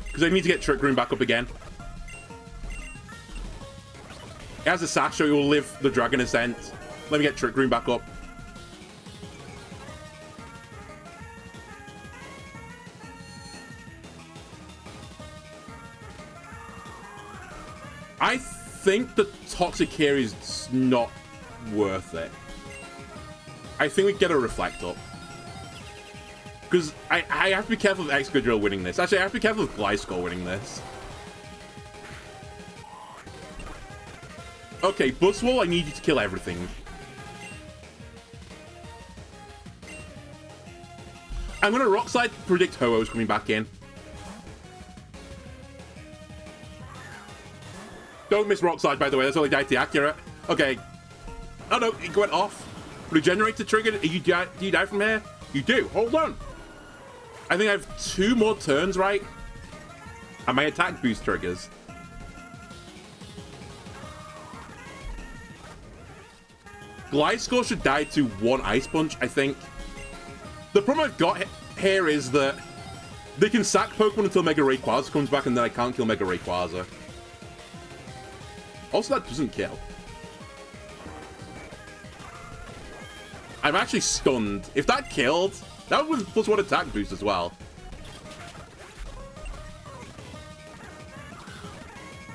Because I need to get Trick Room back up again. As a Sasha, he will live the Dragon Ascent. Let me get Trick Room back up. I think the Toxic here is not worth it. I think we get a Reflect up. Because I have to be careful of Excadrill winning this. Actually, I have to be careful of Gliscor winning this. Okay, Buzzwole, I need you to kill everything. I'm going to Rock Slide, predict Ho-Oh's coming back in. Don't miss Rock Slide, by the way. That's only Deity accurate. Okay. Oh, no. It went off. Regenerate to trigger. Do you die from here? You do. Hold on. I think I have 2 more turns, right? And my attack boost triggers. Gliscor should die to 1 Ice Punch, I think. The problem I've got here is that they can sack Pokemon until Mega Rayquaza comes back, and then I can't kill Mega Rayquaza. Also, that doesn't kill. I'm actually stunned. If that killed, that was with +1 attack boost as well.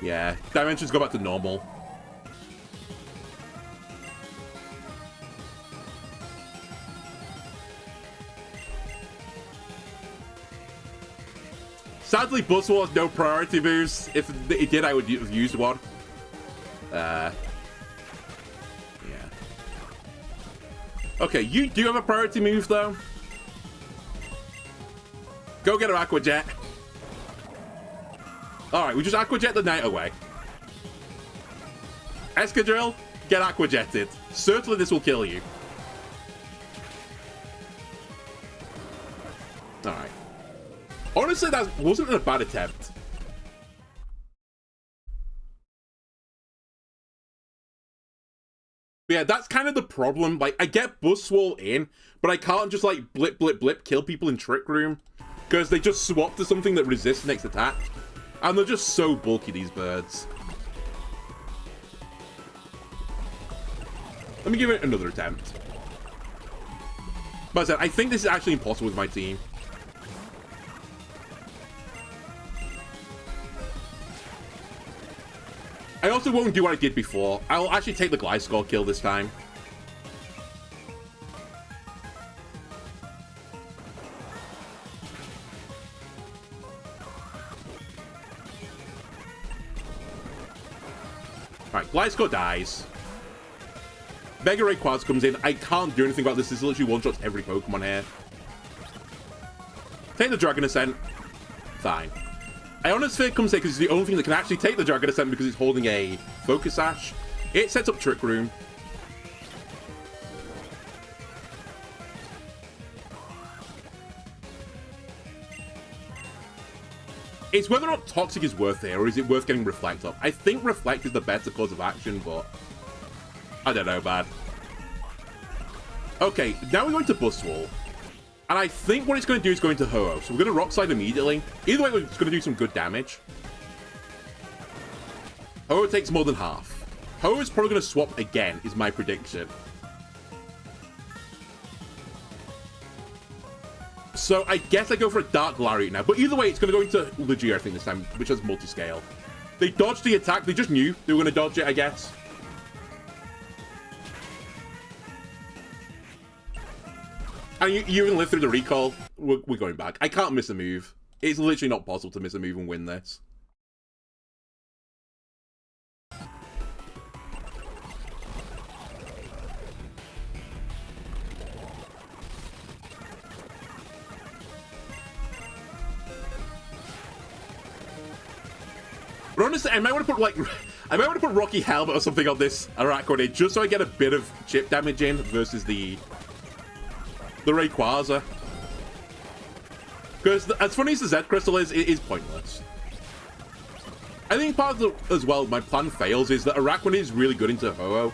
Yeah, dimensions go back to normal. Sadly, Buzzwole has no priority moves. If it did, I would have used one. Yeah. Okay, you do have a priority move, though. Go get her Aqua Jet. Alright, we just Aqua Jet the Knight away. Excadrill, get Aqua Jetted. Certainly this will kill you. Alright. Honestly, that wasn't a bad attempt. But yeah, that's kind of the problem. Like, I get Buzzwole in, but I can't just, like, blip, blip, blip, kill people in Trick Room. Because they just swap to something that resists next attack. And they're just so bulky, these birds. Let me give it another attempt. But I said, I think this is actually impossible with my team. I also won't do what I did before. I'll actually take the Gliscor kill this time. Alright, Gliscor dies. Vega Rayquaza comes in. I can't do anything about this. This literally one-shots every Pokemon here. Take the Dragon Ascent. Fine. Ionosphere comes in because it's the only thing that can actually take the Dragon Ascent because it's holding a Focus Sash. It sets up Trick Room. It's whether or not Toxic is worth it, or is it worth getting Reflect up? I think Reflect is the better course of action, but I don't know, bad. Okay, now we're going to Butthole. And I think what it's going to do is going to Ho-Oh. So we're going to Rock Slide immediately. Either way, it's going to do some good damage. Ho-Oh takes more than half. Ho-Oh is probably going to swap again, is my prediction. So I guess I go for a Dark Lariat now. But either way, it's going to go into Lugia, I think, this time, which has multi-scale. They dodged the attack. They just knew they were going to dodge it, I guess. And you even lived through the recall. We're going back. I can't miss a move. It's literally not possible to miss a move and win this. But honestly, I might want to put Rocky Helmet or something on this Araquanid just so I get a bit of chip damage in versus the Rayquaza. Because as funny as the Z Crystal is, it is pointless. I think part of the, as well, my plan fails is that Araquanid is really good into Ho-Oh.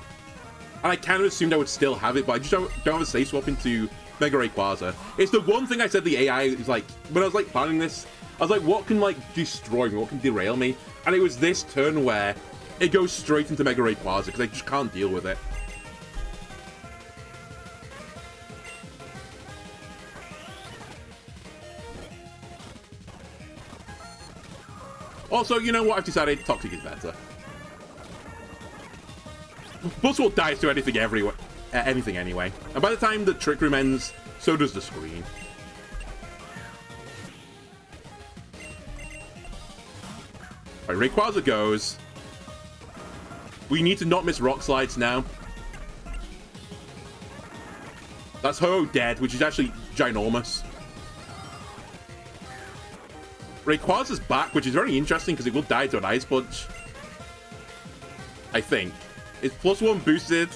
And I kind of assumed I would still have it, but I just don't have a safe swap into Mega Rayquaza. It's the one thing I said the AI is like, when I was like planning this, I was like, what can like destroy me? What can derail me? And it was this turn where it goes straight into Mega Rayquaza because I just can't deal with it. Also, you know what? I've decided Toxic is better. Butthole dies to anything anyway. And by the time the Trick Room ends, so does the screen. Alright, Rayquaza goes. We need to not miss Rock Slides now. That's Ho-Oh dead, which is actually ginormous. Rayquaza's back, which is very interesting because it will die to an Ice Punch. I think. It's +1 boosted.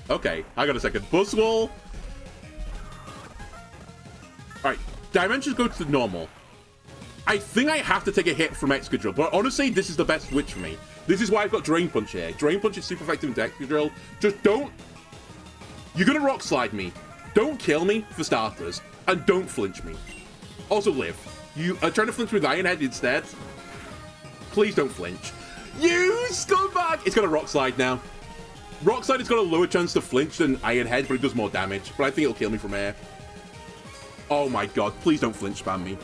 Okay, I got a second. Butthole. Alright, Dimensions go to normal. I think I have to take a hit from Excadrill, but honestly, this is the best switch for me. This is why I've got Drain Punch here. Drain Punch is super effective into Excadrill. Just don't... You're gonna Rock Slide me. Don't kill me, for starters. And don't flinch me. Also live. You are trying to flinch with Iron Head instead. Please don't flinch. You scumbag! It's got a Rock Slide now. Rock Slide has got a lower chance to flinch than Iron Head, but it does more damage. But I think it'll kill me from here. Oh my god, please don't flinch spam me.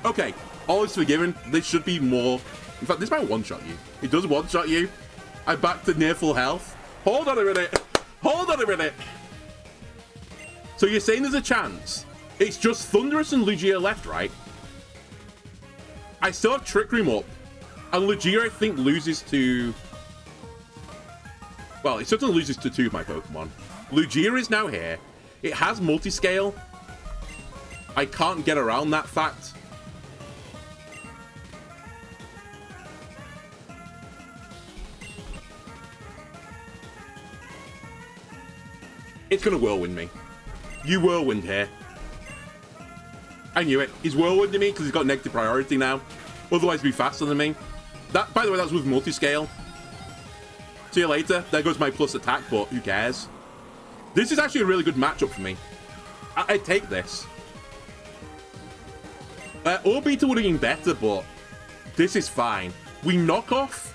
Okay, all is forgiven. This should be more... In fact, this might one-shot you. It does one-shot you. I'm back to near full health. Hold on a minute. Hold on a minute. So you're saying there's a chance? It's just Thundurus and Lugia left, right? I still have Trick Room up. And Lugia, I think, loses to... Well, it certainly loses to 2 of my Pokemon. Lugia is now here. It has multi-scale. I can't get around that fact. It's going to Whirlwind me. You Whirlwind here. I knew it. He's Whirlwinding me because he's got negative priority now. Otherwise, he'd be faster than me. That, by the way, that was with multi-scale. See you later. There goes my plus attack, but who cares? This is actually a really good matchup for me. I take this. Orbiter would have been better, but this is fine. We knock off.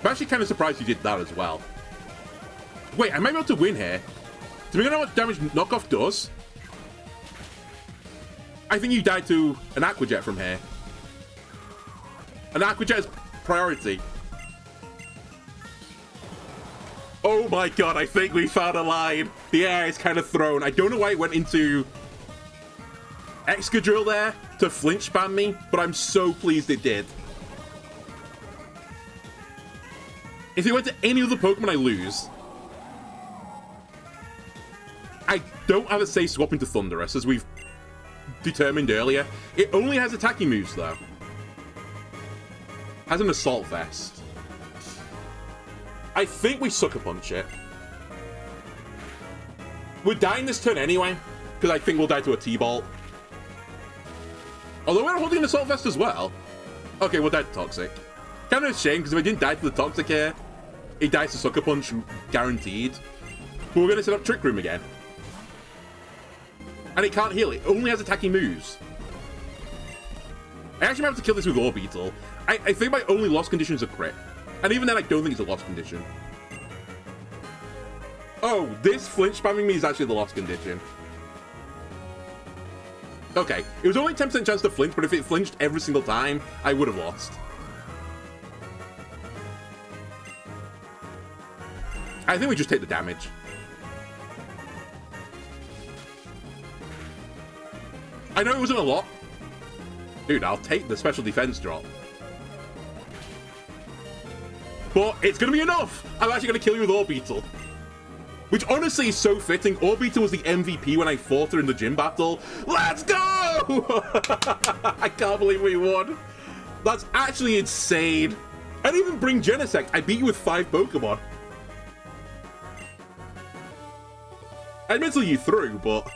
I'm actually kind of surprised you did that as well. Wait, I might be able to win here. Do we know how much damage knockoff does? I think you died to an Aqua Jet from here. An Aqua Jet is priority. Oh my god, I think we found a line. The air is kind of thrown. I don't know why it went into Excadrill there to flinch spam me, but I'm so pleased it did. If it went to any other Pokemon, I lose. I don't have a safe swap into Thundurus, as we've determined earlier. It only has attacking moves, though. Has an Assault Vest. I think we Sucker Punch it. We're dying this turn anyway, because I think we'll die to a T-Bolt. Although we're holding an Assault Vest as well. Okay, we'll die to Toxic. Kind of a shame, because if I didn't die to the Toxic here, he dies to Sucker Punch, guaranteed. But we're going to set up Trick Room again. And it can't heal. It only has attacking moves. I actually might have to kill this with Orbeetle. I think my only lost condition is a crit. And even then, I don't think it's a lost condition. Oh, this flinch spamming me is actually the lost condition. Okay, it was only 10% chance to flinch, but if it flinched every single time, I would have lost. I think we just take the damage. I know it wasn't a lot. Dude, I'll take the special defense drop. But it's going to be enough. I'm actually going to kill you with Orbeetle. Which honestly is so fitting. Orbeetle was the MVP when I fought her in the gym battle. Let's go! I can't believe we won. That's actually insane. I didn't even bring Genesect. I beat you with 5 Pokemon. Admittedly, you threw, but...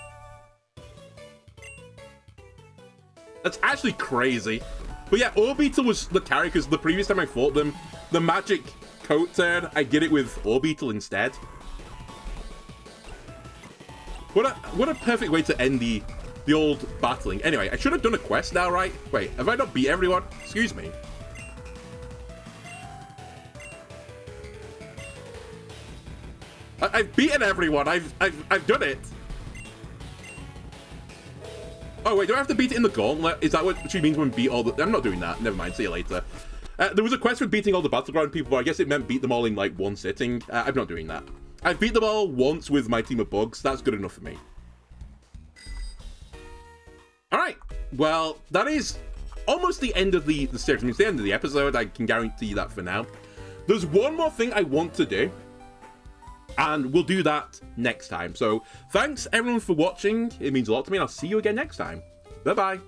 That's actually crazy. But yeah, Orbeetle was the carry because the previous time I fought them, the magic coat turn, I did it with Orbeetle instead. What a perfect way to end the old battling. Anyway, I should have done a quest now, right? Wait, have I not beat everyone? Excuse me. I've beaten everyone. I've done it. Oh, wait, do I have to beat it in the gauntlet? Is that what she means when beat all the... I'm not doing that. Never mind. See you later. There was a quest for beating all the Battleground people, but I guess it meant beat them all in, like, one sitting. I'm not doing that. I've beat them all once with my team of bugs. That's good enough for me. Alright. Well, that is almost the end of the series. I mean, it's the end of the episode. I can guarantee that for now. There's one more thing I want to do. And we'll do that next time. So, thanks everyone for watching. It means a lot to me, and I'll see you again next time. Bye-bye.